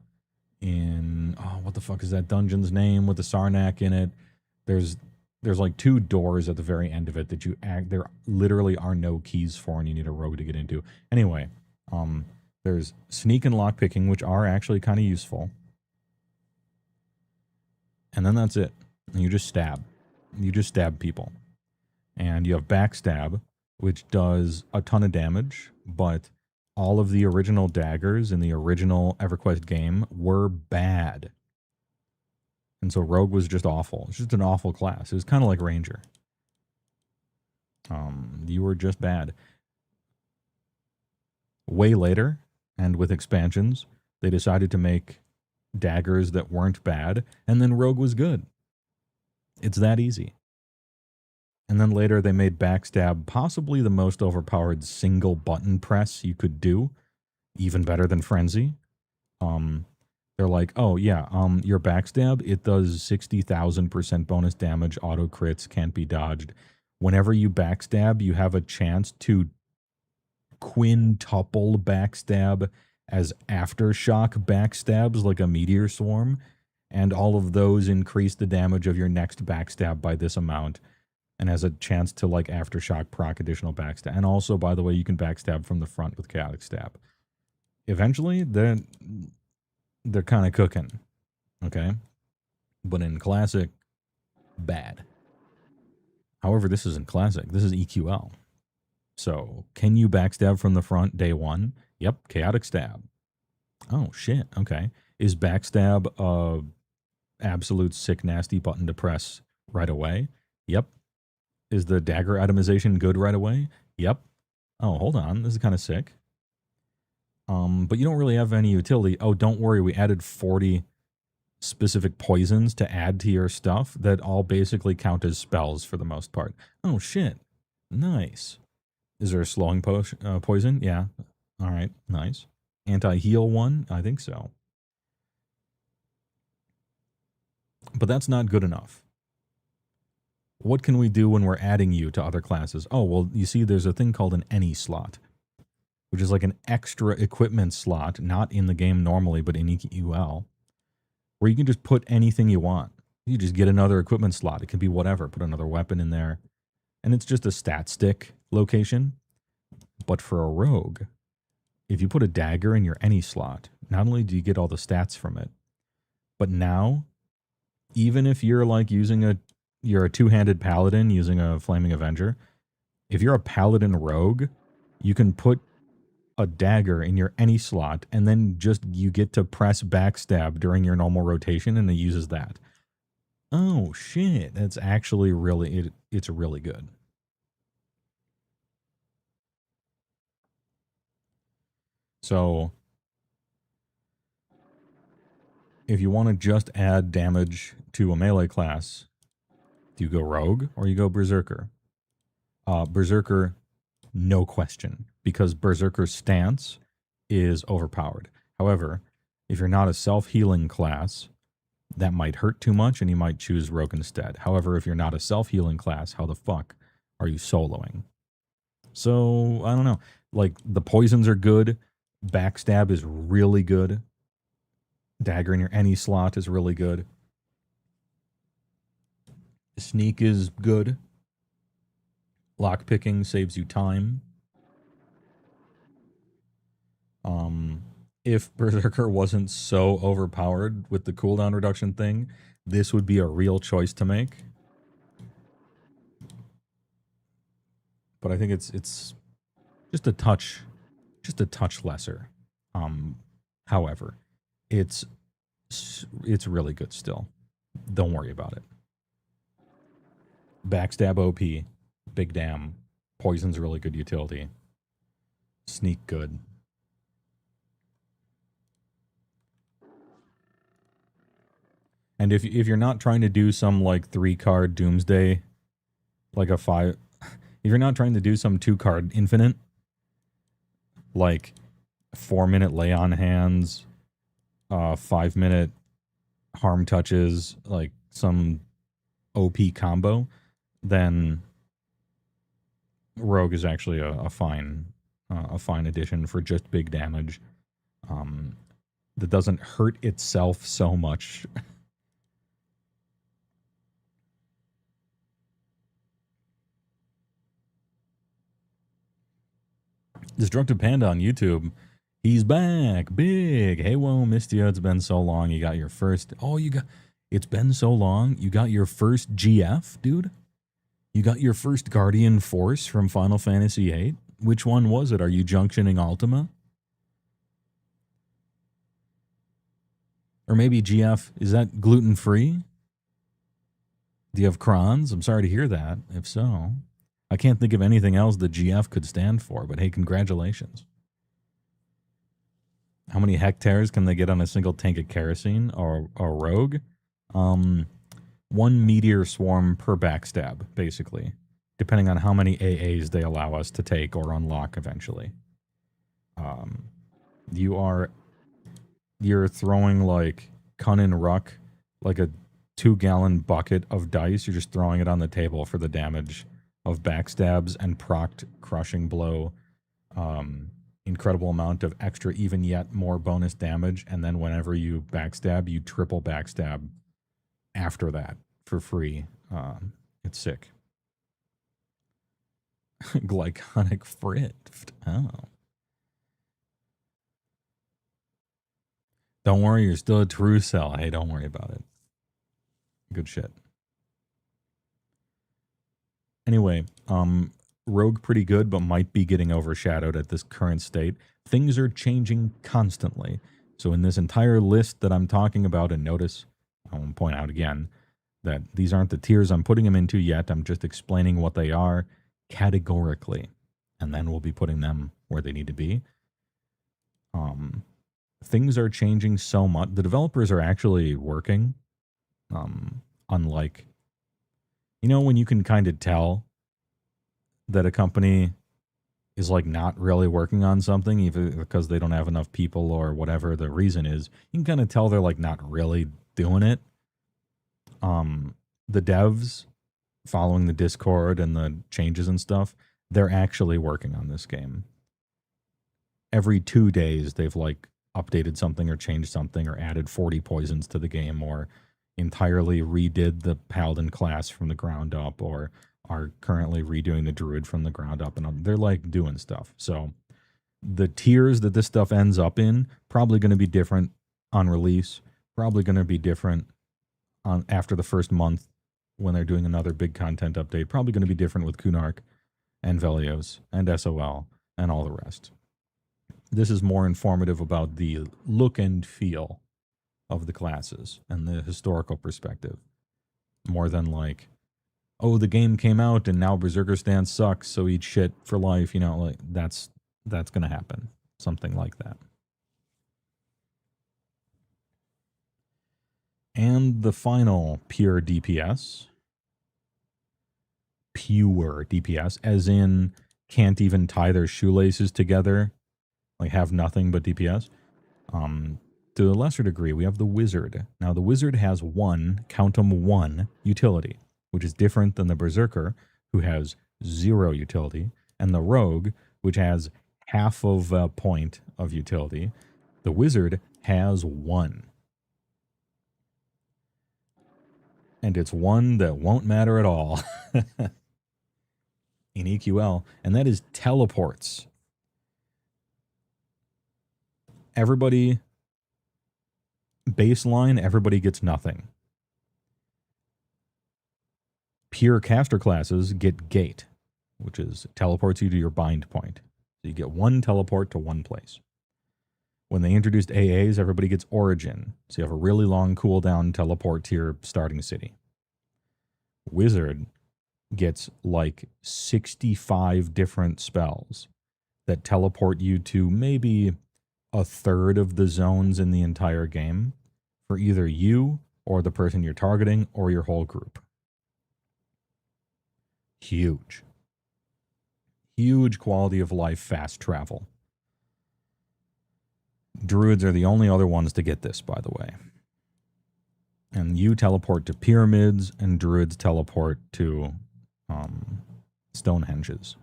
B: in, oh, what the fuck is that dungeon's name with the Sarnak in it? There's like 2 doors at the very end of it that there literally are no keys for, and you need a rogue to get into. Anyway, there's sneak and lockpicking, which are actually kind of useful. And then that's it. And you just stab. You just stab people. And you have backstab, which does a ton of damage, but all of the original daggers in the original EverQuest game were bad. And so Rogue was just awful. It's just an awful class. It was kind of like Ranger. You were just bad. Way later, and with expansions, they decided to make daggers that weren't bad, and then Rogue was good. It's that easy. And then later they made backstab possibly the most overpowered single button press you could do, even better than frenzy. They're like, oh yeah, your backstab, it does 60,000% bonus damage, auto crits, can't be dodged. Whenever you backstab, you have a chance to quintuple backstab as aftershock backstabs like a meteor swarm, and all of those increase the damage of your next backstab by this amount, and has a chance to like aftershock proc additional backstab. And also, by the way, you can backstab from the front with chaotic stab. Eventually, they're kind of cooking, okay? But in classic, bad. However, this isn't classic. This is EQL. So, can you backstab from the front day 1? Yep, chaotic stab. Oh, shit, okay. Is backstab a absolute sick nasty button to press right away? Yep. Is the dagger itemization good right away? Yep. Oh, hold on. This is kind of sick. But you don't really have any utility. Oh, don't worry. We added 40 specific poisons to add to your stuff that all basically count as spells for the most part. Oh, shit. Nice. Is there a slowing poison? Yeah. All right. Nice. Anti-heal one? I think so. But that's not good enough. What can we do when we're adding you to other classes? Oh, well, you see, there's a thing called an any slot, which is like an extra equipment slot, not in the game normally, but in EQL, where you can just put anything you want. You just get another equipment slot. It can be whatever. Put another weapon in there. And it's just a stat stick location. But for a rogue, if you put a dagger in your any slot, not only do you get all the stats from it, but now, even if you're like you're a two-handed paladin using a Flaming Avenger, if you're a paladin rogue, you can put a dagger in your any slot, and then just you get to press backstab during your normal rotation, and it uses that. Oh shit, that's actually really it's really good. So if you want to just add damage to a melee class, do you go rogue or you go berserker? Berserker, no question, because berserker's stance is overpowered. However, if you're not a self-healing class, that might hurt too much and you might choose rogue instead. However, if you're not a self-healing class, how the fuck are you soloing? So, I don't know. Like, the poisons are good. Backstab is really good. Dagger in your any slot is really good. Sneak is good. Lockpicking saves you time. If Berserker wasn't so overpowered with the cooldown reduction thing, this would be a real choice to make. But I think it's just a touch lesser. However, it's really good still. Don't worry about it. Backstab OP, big damn. Poison's really good utility. Sneak good. And if you're not trying to do some like 3-card Doomsday, like a 5, if you're not trying to do some 2-card infinite, like 4-minute lay on hands, 5-minute harm touches, like some OP combo, then Rogue is actually a fine addition for just big damage. That doesn't hurt itself so much. Destructive Panda on YouTube. He's back. Big. Hey, whoa, missed you. It's been so long. You got your first. It's been so long. You got your first GF, dude? You got your first Guardian Force from Final Fantasy VIII? Which one was it? Are you junctioning Ultima? Or maybe GF, is that gluten-free? Do you have crons? I'm sorry to hear that, if so. I can't think of anything else that GF could stand for, but hey, congratulations. How many hectares can they get on a single tank of kerosene or rogue? 1 meteor swarm per backstab, basically, depending on how many AAs they allow us to take or unlock eventually. You're throwing like Cunnin Ruck, like a 2-gallon bucket of dice. You're just throwing it on the table for the damage of backstabs and procced crushing blow. Incredible amount of extra, even yet more bonus damage. And then whenever you backstab, you triple backstab after that for free. It's sick. Glyconic Frit. Oh. Don't worry, you're still a true cell. Hey, don't worry about it. Good shit. Anyway, Rogue pretty good, but might be getting overshadowed at this current state. Things are changing constantly. So in this entire list that I'm talking about, and notice, I want to point out again, that these aren't the tiers I'm putting them into yet. I'm just explaining what they are categorically. And then we'll be putting them where they need to be. Things are changing so much. The developers are actually working. Unlike, when you can kind of tell that a company is like not really working on something, either because they don't have enough people or whatever the reason is, you can kind of tell they're like not really doing it. The devs following the Discord and the changes and stuff, they're actually working on this game. Every 2 days, they've like updated something or changed something or added 40 poisons to the game or entirely redid the Paladin class from the ground up or are currently redoing the Druid from the ground up. And they're like doing stuff. So the tiers that this stuff ends up in, probably going to be different on release, probably going to be different on after the first month when they're doing another big content update, probably going to be different with Kunark and Velios and SOL and all the rest. This is more informative about the look and feel of the classes and the historical perspective, more than like, oh, the game came out and now Berserker Stance sucks, so eat shit for life. Like that's going to happen. Something like that. And the final pure DPS, as in can't even tie their shoelaces together, like have nothing but DPS. To a lesser degree, we have the Wizard. Now, the Wizard has count 'em, one utility, which is different than the Berserker, who has 0 utility, and the Rogue, which has half of a point of utility. The Wizard has 1. And it's one that won't matter at all in EQL, and that is teleports. Everybody, baseline, everybody gets nothing. Pure caster classes get gate, which is teleports you to your bind point. So you get one teleport to one place. When they introduced AAs, everybody gets origin. So you have a really long cooldown teleport to your starting city. Wizard gets like 65 different spells that teleport you to maybe a third of the zones in the entire game for either you or the person you're targeting or your whole group. Huge. Huge quality of life fast travel. Druids are the only other ones to get this, by the way. And you teleport to pyramids, and druids teleport to Stonehenges.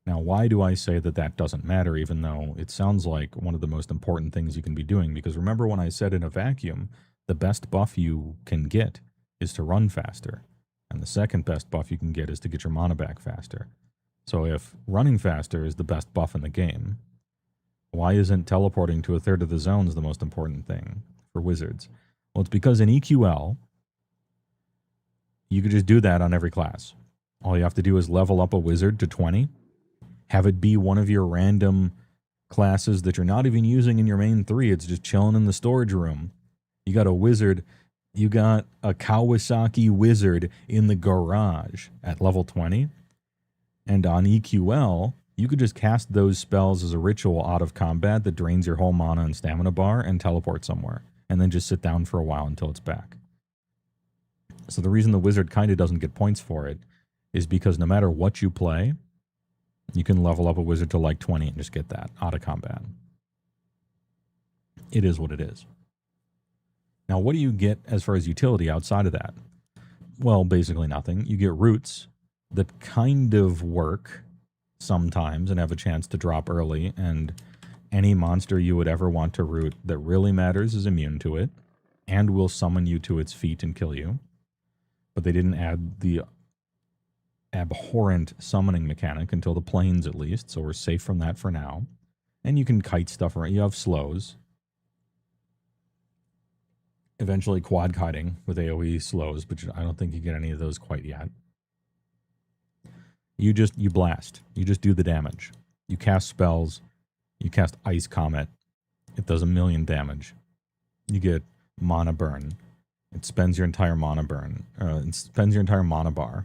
B: Now, why do I say that that doesn't matter, even though it sounds like one of the most important things you can be doing? Because remember when I said in a vacuum, the best buff you can get is to run faster. And the second best buff you can get is to get your mana back faster. So if running faster is the best buff in the game, why isn't teleporting to a third of the zones the most important thing for wizards? Well, it's because in EQL, you could just do that on every class. All you have to do is level up a wizard to 20, have it be one of your random classes that you're not even using in your main 3. It's just chilling in the storage room. You got a wizard, you got a Kawasaki wizard in the garage at level 20. And on EQL, you could just cast those spells as a ritual out of combat that drains your whole mana and stamina bar and teleport somewhere. And then just sit down for a while until it's back. So the reason the wizard kind of doesn't get points for it is because no matter what you play, you can level up a wizard to like 20 and just get that out of combat. It is what it is. Now, what do you get as far as utility outside of that? Well, basically nothing. You get roots that kind of work sometimes and have a chance to drop early, and any monster you would ever want to root that really matters is immune to it and will summon you to its feet and kill you. But they didn't add the abhorrent summoning mechanic until the plains at least, so we're safe from that for now. And you can kite stuff around. You have slows. Eventually quad kiting with AoE slows, but I don't think you get any of those quite yet. You blast. You just do the damage. You cast spells. You cast Ice Comet. It does 1,000,000 damage. You get mana burn. It spends your entire mana burn. It spends your entire mana bar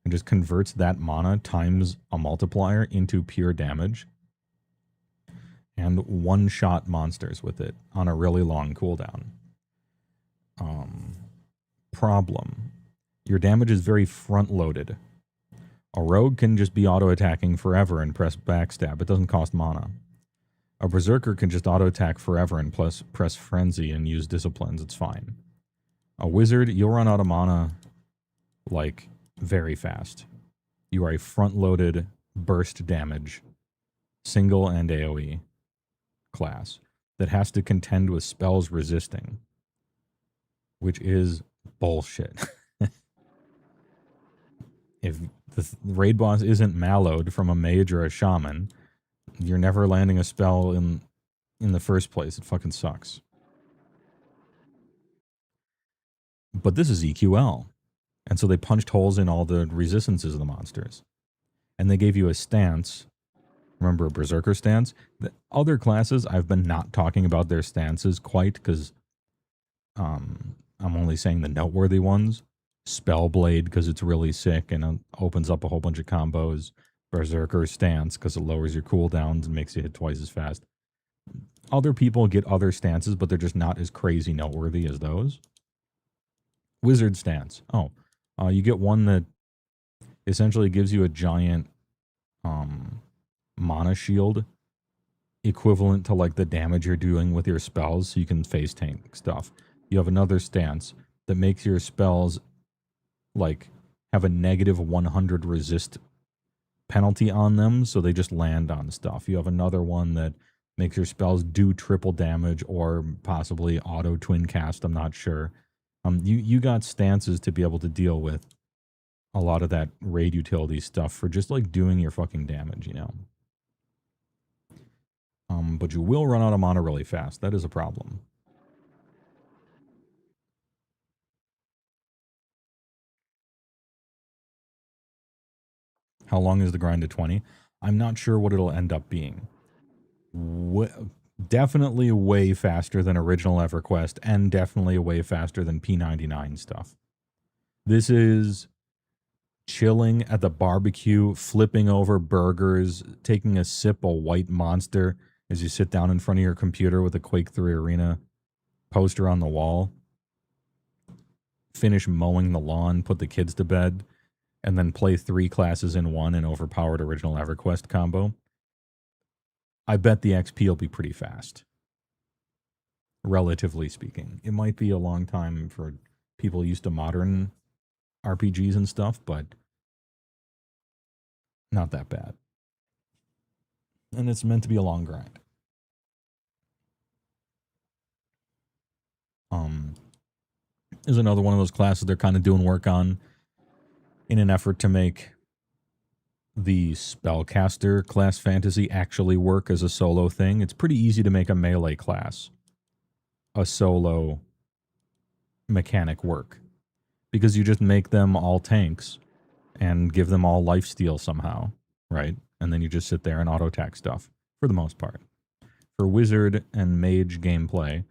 B: and just converts that mana times a multiplier into pure damage and one-shot monsters with it on a really long cooldown. Problem. Your damage is very front-loaded. A rogue can just be auto-attacking forever and press backstab. It doesn't cost mana. A berserker can just auto-attack forever and press frenzy and use disciplines. It's fine. A wizard, you'll run out of mana like very fast. You are a front-loaded burst damage, single and AoE class that has to contend with spells resisting, which is bullshit. If the raid boss isn't mallowed from a mage or a shaman, you're never landing a spell in the first place. It fucking sucks. But this is EQL. And so they punched holes in all the resistances of the monsters. And they gave you a stance. Remember a berserker stance? The other classes, I've been not talking about their stances quite because I'm only saying the noteworthy ones. Spellblade because it's really sick and opens up a whole bunch of combos. Berserker stance because it lowers your cooldowns and makes you hit twice as fast. Other people get other stances, but they're just not as crazy noteworthy as those. Wizard stance. You get one that essentially gives you a giant mana shield equivalent to like the damage you're doing with your spells, so you can face tank stuff. You have another stance that makes your spells like have a negative 100 resist penalty on them, so they just land on stuff. You have another one that makes your spells do triple damage or possibly auto twin cast, I'm not sure. You got stances to be able to deal with a lot of that raid utility stuff for just like doing your fucking damage, you know. But you will run out of mana really fast. That is a problem. How long is the grind to 20? I'm not sure what it'll end up being. Definitely way faster than original EverQuest, and definitely way faster than P99 stuff. This is chilling at the barbecue, flipping over burgers, taking a sip of White Monster as you sit down in front of your computer with a Quake 3 Arena poster on the wall, finish mowing the lawn, put the kids to bed, and then play 3 classes in one in overpowered original EverQuest combo. I bet the XP will be pretty fast, relatively speaking. It might be a long time for people used to modern RPGs and stuff, but not that bad. And it's meant to be a long grind. Is another one of those classes they're kind of doing work on in an effort to make the spellcaster class fantasy actually work as a solo thing. It's pretty easy to make a melee class a solo mechanic work, because you just make them all tanks and give them all lifesteal somehow, right? And then you just sit there and auto attack stuff for the most part. For wizard and mage gameplay,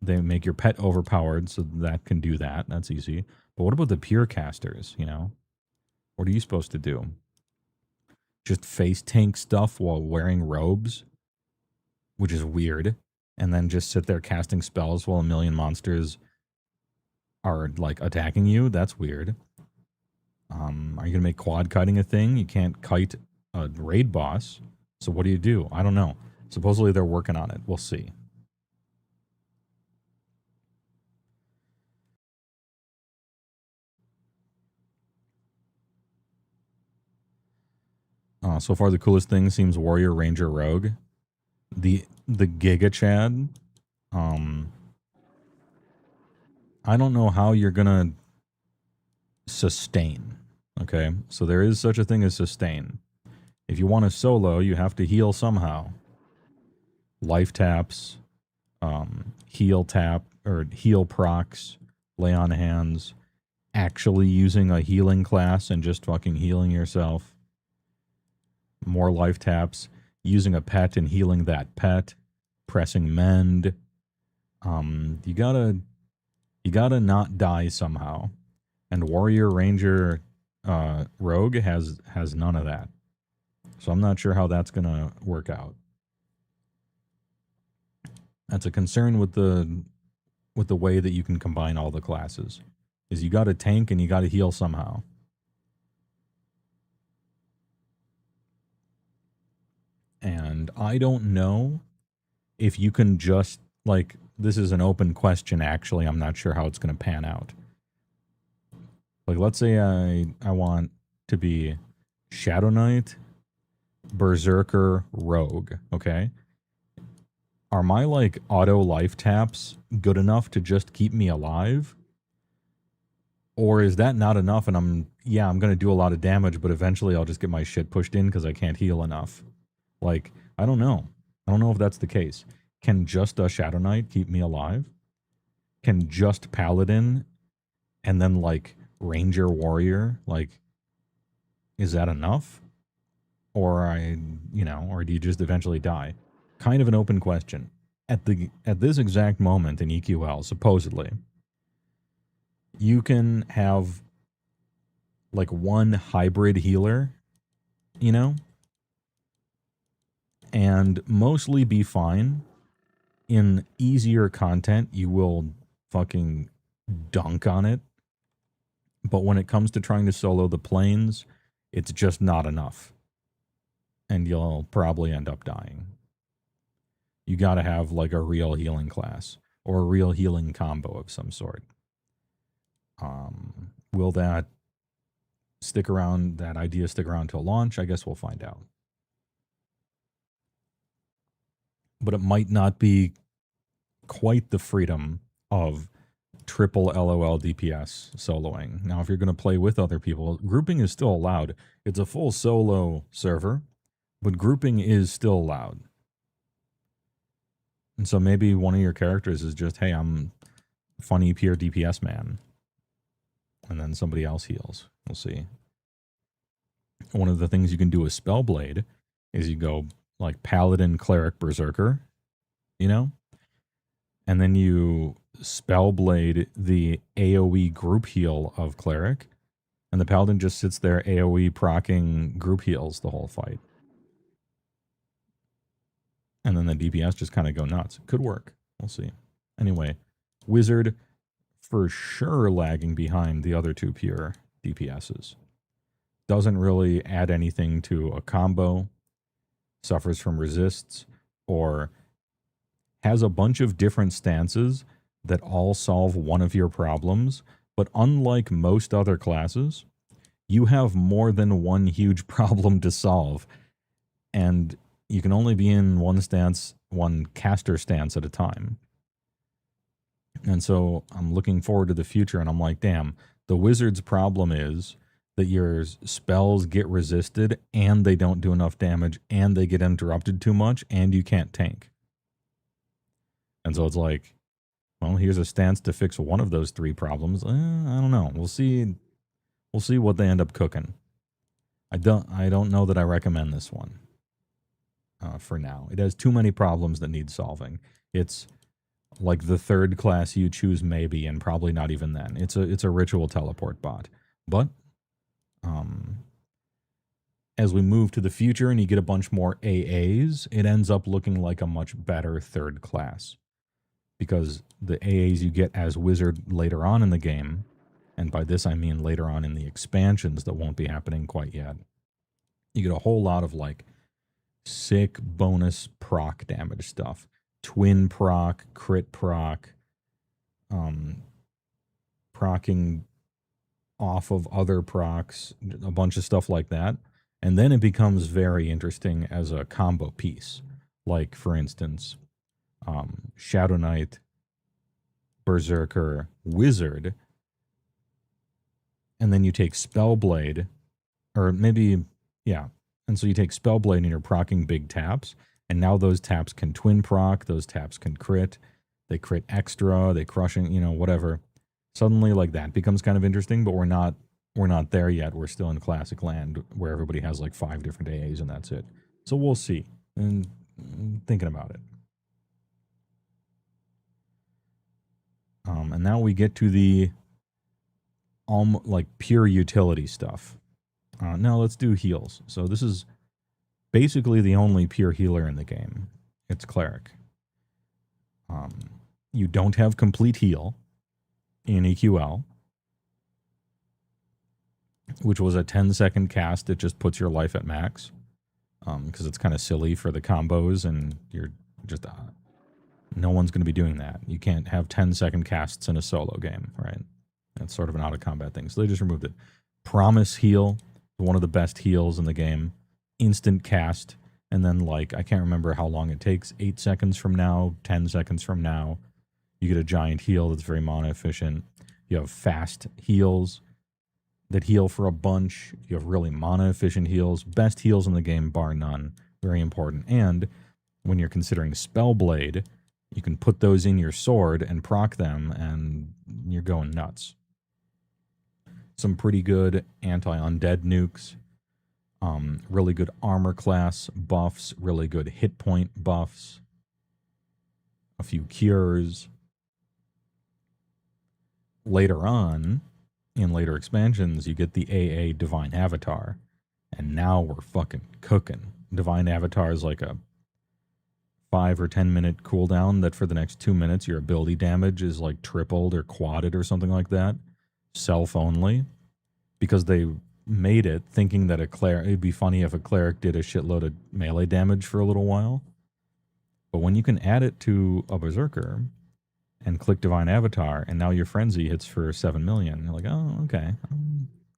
B: they make your pet overpowered, so that can do that. That's easy. But what about the pure casters, you know? What are you supposed to do? Just face tank stuff while wearing robes? Which is weird. And then just sit there casting spells while a million monsters are, like, attacking you? That's weird. Are you going to make quad kiting a thing? You can't kite a raid boss. So what do? I don't know. Supposedly they're working on it. We'll see. So far, the coolest thing seems Warrior, Ranger, Rogue. The Giga Chad. I don't know how you're gonna sustain. Okay, so there is such a thing as sustain. If you want to solo, you have to heal somehow. Life taps, heal tap or heal procs, lay on hands, actually using a healing class and just fucking healing yourself. More life taps, using a pet and healing that pet, pressing mend. You gotta not die somehow. And Warrior, Ranger, Rogue has none of that. So I'm not sure how that's gonna work out. That's a concern with the way that you can combine all the classes. Is you gotta tank and you gotta heal somehow. And I don't know if you can just, like, this is an open question, actually. I'm not sure how it's going to pan out. Like, let's say I want to be Shadow Knight, Berserker, Rogue, okay? Are my, like, auto life taps good enough to just keep me alive? Or is that not enough and I'm going to do a lot of damage, but eventually I'll just get my shit pushed in because I can't heal enough? Like, I don't know. I don't know if that's the case. Can just a Shadow Knight keep me alive? Can just Paladin and then, like, Ranger Warrior, like, is that enough? Or or do you just eventually die? Kind of an open question. At this exact moment in EQL, supposedly, you can have, like, one hybrid healer, and mostly be fine. In easier content, you will fucking dunk on it. But when it comes to trying to solo the planes, it's just not enough. And you'll probably end up dying. You gotta have, like, a real healing class or a real healing combo of some sort. Will that idea stick around till launch? I guess we'll find out. But it might not be quite the freedom of triple LOL DPS soloing. Now, if you're going to play with other people, grouping is still allowed. It's a full solo server, but grouping is still allowed. And so maybe one of your characters is just, hey, I'm funny pure DPS man. And then somebody else heals. We'll see. One of the things you can do with Spellblade is you go like Paladin, Cleric, Berserker, you know? And then you Spellblade the AoE group heal of Cleric, and the Paladin just sits there AoE procking group heals the whole fight. And then the DPS just kind of go nuts. Could work. We'll see. Anyway, Wizard for sure lagging behind the other two pure DPSs. Doesn't really add anything to a combo, suffers from resists, or has a bunch of different stances that all solve one of your problems, but unlike most other classes, you have more than one huge problem to solve, and you can only be in one stance, one caster stance at a time. And so I'm looking forward to the future, and I'm like, damn, the wizard's problem is that your spells get resisted, and they don't do enough damage, and they get interrupted too much, and you can't tank. And so it's like, well, here's a stance to fix one of those three problems. I don't know. We'll see. We'll see what they end up cooking. I don't know that I recommend this one for now. It has too many problems that need solving. It's like the third class you choose maybe, and probably not even then. It's a ritual teleport bot. But as we move to the future and you get a bunch more AAs, it ends up looking like a much better third class. Because the AAs you get as wizard later on in the game, and by this I mean later on in the expansions that won't be happening quite yet, you get a whole lot of like sick bonus proc damage stuff. Twin proc, crit proc, procking off of other procs, a bunch of stuff like that. And then it becomes very interesting as a combo piece. Like, for instance, Shadow Knight, Berserker, Wizard, and then you take Spellblade, or maybe, yeah, and so you take Spellblade and you're procking big taps, and now those taps can twin proc, those taps can crit, they crit extra, they crushing, you know, whatever. Suddenly, like, that becomes kind of interesting, but we're not there yet. We're still in classic land where everybody has like 5 different AAs and that's it. So we'll see. And thinking about it. And now we get to the like pure utility stuff. Now let's do heals. So this is basically the only pure healer in the game. It's Cleric. You don't have complete heal in EQL, which was a 10-second cast. It just puts your life at max because it's kind of silly for the combos, and you're just no one's going to be doing that. You can't have 10-second casts in a solo game, right? That's sort of an out-of-combat thing. So they just removed it. Promise heal, one of the best heals in the game. Instant cast, and then, like, I can't remember how long it takes. 8 seconds from now, 10 seconds from now, you get a giant heal that's very mana efficient. You have fast heals that heal for a bunch. You have really mana efficient heals. Best heals in the game, bar none. Very important. And when you're considering Spellblade, you can put those in your sword and proc them, and you're going nuts. Some pretty good anti-undead nukes. Really good armor class buffs. Really good hit point buffs. A few cures. Later on, in later expansions, you get the AA Divine Avatar. And now we're fucking cooking. Divine Avatar is like a 5 or 10 minute cooldown that for the next 2 minutes your ability damage is like tripled or quadded or something like that. Self only. Because they made it thinking that a cleric, it'd be funny if a cleric did a shitload of melee damage for a little while. But when you can add it to a berserker and click Divine Avatar, and now your frenzy hits for 7 million, you're like, oh, okay.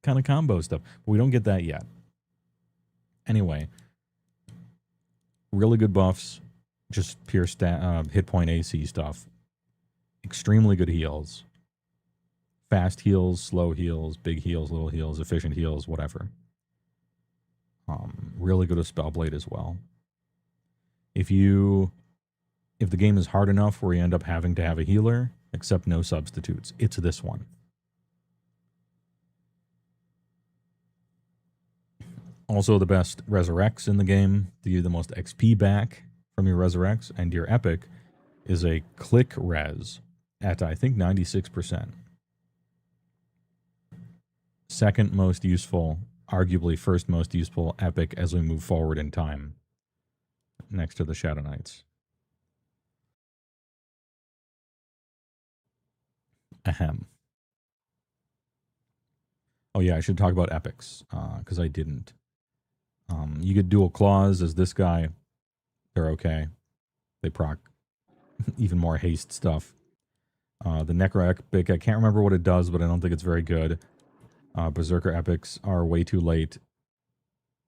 B: Kind of combo stuff. But we don't get that yet. Anyway, really good buffs. Just pure hit point AC stuff. Extremely good heals. fast heals, slow heals, big heals, little heals, efficient heals, whatever. Really good with Spellblade as well. If the game is hard enough where you end up having to have a healer, except no substitutes, it's this one. Also the best resurrects in the game, to give you the most XP back from your resurrects, and your epic is a click res at, I think, 96%. Second most useful, arguably first most useful epic as we move forward in time, next to the Shadow Knights. Ahem. Oh yeah, I should talk about epics, because I didn't. You get dual claws as this guy. They're okay. They proc even more haste stuff. The Necro Epic, I can't remember what it does, but I don't think it's very good. Berserker Epics are way too late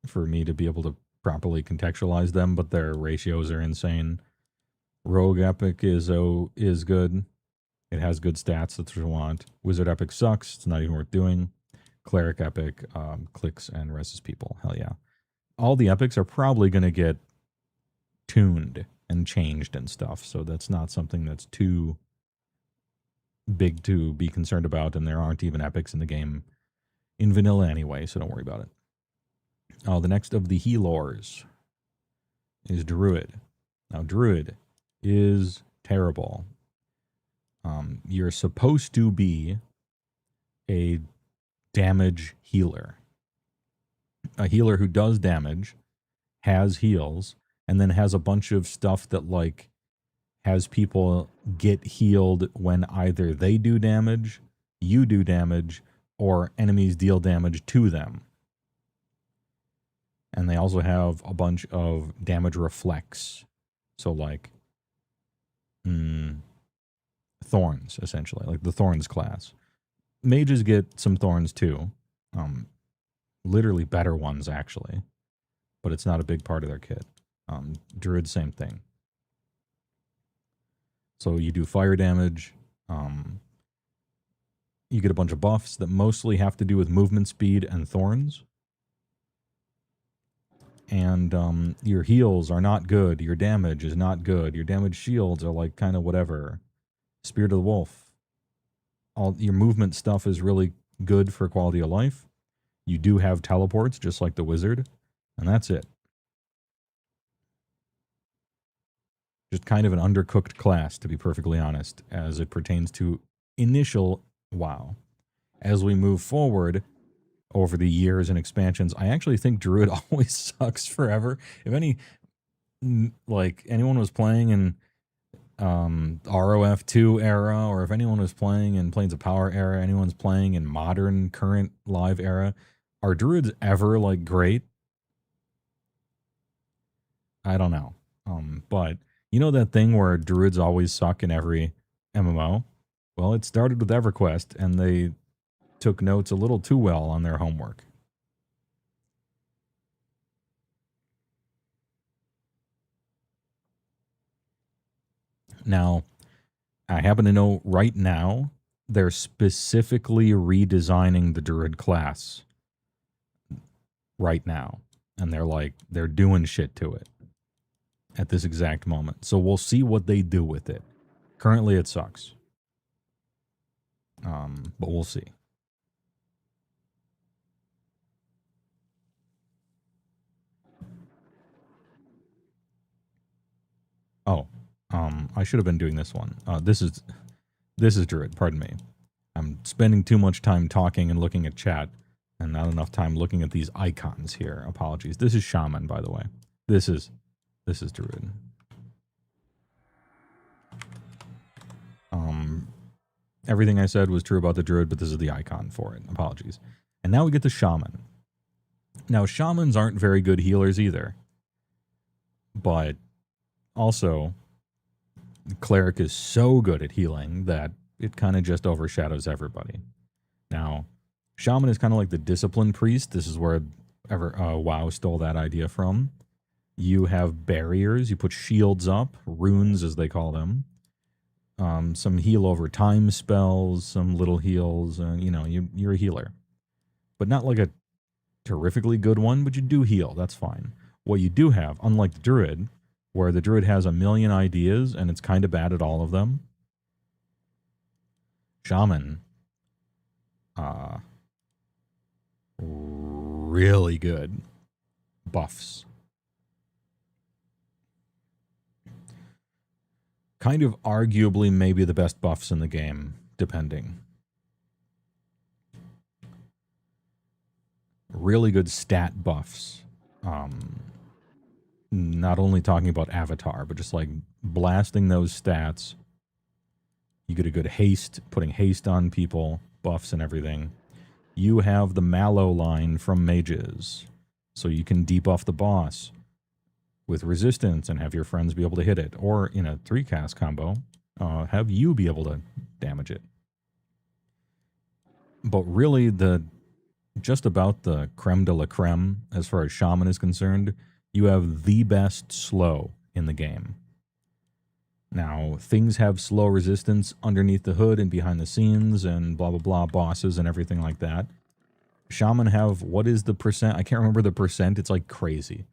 B: for me to be able to properly contextualize them, but their ratios are insane. Rogue Epic is good. It has good stats, that's what you want. Wizard Epic sucks, it's not even worth doing. Cleric Epic clicks and reses people, hell yeah. All the epics are probably going to get tuned and changed and stuff, so that's not something that's too big to be concerned about, and there aren't even epics in the game in vanilla anyway, so don't worry about it. The next of the healers is Druid. Now, Druid is terrible. You're supposed to be a damage healer. A healer who does damage, has heals, and then has a bunch of stuff that, like, has people get healed when either they do damage, you do damage, or enemies deal damage to them. And they also have a bunch of damage reflex. So, like, thorns, essentially, like the thorns class. Mages get some thorns too. Literally better ones, actually. But it's not a big part of their kit. Druid, same thing. So you do fire damage. You get a bunch of buffs that mostly have to do with movement speed and thorns. And your heals are not good. Your damage is not good. Your damage shields are like kind of whatever. Spirit of the Wolf. All your movement stuff is really good for quality of life. You do have teleports, just like the wizard, and that's it. Just kind of an undercooked class, to be perfectly honest, as it pertains to initial WoW. As we move forward over the years and expansions, I actually think Druid always sucks forever. If anyone was playing in ROF2 era, or if anyone was playing in Planes of Power era, anyone's playing in modern, current, live era, are Druids ever, like, great? I don't know. But you know that thing where Druids always suck in every MMO? Well, it started with EverQuest, and they took notes a little too well on their homework. Now, I happen to know right now they're specifically redesigning the Druid class right now. And they're doing shit to it at this exact moment. So we'll see what they do with it. Currently, it sucks. But we'll see. Oh, I should have been doing this one. This is Druid, pardon me. I'm spending too much time talking and looking at chat, and not enough time looking at these icons here. Apologies. This is Shaman, by the way. This is Druid. Everything I said was true about the Druid, but this is the icon for it. Apologies. And now we get to Shaman. Now, Shamans aren't very good healers either. But also, Cleric is so good at healing that it kind of just overshadows everybody. Now, Shaman is kind of like the Discipline Priest. This is where WoW stole that idea from. You have barriers. You put shields up, runes as they call them. some heal over time spells, some little heals. You're a healer, but not like a terrifically good one. But you do heal. That's fine. What you do have, unlike the druid, where the druid has a million ideas and it's kind of bad at all of them, shaman, really good buffs. Kind of arguably maybe the best buffs in the game, depending. Really good stat buffs. Not only talking about avatar, but just like blasting those stats. You get a good haste, putting haste on people, buffs and everything. You have the Mallow line from mages, so you can debuff the boss with resistance and have your friends be able to hit it. Or in a 3-cast combo, have you be able to damage it. But really, just about the creme de la creme, as far as shaman is concerned, you have the best slow in the game. Now, things have slow resistance underneath the hood and behind the scenes and blah, blah, blah, bosses and everything like that. Shaman have, what is the percent? I can't remember the percent. It's like crazy.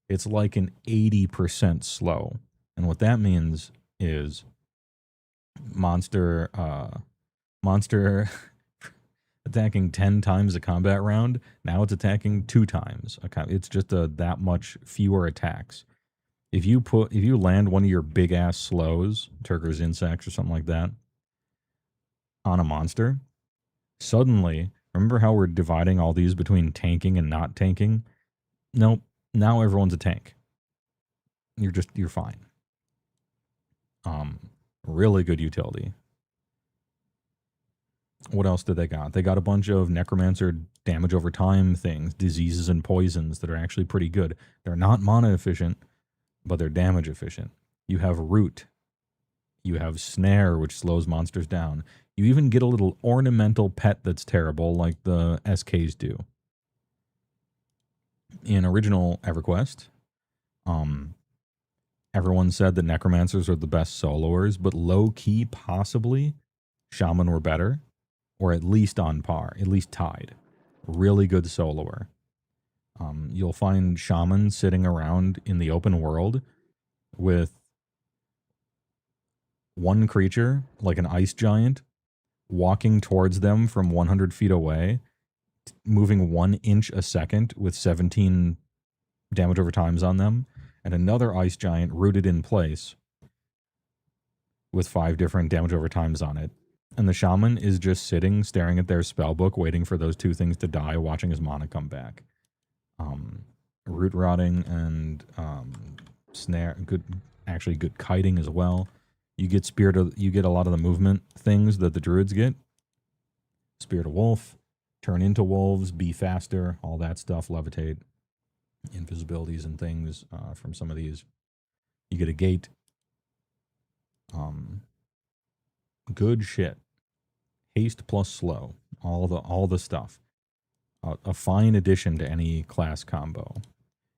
B: It's like an 80% slow. And what that means is monster attacking 10 times a combat round. Now it's attacking 2 times. It's just that much fewer attacks. If you land one of your big ass slows, Turker's insects or something like that, on a monster, suddenly, remember how we're dividing all these between tanking and not tanking? Nope. Now everyone's a tank. You're fine. Really good utility. What else did they got? They got a bunch of necromancer damage over time things, diseases and poisons that are actually pretty good. They're not mana efficient, but they're damage efficient. You have root. You have snare, which slows monsters down. You even get a little ornamental pet that's terrible, like the SKs do. In original EverQuest, everyone said that necromancers are the best soloers, but low-key, possibly, shaman were better, or at least on par, at least tied. Really good soloer. You'll find shamans sitting around in the open world with one creature, like an ice giant, walking towards them from 100 feet away, moving 1 inch a second with 17 damage over times on them, and another ice giant rooted in place with 5 different damage over times on it. And the shaman is just sitting, staring at their spellbook, waiting for those 2 things to die, watching his mana come back. Root rotting and snare, good kiting as well. You get you get a lot of the movement things that the druids get. Spirit of wolf, turn into wolves, be faster, all that stuff, levitate, invisibilities and things from some of these. You get a gate. Good shit. Haste plus slow, all the stuff. A fine addition to any class combo.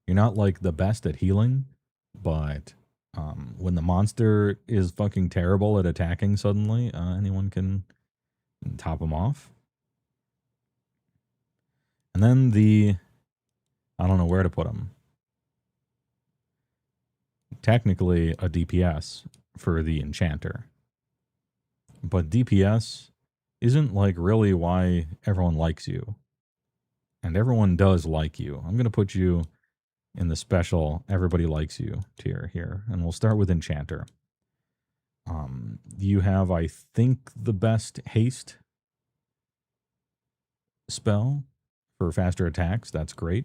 B: You're not like the best at healing, but when the monster is fucking terrible at attacking suddenly, anyone can top them off. And then I don't know where to put them. Technically a DPS for the enchanter. But DPS isn't like really why everyone likes you. And everyone does like you. I'm going to put you in the special everybody likes you tier here. And we'll start with enchanter. You have, I think, the best haste spell for faster attacks. That's great.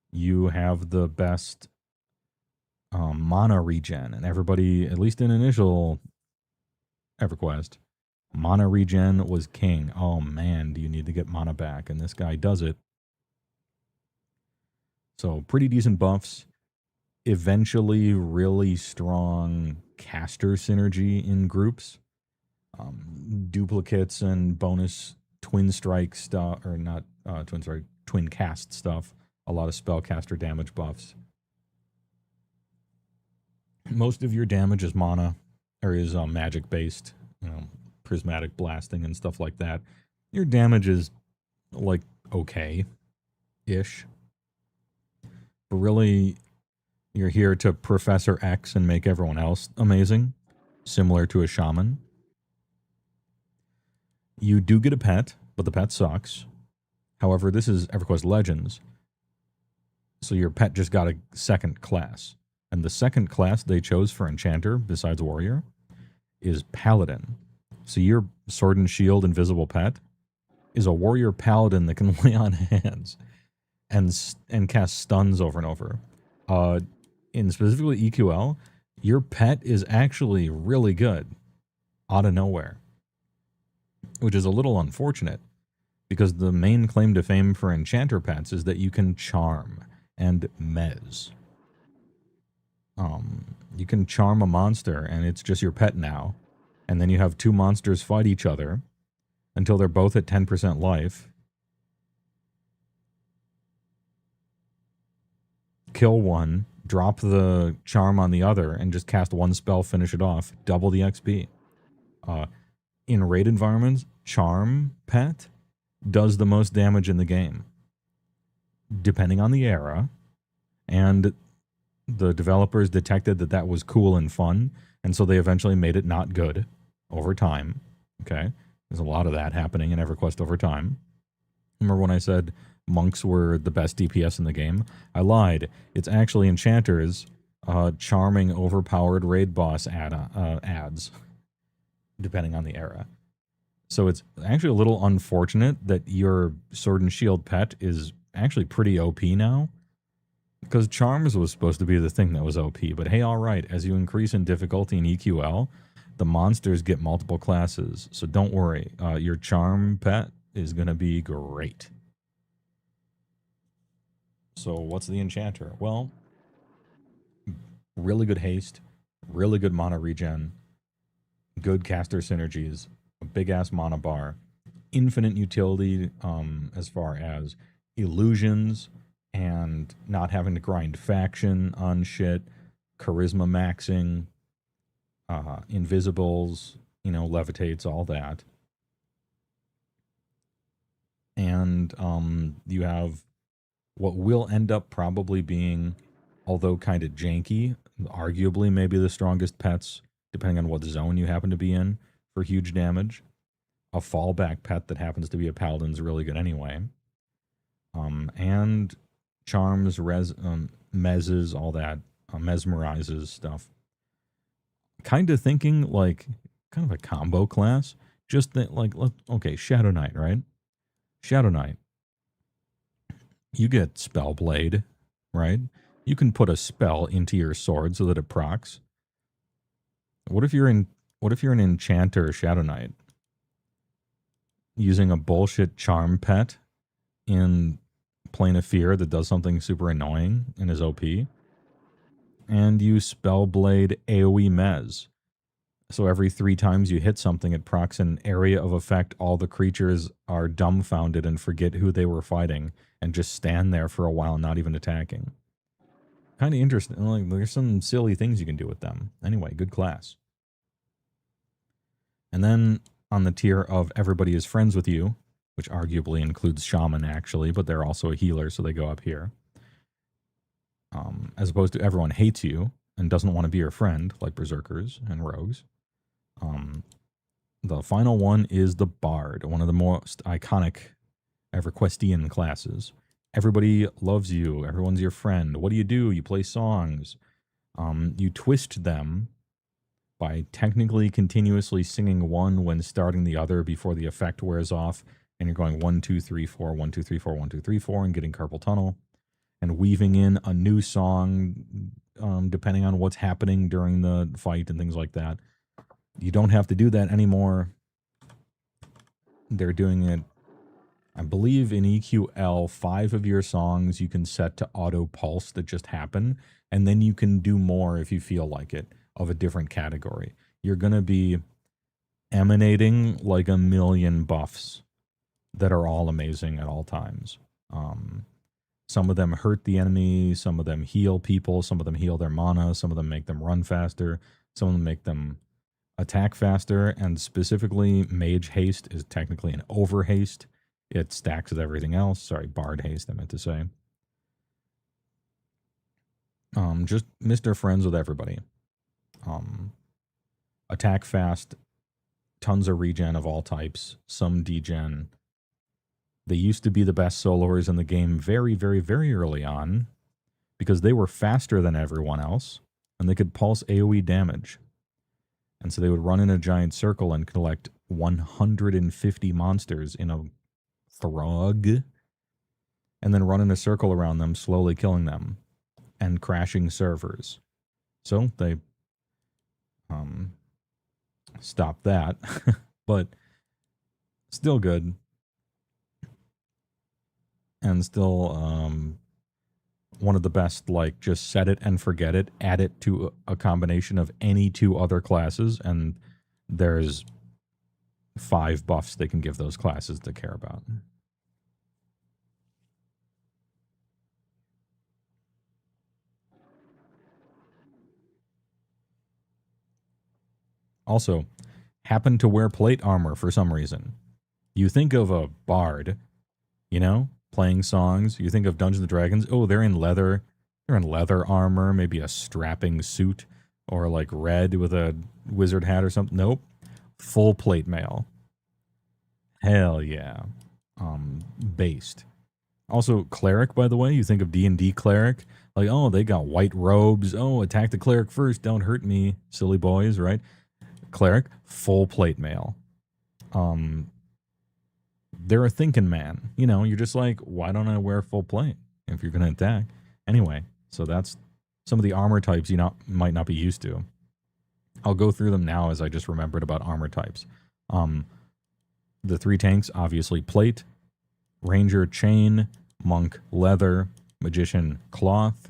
B: You have the best mana regen. And everybody, at least in initial EverQuest, mana regen was king. Oh man, do you need to get mana back? And this guy does it. So pretty decent buffs. Eventually really strong caster synergy in groups. Duplicates and bonus twin strike stuff, or not twin strike, twin cast stuff. A lot of spellcaster damage buffs. Most of your damage is mana. magic based, prismatic blasting and stuff like that, your damage is like okay ish. But really, you're here to Professor X and make everyone else amazing, similar to a shaman. You do get a pet, but the pet sucks. However, this is EverQuest Legends, so your pet just got a second class. And the second class they chose for Enchanter, besides Warrior, is Paladin. So your Sword and Shield invisible pet is a Warrior Paladin that can lay on hands and cast stuns over and over. In specifically EQL, your pet is actually really good out of nowhere, which is a little unfortunate because the main claim to fame for Enchanter pets is that you can charm and mez. You can charm a monster and it's just your pet now, and then you have two monsters fight each other until they're both at 10% life. Kill one, drop the charm on the other, and just cast one spell, finish it off, double the XP. In raid environments, charm pet does the most damage in the game, depending on the era, and the developers detected that that was cool and fun, and so they eventually made it not good over time. Okay? There's a lot of that happening in EverQuest over time. Remember when I said monks were the best DPS in the game? I lied. It's actually enchanters charming overpowered raid boss ads, depending on the era. So it's actually a little unfortunate that your Sword and Shield pet is actually pretty OP now, because Charms was supposed to be the thing that was OP. But hey, all right, as you increase in difficulty in EQL, the monsters get multiple classes. So don't worry, your Charm pet is going to be great. So what's the Enchanter? Well, really good haste, really good mana regen, good caster synergies, a big-ass mana bar, infinite utility as far as illusions and not having to grind faction on shit, charisma maxing, invisibles, levitates, all that. And you have what will end up probably being, although kind of janky, arguably maybe the strongest pets, depending on what zone you happen to be in, for huge damage. A fallback pet that happens to be a paladin's really good anyway. And charms, mezzes, all that, mesmerizes stuff. Kind of thinking like kind of a combo class. Just that, like, okay, Shadow Knight, right? Shadow Knight. You get Spellblade, right? You can put a spell into your sword so that it procs. What if you're an enchanter Shadow Knight using a bullshit charm pet in Plane of Fear that does something super annoying and is OP, and you Spellblade AoE Mez. So every 3 times you hit something, it procs an area of effect. All the creatures are dumbfounded and forget who they were fighting and just stand there for a while, not even attacking. Kind of interesting. Like, there's some silly things you can do with them. Anyway, good class. And then on the tier of everybody is friends with you, which arguably includes Shaman actually, but they're also a healer, so they go up here. As opposed to everyone hates you and doesn't want to be your friend, like Berserkers and Rogues. The final one is the Bard, one of the most iconic EverQuestian classes. Everybody loves you. Everyone's your friend. What do? You play songs. You twist them by technically continuously singing one when starting the other before the effect wears off, and you're going 1, 2, 3, 4, 1, 2, 3, 4, 1, 2, 3, 4, and getting carpal tunnel, and weaving in a new song depending on what's happening during the fight and things like that. You don't have to do that anymore. They're doing it, I believe, in EQL. 5 of your songs you can set to auto pulse that just happen, and then you can do more if you feel like it, of a different category. You're going to be emanating like a million buffs that are all amazing at all times. Some of them hurt the enemy, some of them heal people, some of them heal their mana, some of them make them run faster, some of them make them attack faster, and specifically mage haste is technically an over haste. It stacks with everything else. Sorry, bard haste, I meant to say. Just Mr. Friends with everybody. Attack fast, tons of regen of all types, some degen. They used to be the best soloers in the game very, very, very early on because they were faster than everyone else and they could pulse AoE damage. And so they would run in a giant circle and collect 150 monsters in a frog and then run in a circle around them, slowly killing them and crashing servers. So they stopped that, but still good. And still one of the best, like, just set it and forget it, add it to a combination of any two other classes, and there's 5 buffs they can give those classes to care about. Also, happen to wear plate armor for some reason. You think of a bard, you know, playing songs. You think of Dungeons and Dragons. Oh, they're in leather. They're in leather armor, maybe a strapping suit, or like red with a wizard hat or something. Nope. Full plate mail. Hell yeah. Based. Also, cleric, by the way. You think of D&D cleric. Like, oh, they got white robes. Oh, attack the cleric first. Don't hurt me, silly boys, right? Cleric, full plate mail. They're a thinking man. You know, you're just like, why don't I wear full plate if you're going to attack? Anyway, so that's some of the armor types you might not be used to. I'll go through them now as I just remembered about armor types. The 3 tanks, obviously plate, ranger chain, monk leather, magician cloth,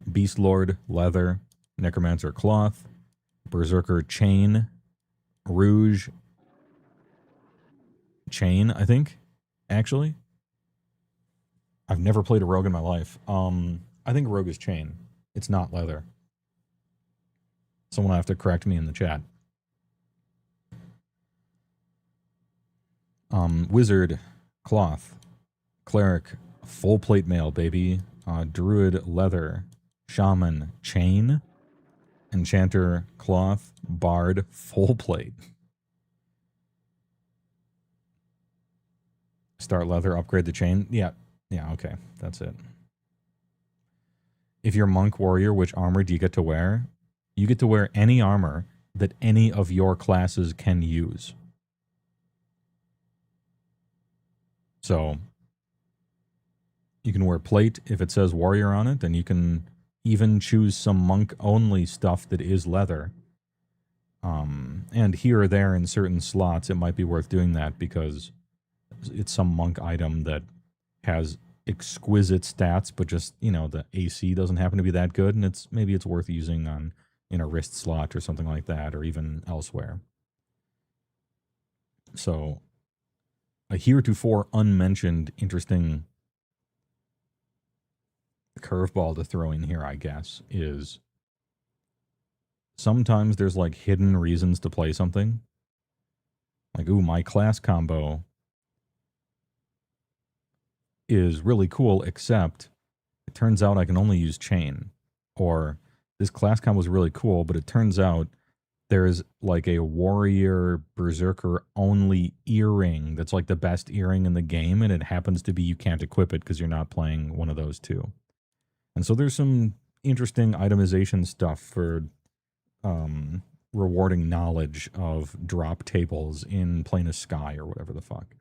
B: beast lord leather, necromancer cloth, berserker chain, rouge chain, I think, actually. I've never played a rogue in my life. I think rogue is chain. It's not leather. Someone will have to correct me in the chat. Wizard, cloth. Cleric, full plate mail, baby. Druid, leather. Shaman, chain. Enchanter, cloth. Bard, full plate. Start leather, upgrade the chain. Yeah, okay, that's it. If you're monk warrior, which armor do you get to wear? You get to wear any armor that any of your classes can use. So you can wear plate if it says warrior on it, and you can even choose some monk-only stuff that is leather. And here or there in certain slots, it might be worth doing that because it's some monk item that has exquisite stats, but just, you know, the AC doesn't happen to be that good, and maybe it's worth using on in a wrist slot or something like that, or even elsewhere. So a heretofore unmentioned interesting curveball to throw in here, I guess, is sometimes there's like hidden reasons to play something. Like, ooh, my class combo is really cool, except it turns out I can only use chain. Or this class combo is really cool, but it turns out there's like a warrior berserker only earring that's like the best earring in the game, and it happens to be you can't equip it because you're not playing one of those two. And so there's some interesting itemization stuff for rewarding knowledge of drop tables in Plane of Sky or whatever the fuck.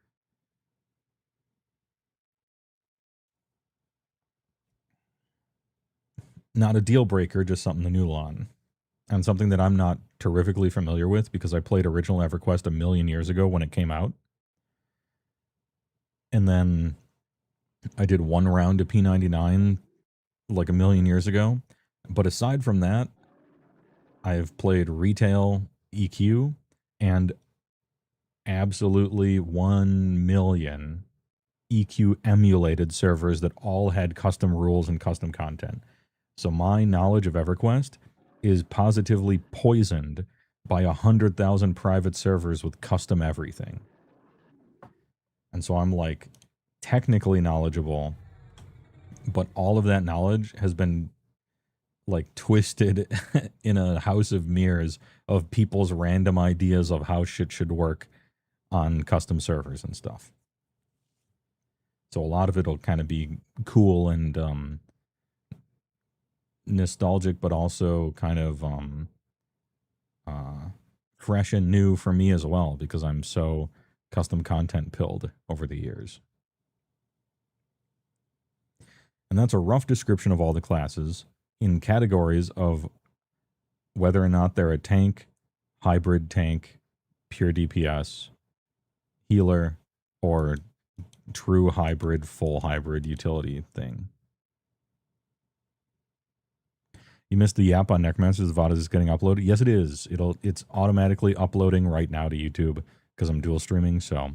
B: Not a deal breaker, just something to noodle on. And something that I'm not terrifically familiar with because I played original EverQuest a million years ago when it came out. And then I did one round of P99 like a million years ago. But aside from that, I've played retail EQ and absolutely 1 million EQ emulated servers that all had custom rules and custom content. So my knowledge of EverQuest is positively poisoned by 100,000 private servers with custom everything. And so I'm like technically knowledgeable, but all of that knowledge has been like twisted in a house of mirrors of people's random ideas of how shit should work on custom servers and stuff. So a lot of it'll kind of be cool and nostalgic, but also kind of fresh and new for me as well, because I'm so custom content pilled over the years. And that's a rough description of all the classes in categories of whether or not they're a tank, hybrid tank, pure DPS, healer, or true hybrid, full hybrid utility thing. You missed the app on Necromancers. The VOD is getting uploaded. Yes, it is. It's automatically uploading right now to YouTube because I'm dual streaming. So,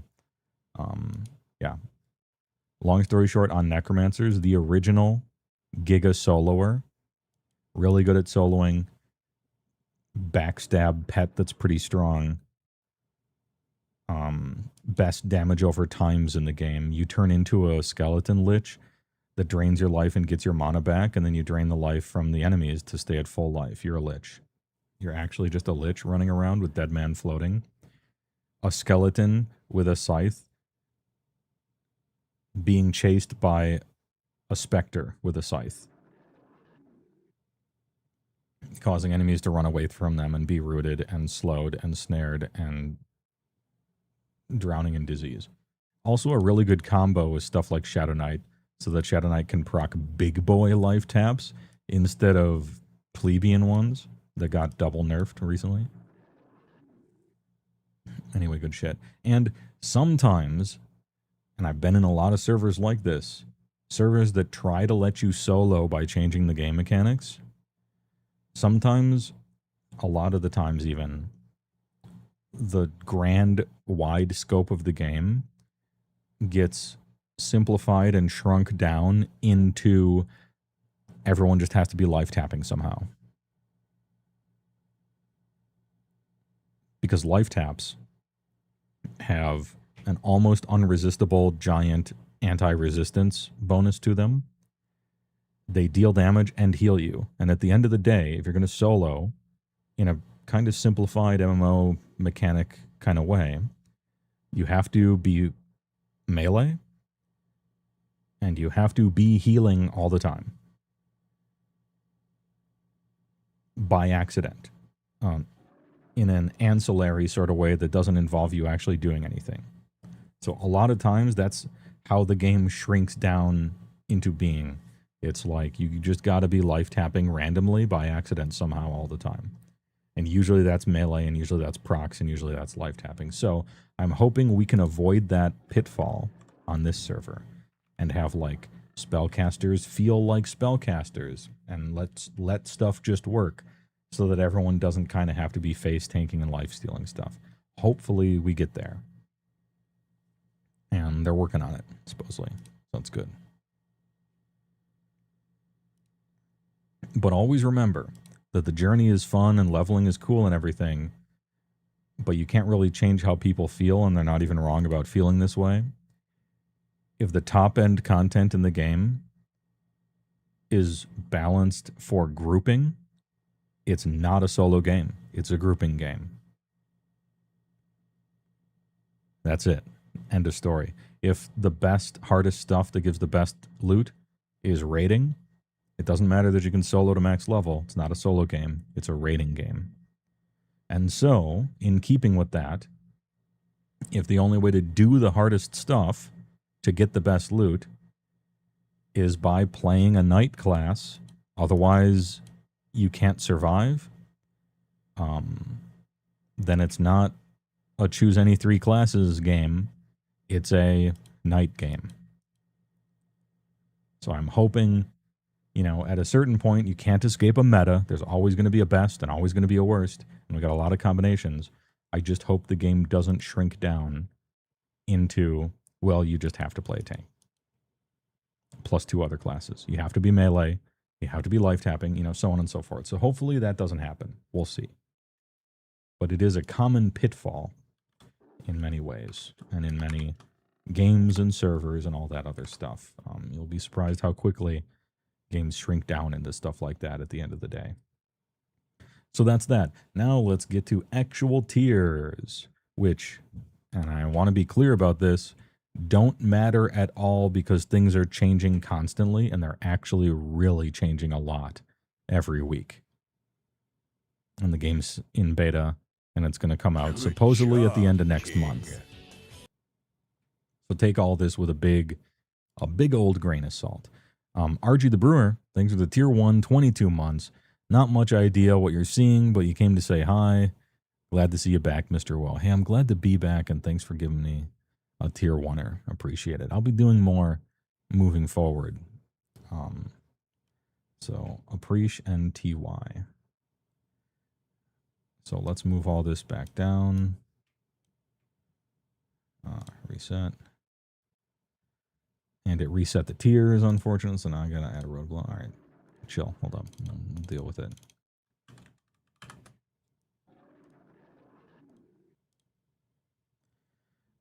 B: yeah. Long story short, on Necromancers, the original Giga soloer, really good at soloing, backstab pet that's pretty strong, best damage over times in the game. You turn into a skeleton lich that drains your life and gets your mana back, and then you drain the life from the enemies to stay at full life. You're a lich. You're actually just a lich running around with dead man floating. A skeleton with a scythe being chased by a specter with a scythe, causing enemies to run away from them and be rooted and slowed and snared and drowning in disease. Also a really good combo with stuff like Shadow Knight, so that Shadow Knight can proc big boy life taps instead of plebeian ones that got double nerfed recently. Anyway, good shit. And sometimes, and I've been in a lot of servers like this, servers that try to let you solo by changing the game mechanics, sometimes, a lot of the times even, the grand wide scope of the game gets simplified and shrunk down into everyone just has to be life tapping somehow. Because life taps have an almost unresistible giant anti-resistance bonus to them. They deal damage and heal you. And at the end of the day, if you're going to solo in a kind of simplified MMO mechanic kind of way, you have to be melee and you have to be healing all the time by accident, in an ancillary sort of way that doesn't involve you actually doing anything. So a lot of times that's how the game shrinks down into being. It's like you just got to be life tapping randomly by accident somehow all the time. And usually that's melee, and usually that's procs, and usually that's life tapping. So I'm hoping we can avoid that pitfall on this server and have like spellcasters feel like spellcasters and let stuff just work so that everyone doesn't kind of have to be face tanking and life stealing stuff. Hopefully we get there. And they're working on it, supposedly. So that's good. But always remember that the journey is fun and leveling is cool and everything, but you can't really change how people feel, and they're not even wrong about feeling this way. If the top-end content in the game is balanced for grouping, it's not a solo game. It's a grouping game. That's it. End of story. If the best, hardest stuff that gives the best loot is raiding, it doesn't matter that you can solo to max level. It's not a solo game. It's a raiding game. And so, in keeping with that, if the only way to do the hardest stuff to get the best loot is by playing a knight class, otherwise you can't survive, then it's not a choose any 3 classes game. It's a knight game. So I'm hoping, you know, at a certain point, you can't escape a meta. There's always going to be a best and always going to be a worst. And we got a lot of combinations. I just hope the game doesn't shrink down into, well, you just have to play a tank. Plus 2 other classes. You have to be melee. You have to be life tapping, you know, so on and so forth. So hopefully that doesn't happen. We'll see. but it is a common pitfall in many ways and in many games and servers and all that other stuff. You'll be surprised how quickly games shrink down into stuff like that at the end of the day. So that's that. Now let's get to actual tiers, which, and I want to be clear about this, don't matter at all because things are changing constantly and they're actually really changing a lot every week. And the game's in beta and it's going to come out supposedly at the end of next month. So take all this with a big old grain of salt. RG the Brewer, thanks for the tier 1, 22 months. Not much idea what you're seeing, but you came to say hi. Glad to see you back, Mr. Well. Hey, I'm glad to be back, and thanks for giving me a tier 1er. Appreciate it. I'll be doing more moving forward. So, Appreciate and TY. So let's move all this back down. Reset. And it reset the tiers, unfortunately, so now I gotta add a roadblock. All right, chill, hold up, we'll deal with it.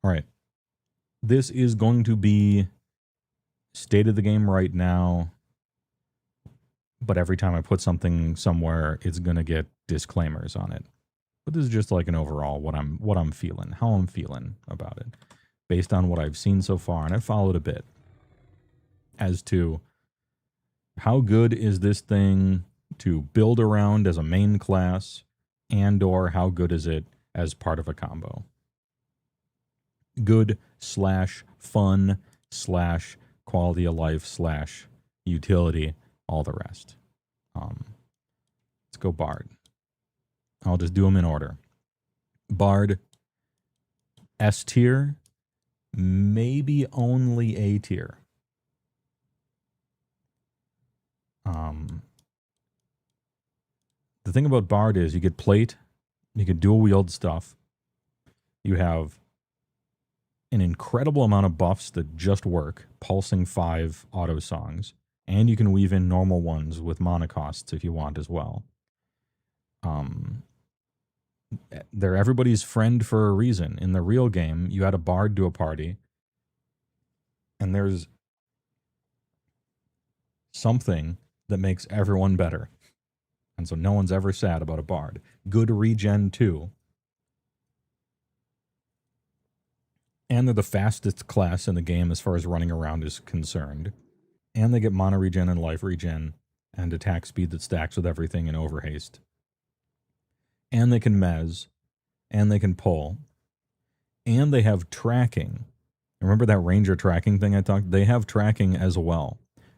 B: All right, this is going to be state of the game right now, but every time I put something somewhere, it's gonna get disclaimers on it. But this is just like an overall what I'm feeling, how I'm feeling about it, based on what I've seen so far, and I've followed a bit as to how good is this thing to build around as a main class, and or how good is it as part of a combo. Good / fun / quality of life / utility, all the rest. Let's go Bard. I'll just do them in order. Bard, S tier, maybe only A tier. The thing about Bard is you get plate, you can dual wield stuff. You have an incredible amount of buffs that just work, pulsing 5 auto songs, and you can weave in normal ones with mana costs if you want as well. They're everybody's friend for a reason. In the real game, you add a Bard to a party, and there's something that makes everyone better. And so no one's ever sad about a Bard. Good regen too. And they're the fastest class in the game as far as running around is concerned. And they get mana regen and life regen and attack speed that stacks with everything in overhaste. And they can mez. And they can pull. And they have tracking. Remember that ranger tracking thing I talked? They have tracking as well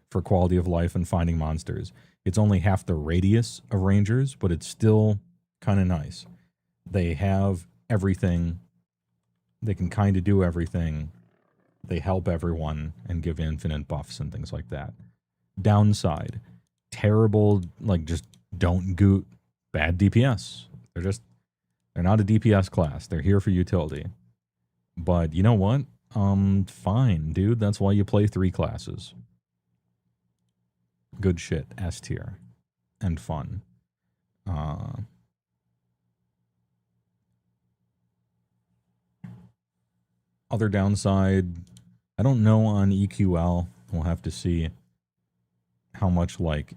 B: for quality of life and finding monsters. It's only half the radius of rangers, but it's still kind of nice. They have everything. They can kind of do everything. They help everyone and give infinite buffs and things like that. Downside, terrible, like just don't goot, bad DPS. They're not a DPS class. They're here for utility. But you know what? Fine, dude. That's why you play 3 classes. Good shit. S tier. And fun. Other downside, I don't know on EQL. We'll have to see how much like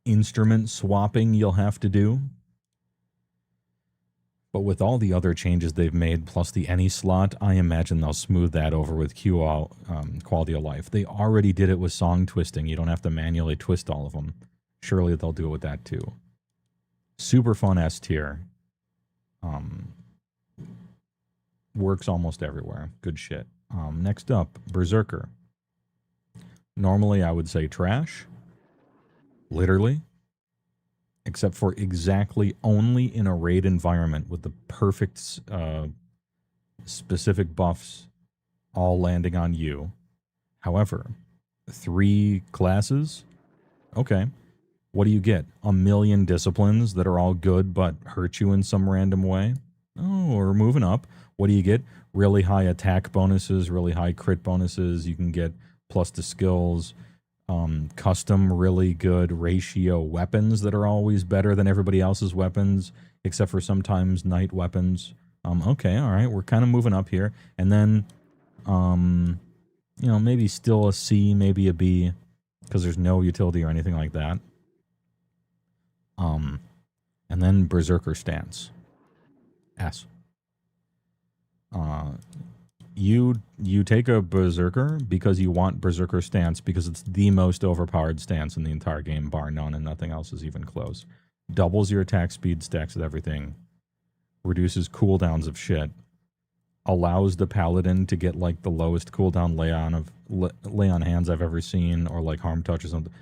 B: instrument swapping you'll have to do. But with all the other changes they've made, plus the any slot, I imagine they'll smooth that over with QL quality of life. They already did it with song twisting. You don't have to manually twist all of them. Surely they'll do it with that too. Super fun S tier. Works almost everywhere. Good shit. Next up, Berserker. Normally I would say trash. Literally. Except for exactly only in a raid environment with the perfect specific buffs all landing on you. However, 3 classes? Okay. What do you get? A million disciplines that are all good but hurt you in some random way? Oh, we're moving up. What do you get? Really high attack bonuses, really high crit bonuses. You can get plus to skills. Custom really good ratio weapons that are always better than everybody else's weapons, except for sometimes night weapons. Okay, all right, we're kind of moving up here. And then, maybe still a C, maybe a B, because there's no utility or anything like that. And then Berserker Stance. S. You take a Berserker because you want Berserker Stance because it's the most overpowered stance in the entire game, bar none, and nothing else is even close. Doubles your attack speed, stacks with everything, reduces cooldowns of shit, allows the paladin to get like the lowest cooldown lay on hands I've ever seen, or like harm touch or something.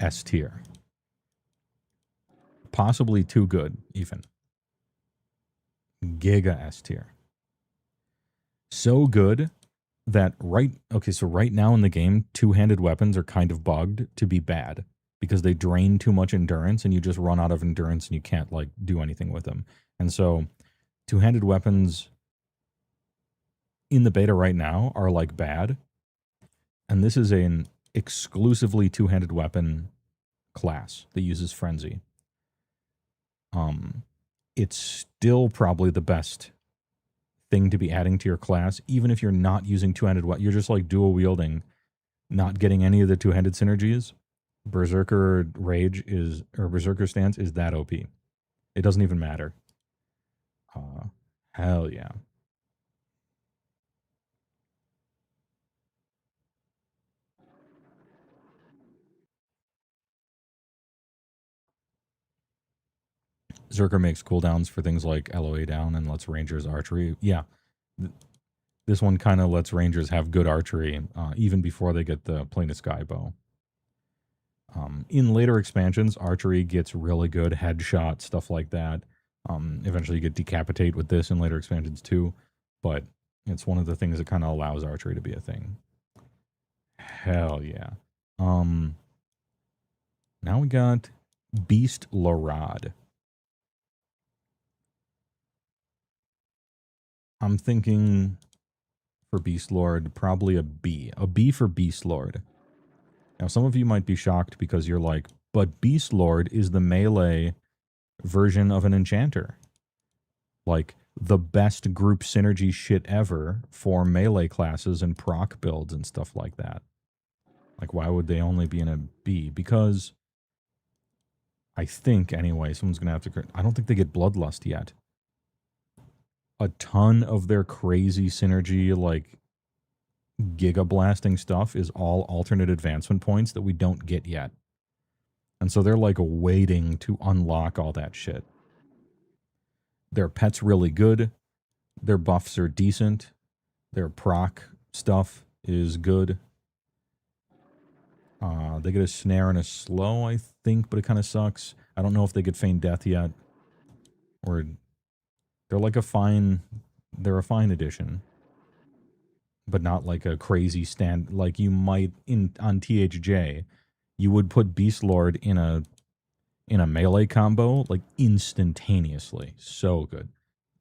B: S tier. Possibly too good, even. Giga S tier. So good that right now in the game, two-handed weapons are kind of bugged to be bad because they drain too much endurance and you just run out of endurance and you can't like do anything with them. And so two-handed weapons in the beta right now are like bad. And this is an exclusively two-handed weapon class that uses frenzy. It's still probably the best thing to be adding to your class, even if you're not using two-handed weapons. You're just like dual wielding, not getting any of the two-handed synergies. Berserker Berserker Stance is that OP. It doesn't even matter. Hell yeah. Berserker makes cooldowns for things like LOA down and lets Rangers archery. Yeah. This one kind of lets Rangers have good archery even before they get the Plane of Sky bow. In later expansions, archery gets really good, headshot, stuff like that. Eventually you get decapitate with this in later expansions too, but it's one of the things that kind of allows archery to be a thing. Hell yeah. Now we got Beast Lorad. I'm thinking for Beast Lord, probably a B. A B for Beast Lord. Now, some of you might be shocked because you're like, but Beast Lord is the melee version of an enchanter. Like, the best group synergy shit ever for melee classes and proc builds and stuff like that. Like, why would they only be in a B? Because I think, anyway, someone's going to have to... I don't think they get Bloodlust yet. A ton of their crazy synergy, like, giga blasting stuff is all alternate advancement points that we don't get yet. And so they're, like, waiting to unlock all that shit. Their pet's really good. Their buffs are decent. Their proc stuff is good. They get a snare and a slow, I think, but it kind of sucks. I don't know if they get Feigned Death yet. Or they're like a fine addition. But not like a crazy stand. Like you might on THJ, you would put Beast Lord in a melee combo like instantaneously. So good.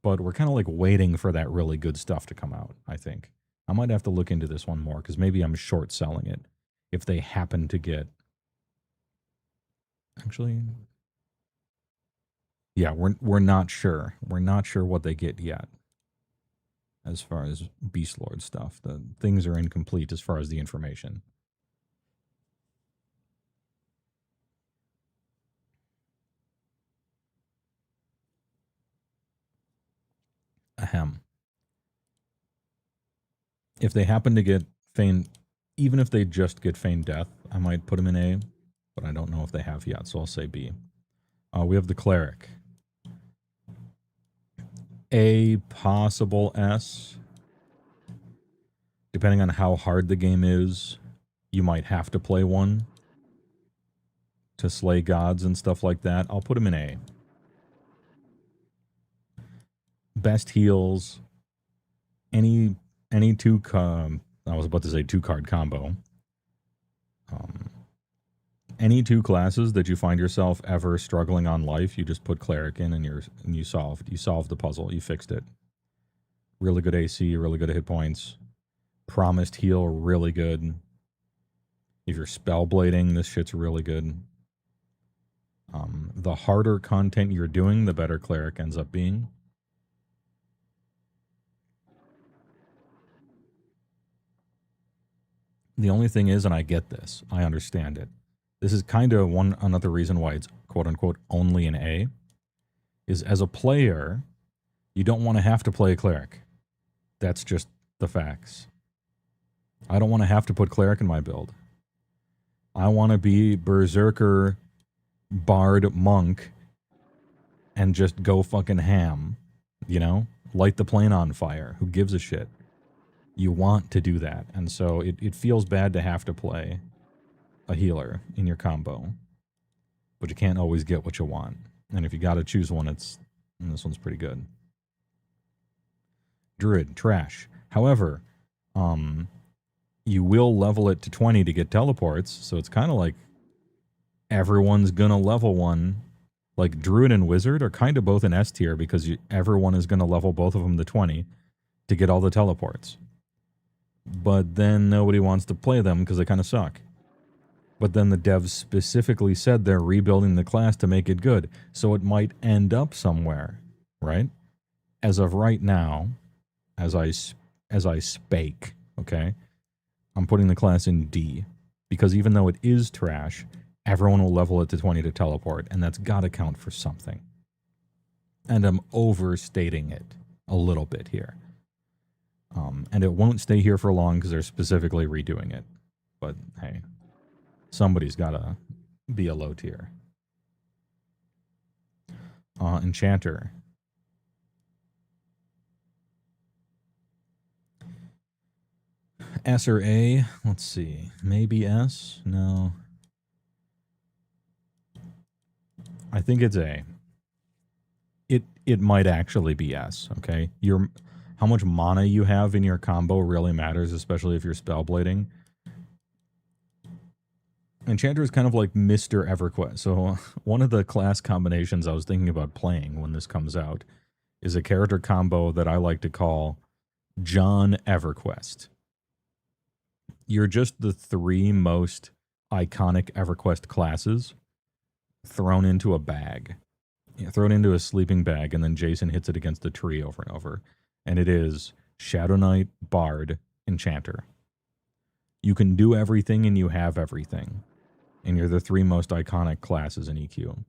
B: But we're kind of like waiting for that really good stuff to come out, I think. I might have to look into this one more because maybe I'm short selling it. If they happen to get... Actually... Yeah, we're not sure. We're not sure what they get yet. As far as Beast Lord stuff. The things are incomplete as far as the information. Ahem. If they happen to get Feigned... Even if they just get Feigned Death, I might put them in A, but I don't know if they have yet, so I'll say B. We have the Cleric. A, possible S. Depending on how hard the game is, you might have to play one to slay gods and stuff like that. I'll put him in A. Best heals. Any two... I was about to say two-card combo. Any two classes that you find yourself ever struggling on life, you just put Cleric in and you solved the puzzle. You fixed it. Really good AC, really good hit points. Promised heal, really good. If you're spellblading, this shit's really good. The harder content you're doing, the better cleric ends up being. The only thing is, and I get this, I understand it. This is kind of another reason why it's quote unquote only an A, is as a player, you don't want to have to play a cleric. That's just the facts. I don't want to have to put cleric in my build. I want to be berserker, bard, monk, and just go fucking ham. You know? Light the plane on fire. Who gives a shit? You want to do that. And so it feels bad to have to play a healer in your combo. But you can't always get what you want. And if you got to choose one, this one's pretty good. Druid, trash. However, you will level it to 20 to get teleports, so it's kind of like everyone's gonna level one. Like Druid and Wizard are kind of both in S tier because everyone is gonna level both of them to 20 to get all the teleports. But then nobody wants to play them because they kind of suck. But then the devs specifically said they're rebuilding the class to make it good, so it might end up somewhere, right? As of right now, as I spake, okay, I'm putting the class in D because even though it is trash, everyone will level it to 20 to teleport, and that's got to count for something. And I'm overstating it a little bit here. And it won't stay here for long because they're specifically redoing it. But hey, somebody's got to be a low tier. Enchanter. S or A? Let's see. Maybe S? No. I think it's A. It might actually be S, okay? How much mana you have in your combo really matters, especially if you're spellblading. Enchanter is kind of like Mr. Everquest. So one of the class combinations I was thinking about playing when this comes out is a character combo that I like to call John Everquest. You're just the 3 most iconic Everquest classes thrown into a bag. Thrown into a sleeping bag, and then Jason hits it against a tree over and over. And it is Shadow Knight, Bard, Enchanter. You can do everything and you have everything. And you're the 3 most iconic classes in EQ.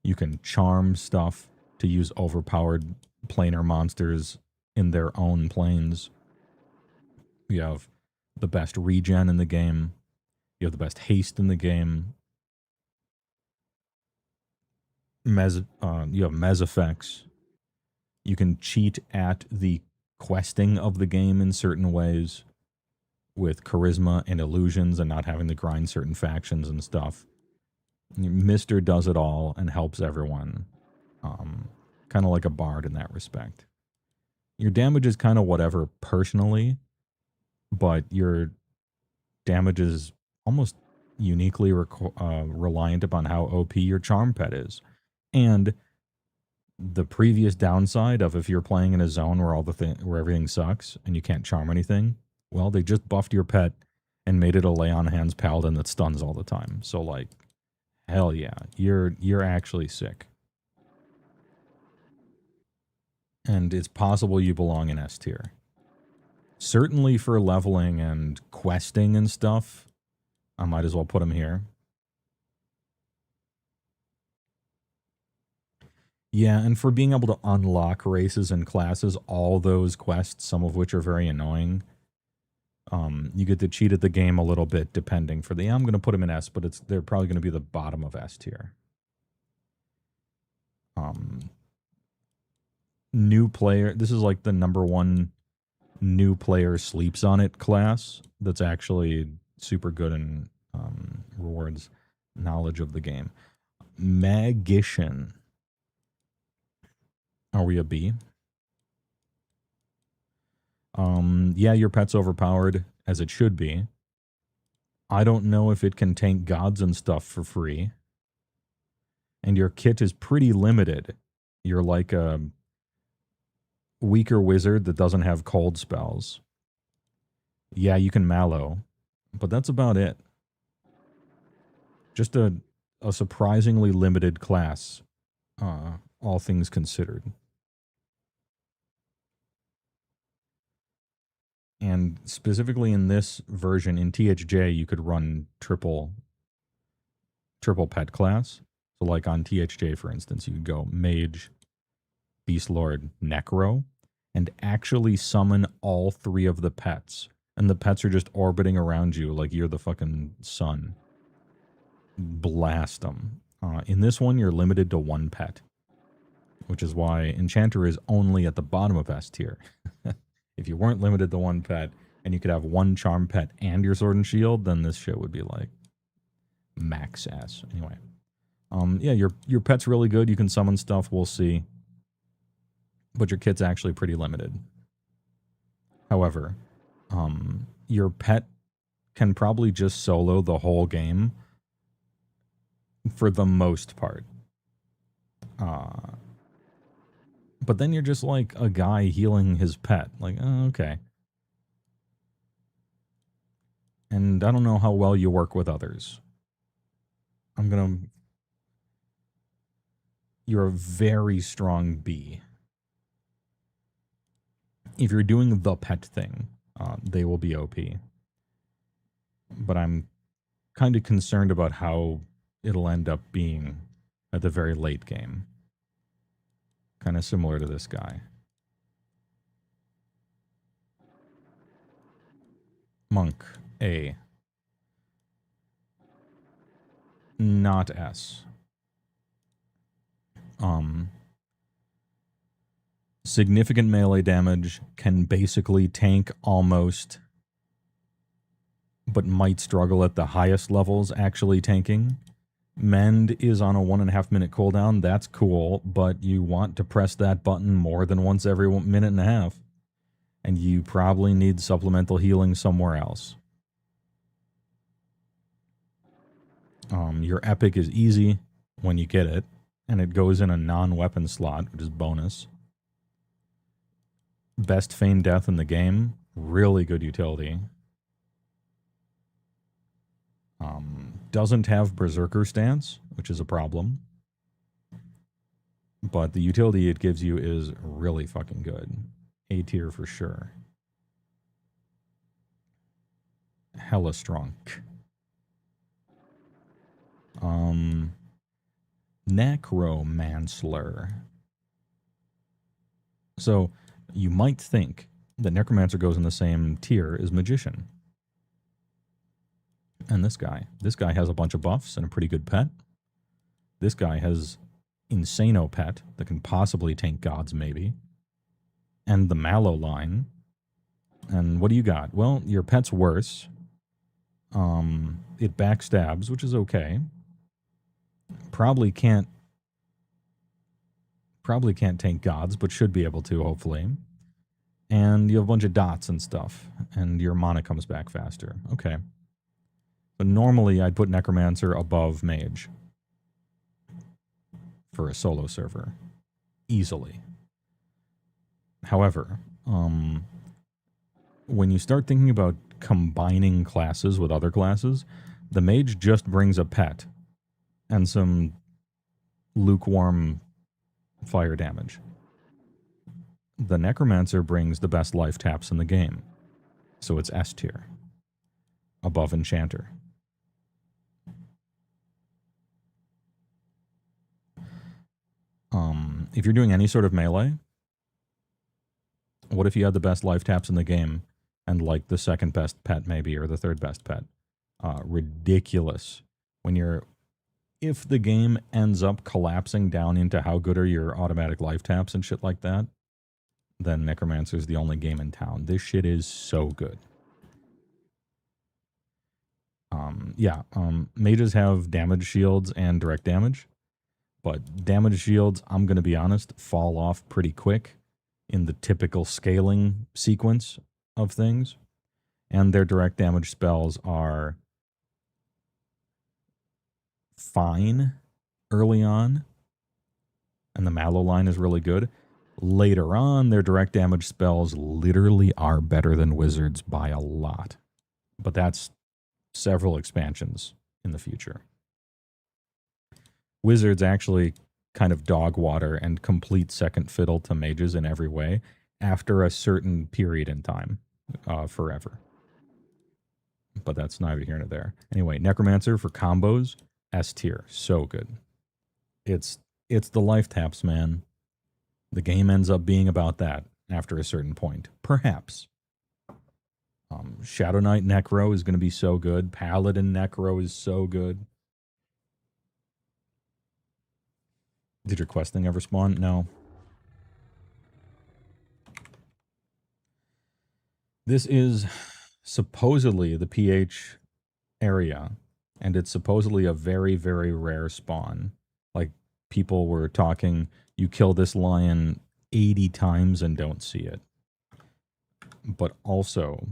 B: You can charm stuff to use overpowered planar monsters in their own planes. You have the best regen in the game. You have the best haste in the game. You have mez effects. You can cheat at the questing of the game in certain ways with charisma and illusions and not having to grind certain factions and stuff. Mr. does it all and helps everyone. Kind of like a bard in that respect. Your damage is kind of whatever personally, but your damage is almost uniquely reliant upon how OP your charm pet is. And the previous downside of if you're playing in a zone where where everything sucks and you can't charm anything, well, they just buffed your pet and made it a lay on hands paladin that stuns all the time. So like, hell yeah, you're actually sick. And it's possible you belong in S tier. Certainly for leveling and questing and stuff, I might as well put him here. Yeah, and for being able to unlock races and classes, all those quests, some of which are very annoying, you get to cheat at the game a little bit depending. I'm going to put them in S, but they're probably going to be the bottom of S tier. New player, this is like the #1 new player sleeps on it class that's actually super good and rewards knowledge of the game. Magician. Are we a B? Yeah, your pet's overpowered, as it should be. I don't know if it can tank gods and stuff for free. And your kit is pretty limited. You're like a weaker wizard that doesn't have cold spells. Yeah, you can mallow, but that's about it. Just a surprisingly limited class, all things considered. And specifically in this version, in THJ, you could run triple pet class. So like on THJ, for instance, you could go Mage, Beast Lord, Necro, and actually summon all 3 of the pets. And the pets are just orbiting around you like you're the fucking sun. Blast them. In this one, you're limited to 1 pet, which is why Enchanter is only at the bottom of S tier. If you weren't limited to 1 pet, and you could have 1 charm pet and your sword and shield, then this shit would be like max S. Anyway. Yeah, your pet's really good. You can summon stuff, we'll see. But your kit's actually pretty limited. However, your pet can probably just solo the whole game for the most part. But then you're just like a guy healing his pet. Like, oh, okay. And I don't know how well you work with others. You're a very strong B. If you're doing the pet thing, they will be OP. But I'm kind of concerned about how it'll end up being at the very late game. Kind of similar to this guy. Monk, A. Not S. Significant melee damage, can basically tank almost, but might struggle at the highest levels actually tanking. Mend is on a 1.5 minute cooldown. That's cool, but you want to press that button more than once every 1.5 minutes. And you probably need supplemental healing somewhere else. Your epic is easy when you get it, and it goes in a non-weapon slot, which is bonus. Best feign death in the game, really good utility. Doesn't have Berserker stance, which is a problem. But the utility it gives you is really fucking good. A tier for sure. Hella strong. Necromancer. So you might think that Necromancer goes in the same tier as Magician. And this guy has a bunch of buffs and a pretty good pet. This guy has Insano pet that can possibly tank gods maybe. And the Mallow line. And what do you got? Well, your pet's worse. It backstabs, which is okay. Probably can't tank gods, but should be able to, hopefully. And you have a bunch of dots and stuff, and your mana comes back faster. Okay. But normally I'd put Necromancer above Mage for a solo server. Easily. However, when you start thinking about combining classes with other classes, the Mage just brings a pet and some lukewarm fire damage. The Necromancer brings the best life taps in the game, so it's S tier, above Enchanter. If you're doing any sort of melee, what if you had the best life taps in the game and like the second best pet maybe, or the third best pet? Ridiculous. If the game ends up collapsing down into how good are your automatic life taps and shit like that, then Necromancer is the only game in town. This shit is so good. Mages have damage shields and direct damage, but damage shields, I'm going to be honest, fall off pretty quick in the typical scaling sequence of things, and their direct damage spells are fine early on, and the Mallow line is really good. Later on, their direct damage spells literally are better than Wizards by a lot. But that's several expansions in the future. Wizards actually kind of dog water and complete second fiddle to mages in every way after a certain period in time, forever. But that's neither here nor there. Anyway, Necromancer for combos, S tier, so good. It's the life taps, man. The game ends up being about that after a certain point, perhaps. Shadow Knight Necro is going to be so good. Paladin Necro is so good. Did your quest thing ever spawn? No. This is supposedly the PH area, and it's supposedly a very, very rare spawn. Like, people were talking, you kill this lion 80 times and don't see it. But also,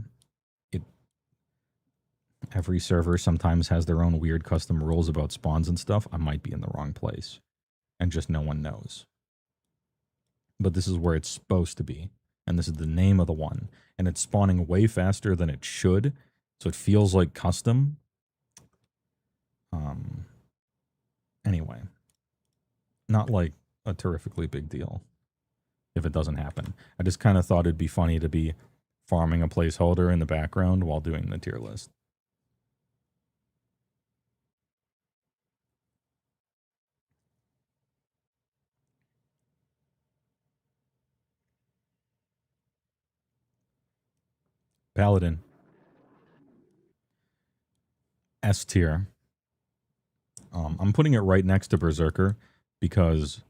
B: every server sometimes has their own weird custom rules about spawns and stuff. I might be in the wrong place, and just no one knows. But this is where it's supposed to be, and this is the name of the one, and it's spawning way faster than it should, so it feels like custom. Anyway, not like a terrifically big deal if it doesn't happen. I just kind of thought it'd be funny to be farming a placeholder in the background while doing the tier list. Paladin. S tier. I'm putting it right next to Berserker because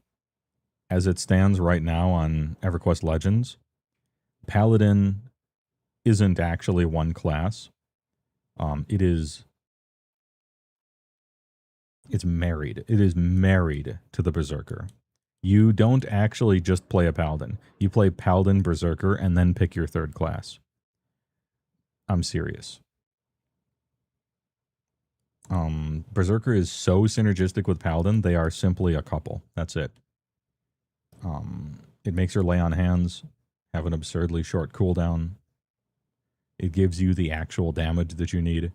B: as it stands right now on EverQuest Legends, Paladin isn't actually one class. It's married. It is married to the Berserker. You don't actually just play a Paladin. You play Paladin, Berserker, and then pick your third class. I'm serious. Berserker is so synergistic with Paladin, they are simply a couple. That's it. It makes her lay on hands, have an absurdly short cooldown. It gives you the actual damage that you need.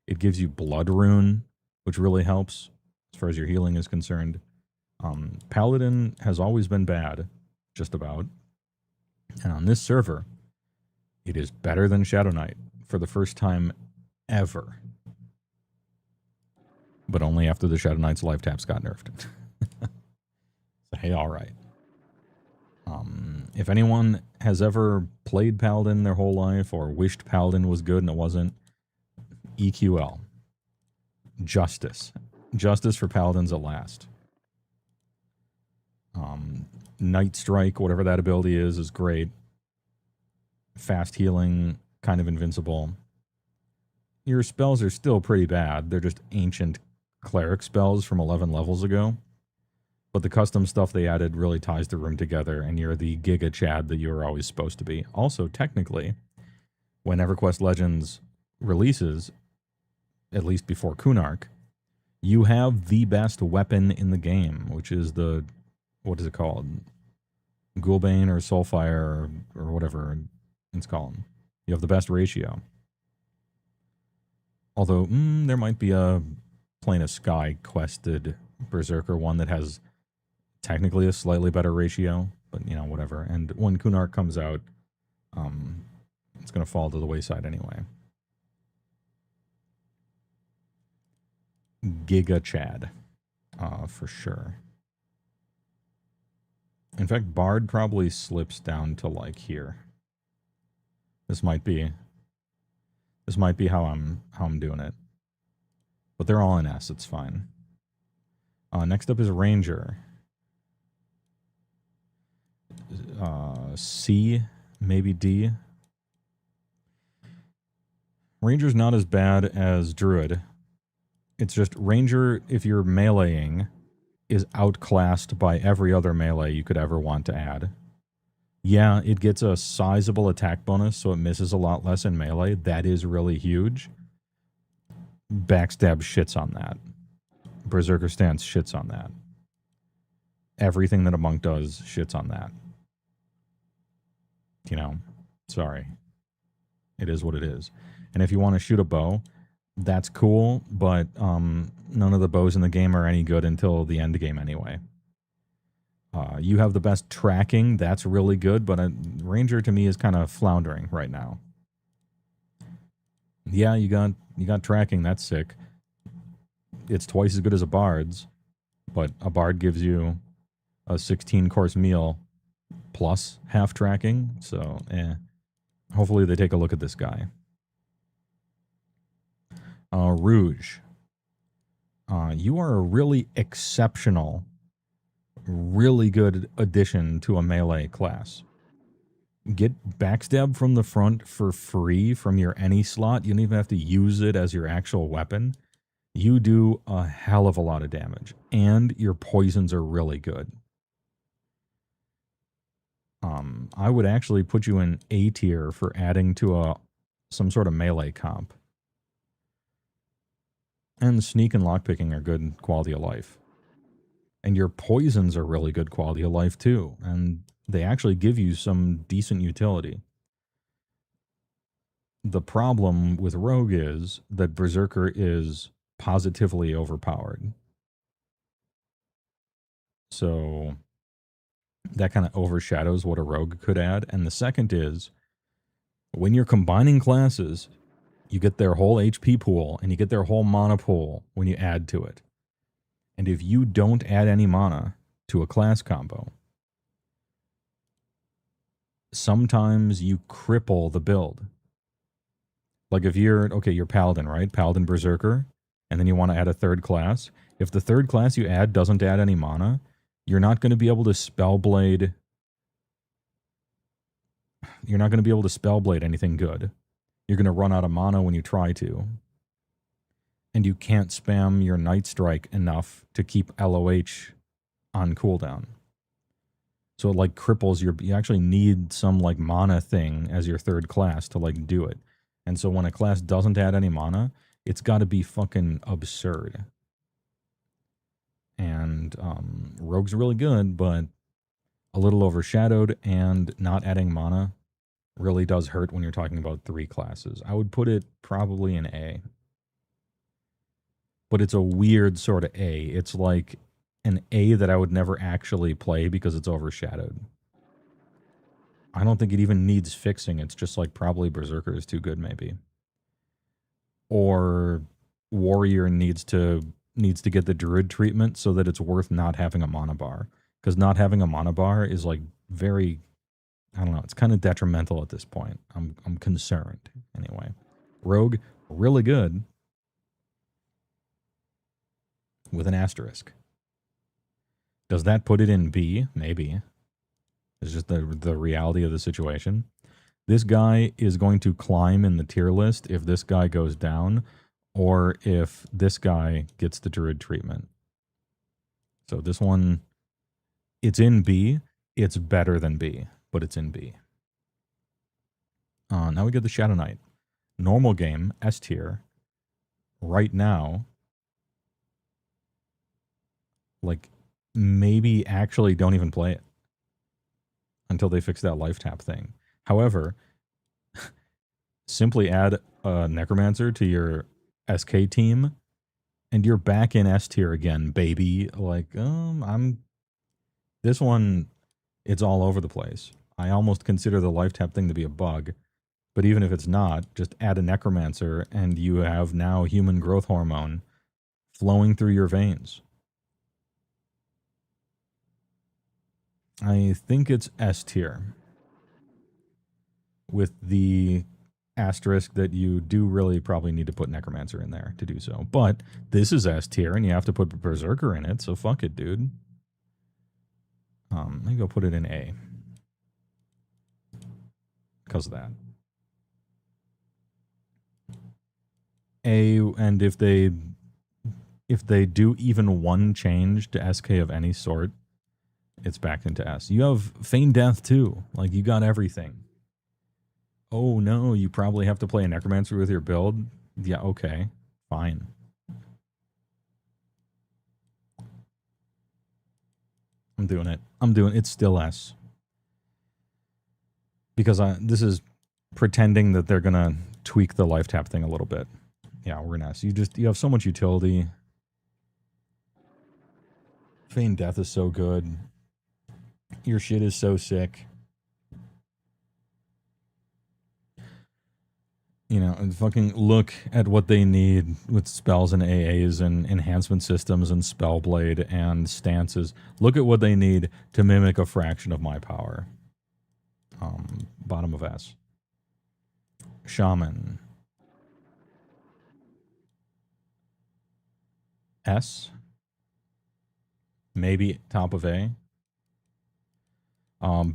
B: It gives you Blood Rune, which really helps as far as your healing is concerned. Paladin has always been bad, just about. And on this server, it is better than Shadow Knight for the first time ever. But only after the Shadow Knight's life taps got nerfed. So, hey, all right. If anyone has ever played Paladin their whole life or wished Paladin was good and it wasn't, EQL. Justice. Justice for Paladins at last. Night Strike, whatever that ability is great. Fast healing, kind of invincible. Your spells are still pretty bad. They're just ancient cleric spells from 11 levels ago. But the custom stuff they added really ties the room together, and you're the Giga Chad that you were always supposed to be. Also, technically, when EverQuest Legends releases, at least before Kunark, you have the best weapon in the game, which is the, what is it called? Ghoulbane or Soulfire or whatever it's called. You have the best ratio. Although, there might be a Plane of Sky quested Berserker one that has technically a slightly better ratio, but you know, whatever. And when Kunark comes out, it's going to fall to the wayside anyway. Giga Chad, for sure. In fact, Bard probably slips down to like here. This might be how I'm doing it. But they're all in S, it's fine. Next up is Ranger. C, maybe D. Ranger's not as bad as Druid. It's just Ranger, if you're meleeing, is outclassed by every other melee you could ever want to add. Yeah, it gets a sizable attack bonus, so it misses a lot less in melee. That is really huge. Backstab shits on that. Berserker Stance shits on that. Everything that a monk does shits on that. You know, sorry. It is what it is. And if you want to shoot a bow, That's cool, but none of the bows in the game are any good until the end game anyway. You have the best tracking. That's really good, but Ranger to me is kind of floundering right now. Yeah, you got tracking. That's sick. It's twice as good as a Bard's, but a Bard gives you a 16-course meal plus half tracking. So, hopefully they take a look at this guy. Rouge. You are a really exceptional, really good addition to a melee class. Get backstab from the front for free from your any slot. You don't even have to use it as your actual weapon. You do a hell of a lot of damage, and your poisons are really good. I would actually put you in A tier for adding to some sort of melee comp. And sneak and lockpicking are good quality of life. And your poisons are really good quality of life too, and they actually give you some decent utility. The problem with Rogue is that Berserker is positively overpowered. So that kind of overshadows what a Rogue could add. And the second is, when you're combining classes, you get their whole HP pool and you get their whole mana pool when you add to it. And if you don't add any mana to a class combo, sometimes you cripple the build. Like if you're Paladin, right? Paladin Berserker, and then you want to add a third class. If the third class you add doesn't add any mana, you're not going to be able to Spellblade. You're not going to be able to Spellblade anything good. You're going to run out of mana when you try to. And you can't spam your Night Strike enough to keep LOH on cooldown. So it like cripples you actually need some like mana thing as your third class to like do it. And so when a class doesn't add any mana, it's got to be fucking absurd. And Rogue's really good, but a little overshadowed, and not adding mana really does hurt when you're talking about 3 classes. I would put it probably in A. But it's a weird sort of A. It's like an A that I would never actually play because it's overshadowed. I don't think it even needs fixing. It's just like probably Berserker is too good, maybe. Or Warrior needs to get the Druid treatment so that it's worth not having a mana bar. Because not having a mana bar is like very, I don't know, it's kind of detrimental at this point. I'm concerned anyway. Rogue, really good, with an asterisk. Does that put it in B? Maybe. It's just the reality of the situation. This guy is going to climb in the tier list if this guy goes down, or if this guy gets the Druid treatment. So this one, it's in B. It's better than B, but it's in B. Now we get the Shadow Knight. Normal game, S tier. Right now, like, maybe actually don't even play it until they fix that life tap thing. However, simply add a Necromancer to your SK team, and you're back in S tier again, baby. Like, this one, it's all over the place. I almost consider the life tap thing to be a bug, but even if it's not, just add a Necromancer, and you have now human growth hormone flowing through your veins. I think it's S tier, with the asterisk that you do really probably need to put Necromancer in there to do so. But this is S tier, and you have to put Berserker in it, so fuck it, dude. Let me go put it in A. Because of that. A, and if they do even one change to SK of any sort, it's back into S. You have Feign Death too. Like, you got everything. Oh no, you probably have to play a Necromancer with your build? Yeah, okay. Fine. I'm doing it. It's still S. Because this is pretending that they're gonna tweak the life tap thing a little bit. Yeah, we're gonna. So you have so much utility. Feign Death is so good. Your shit is so sick. And fucking look at what they need with spells and AAs and enhancement systems and Spellblade and stances. Look at what they need to mimic a fraction of my power. Bottom of S. Shaman. S. Maybe top of A.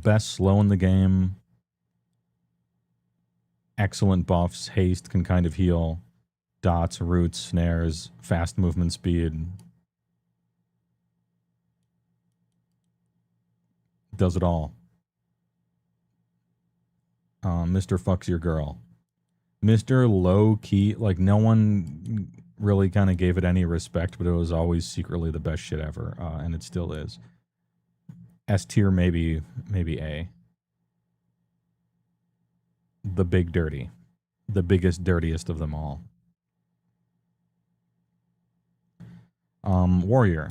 B: Best slow in the game. Excellent buffs. Haste can kind of heal. Dots, roots, snares, fast movement speed. Does it all. Mr. Fucks Your Girl. Mr. Low Key, like no one really kind of gave it any respect, but it was always secretly the best shit ever, and it still is. S tier, maybe A. The Big Dirty. The biggest, dirtiest of them all. Warrior.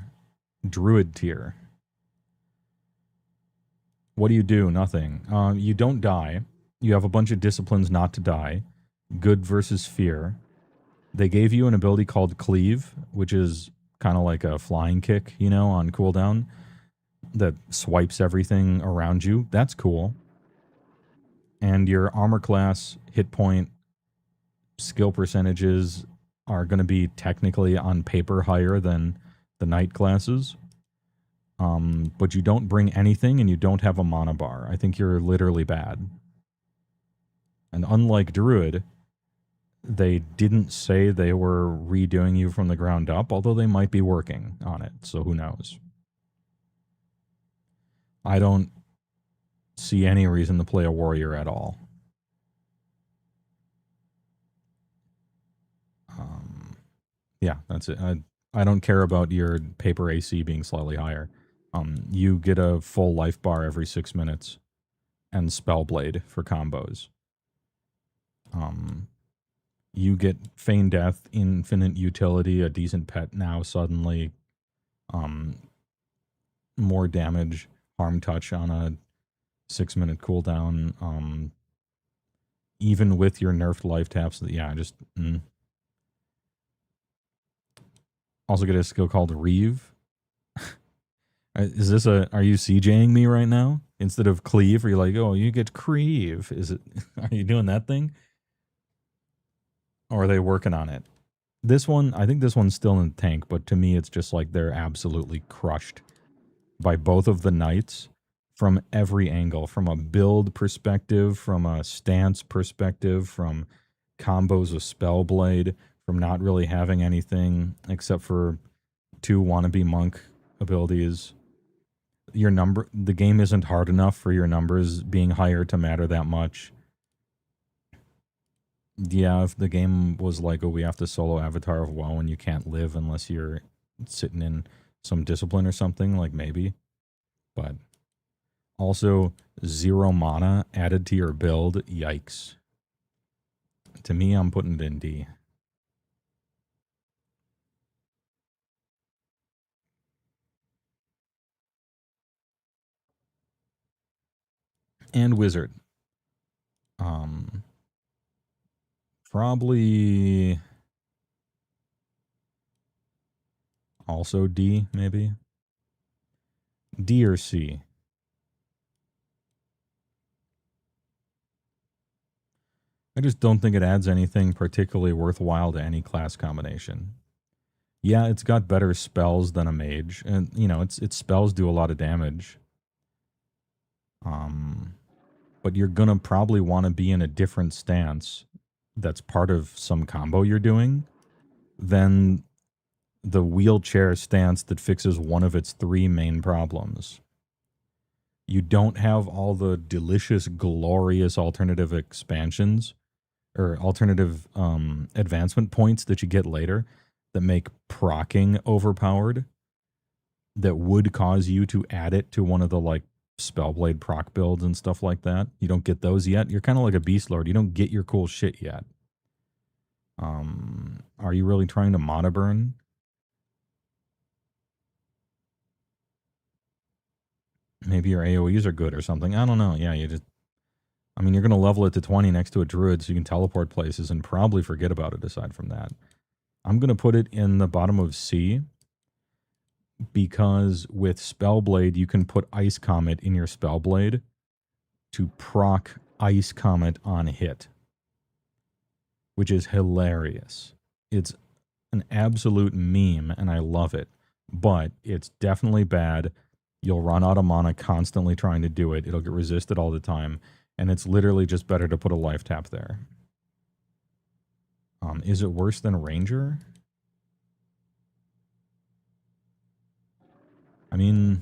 B: Druid tier. What do? Nothing. You don't die. You have a bunch of disciplines not to die. Good versus fear. They gave you an ability called Cleave, which is kind of like a flying kick, on cooldown that swipes everything around you. That's cool. And your armor class, hit point, skill percentages are going to be technically on paper higher than the knight classes. But you don't bring anything and you don't have a mana bar. I think you're literally bad. And unlike Druid, they didn't say they were redoing you from the ground up, although they might be working on it, so who knows. I don't see any reason to play a warrior at all. Yeah, that's it. I don't care about your paper AC being slightly higher. You get a full life bar every 6 minutes and Spellblade for combos. You get Feign Death, infinite utility, a decent pet now suddenly. More damage, harm touch on a 6 minute cooldown. Even with your nerfed life taps, yeah, just. Also get a skill called Reeve. Is this are you CJing me right now? Instead of Cleave, are you like, oh, you get Creeve? Are you doing that thing? Or are they working on it? This one, I think this one's still in the tank, but to me it's just like they're absolutely crushed by both of the knights from every angle, from a build perspective, from a stance perspective, from combos of Spellblade, from not really having anything except for 2 wannabe monk abilities. The game isn't hard enough for your numbers being higher to matter that much. Yeah, if the game was like, oh, we have to solo Avatar of WoW and you can't live unless you're sitting in some discipline or something, like maybe. But also 0 mana added to your build, yikes. To me, I'm putting it in D. And Wizard. Probably also D, maybe. D or C. I just don't think it adds anything particularly worthwhile to any class combination. Yeah, it's got better spells than a mage, and its spells do a lot of damage. But you're gonna probably want to be in a different stance that's part of some combo you're doing than the wheelchair stance that fixes one of its 3 main problems. You don't have all the delicious, glorious alternative expansions or alternative advancement points that you get later that make proccing overpowered, that would cause you to add it to one of the like Spellblade proc builds and stuff like that. You don't get those yet. You're kind of like a Beast Lord. You don't get your cool shit yet. Are you really trying to mana burn? Maybe your AoEs are good or something. I don't know. Yeah, you just... I mean, you're going to level it to 20 next to a druid so you can teleport places and probably forget about it aside from that. I'm going to put it in the bottom of C because with Spellblade, you can put Ice Comet in your Spellblade to proc Ice Comet on hit, which is hilarious. It's an absolute meme, and I love it. But it's definitely bad. You'll run out of mana constantly trying to do it. It'll get resisted all the time, and it's literally just better to put a life tap there. Is it worse than Ranger? I mean,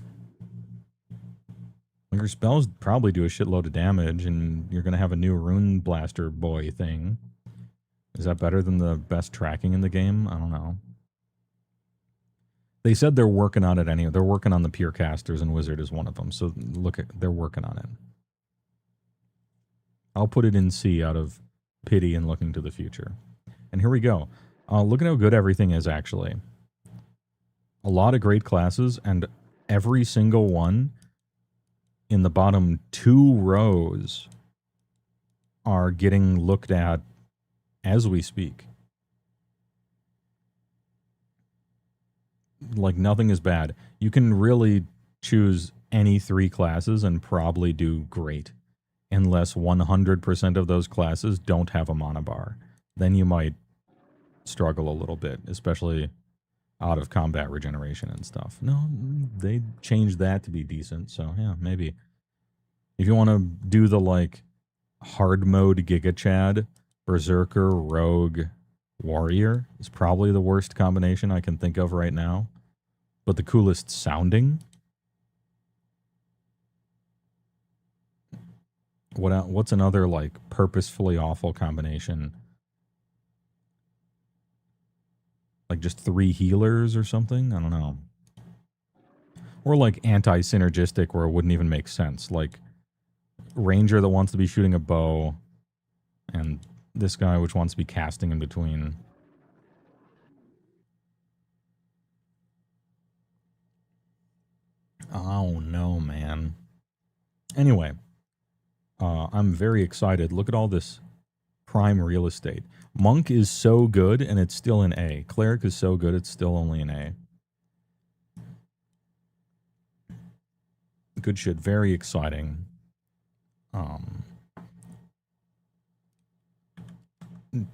B: your spells probably do a shitload of damage, and you're going to have a new Rune Blaster boy thing. Is that better than the best tracking in the game? I don't know. They said they're working on it anyway. They're working on the pure casters, and Wizard is one of them. So look, they're working on it. I'll put it in C out of pity and looking to the future. And here we go. Look at how good everything is, actually. A lot of great classes, and every single one in the bottom 2 rows are getting looked at as we speak. Like, nothing is bad. You can really choose any 3 classes and probably do great. Unless 100% of those classes don't have a mana bar. Then you might struggle a little bit, especially out of combat regeneration and stuff. No, they changed that to be decent, so yeah, maybe. If you want to do the, like, hard mode Giga Chad, Berserker, Rogue, Warrior is probably the worst combination I can think of right now. But the coolest sounding. What's another, like, purposefully awful combination? Like just 3 healers or something? I don't know. Or like anti-synergistic where it wouldn't even make sense. Like Ranger that wants to be shooting a bow and this guy which wants to be casting in between. Oh no, man. Anyway, I'm very excited. Look at all this prime real estate. Monk is so good, and it's still an A. Cleric is so good, it's still only an A. Good shit. Very exciting.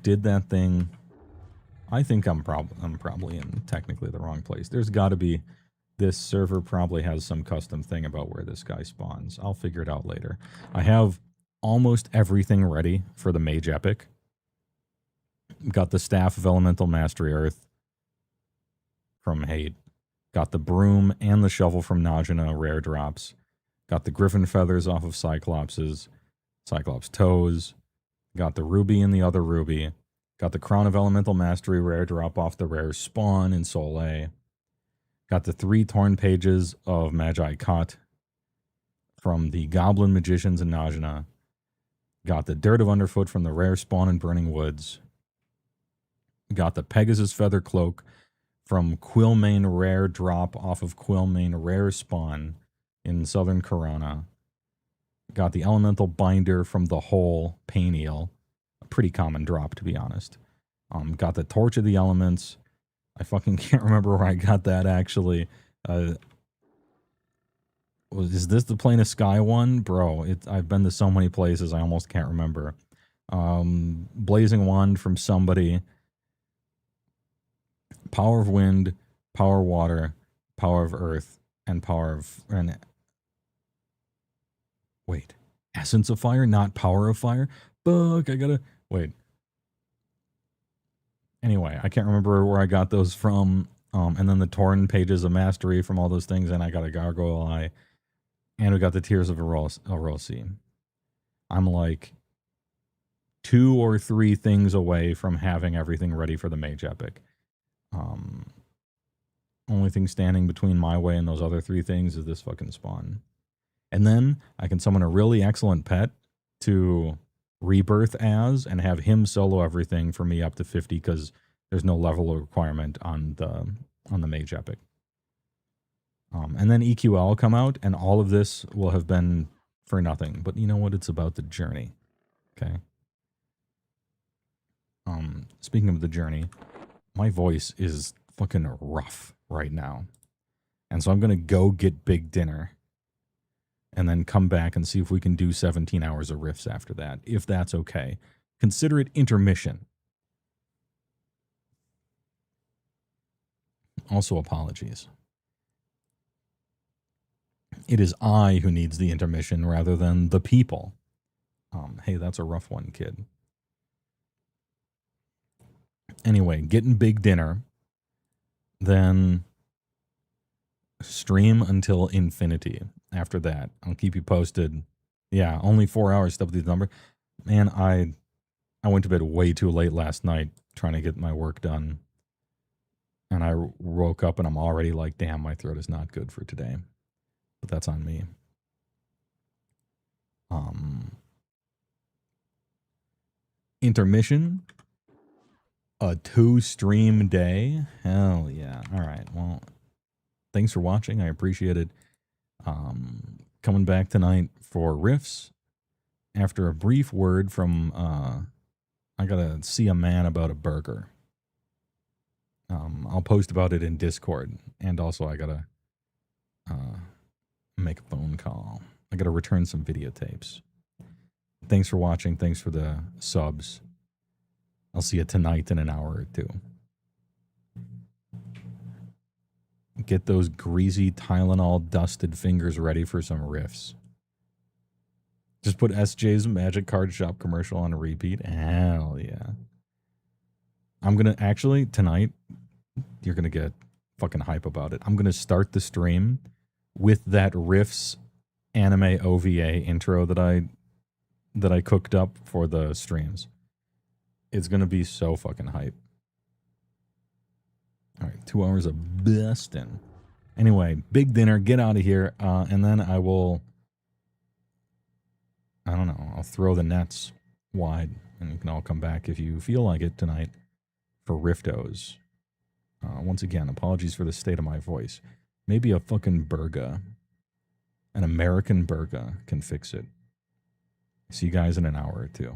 B: Did that thing. I think I'm probably in technically the wrong place. There's got to be... This server probably has some custom thing about where this guy spawns. I'll figure it out later. I have almost everything ready for the Mage Epic. Got the Staff of Elemental Mastery Earth from Hate. Got the Broom and the Shovel from Najina rare drops. Got the Griffin Feathers off of Cyclops' Toes. Got the Ruby and the other Ruby. Got the Crown of Elemental Mastery rare drop off the rare Spawn in Soleil. Got the 3 torn pages of Magi Cot from the Goblin Magicians in Najina. Got the Dirt of Underfoot from the rare Spawn in Burning Woods. Got the Pegasus Feather Cloak from Quillmane rare drop off of Quillmane rare Spawn in Southern Corona. Got the Elemental Binder from the Hole Pain Eel. A pretty common drop, to be honest. Got the Torch of the Elements. I fucking can't remember where I got that, actually. Is this the Plane of Sky one? Bro, I've been to so many places, I almost can't remember. Blazing Wand from somebody. Power of Wind, Power of Water, Power of Earth, and Power of... Wait. Essence of Fire, not Power of Fire? Fuck, I gotta... Wait. Anyway, I can't remember where I got those from. And then the torn pages of mastery from all those things, and I got a Gargoyle Eye. And we got the Tears of Erosi. I'm like 2 or 3 things away from having everything ready for the Mage Epic. Only thing standing between my way and those other 3 things is this fucking spawn. And then I can summon a really excellent pet to Rebirth as and have him solo everything for me up to 50 because there's no level requirement on the Mage Epic. And then EQL come out, and all of this will have been for nothing. But you know what? It's about the journey. Okay. Speaking of the journey, my voice is fucking rough right now. And so I'm going to go get big dinner and then come back and see if we can do 17 hours of riffs after that, if that's okay. Consider it intermission. Also, apologies. It is I who needs the intermission rather than the people. Hey, that's a rough one, kid. Anyway, getting big dinner, then stream until infinity. After that, I'll keep you posted. Yeah, only 4 hours, stuff the number. Man, I went to bed way too late last night trying to get my work done. And I woke up and I'm already like, damn, my throat is not good for today. But that's on me. Intermission. A 2-stream day. Hell yeah. All right. Well, thanks for watching. I appreciate it. Coming back tonight for riffs. After a brief word from, I gotta see a man about a burger. I'll post about it in Discord. And also I gotta make a phone call. I gotta return some videotapes. Thanks for watching. Thanks for the subs. I'll see you tonight in an hour or two. Get those greasy Tylenol dusted fingers ready for some riffs. Just put SJ's Magic Card Shop commercial on a repeat. Hell yeah. I'm going to actually, tonight, you're going to get fucking hype about it. I'm going to start the stream with that riffs anime OVA intro that I cooked up for the streams. It's going to be so fucking hype. All right, 2 hours of busting. Anyway, big dinner, get out of here, and then I will, I don't know, I'll throw the nets wide, and you can all come back if you feel like it tonight for Riftos. Once again, apologies for the state of my voice. Maybe a fucking burger, an American burger, can fix it. See you guys in an hour or two.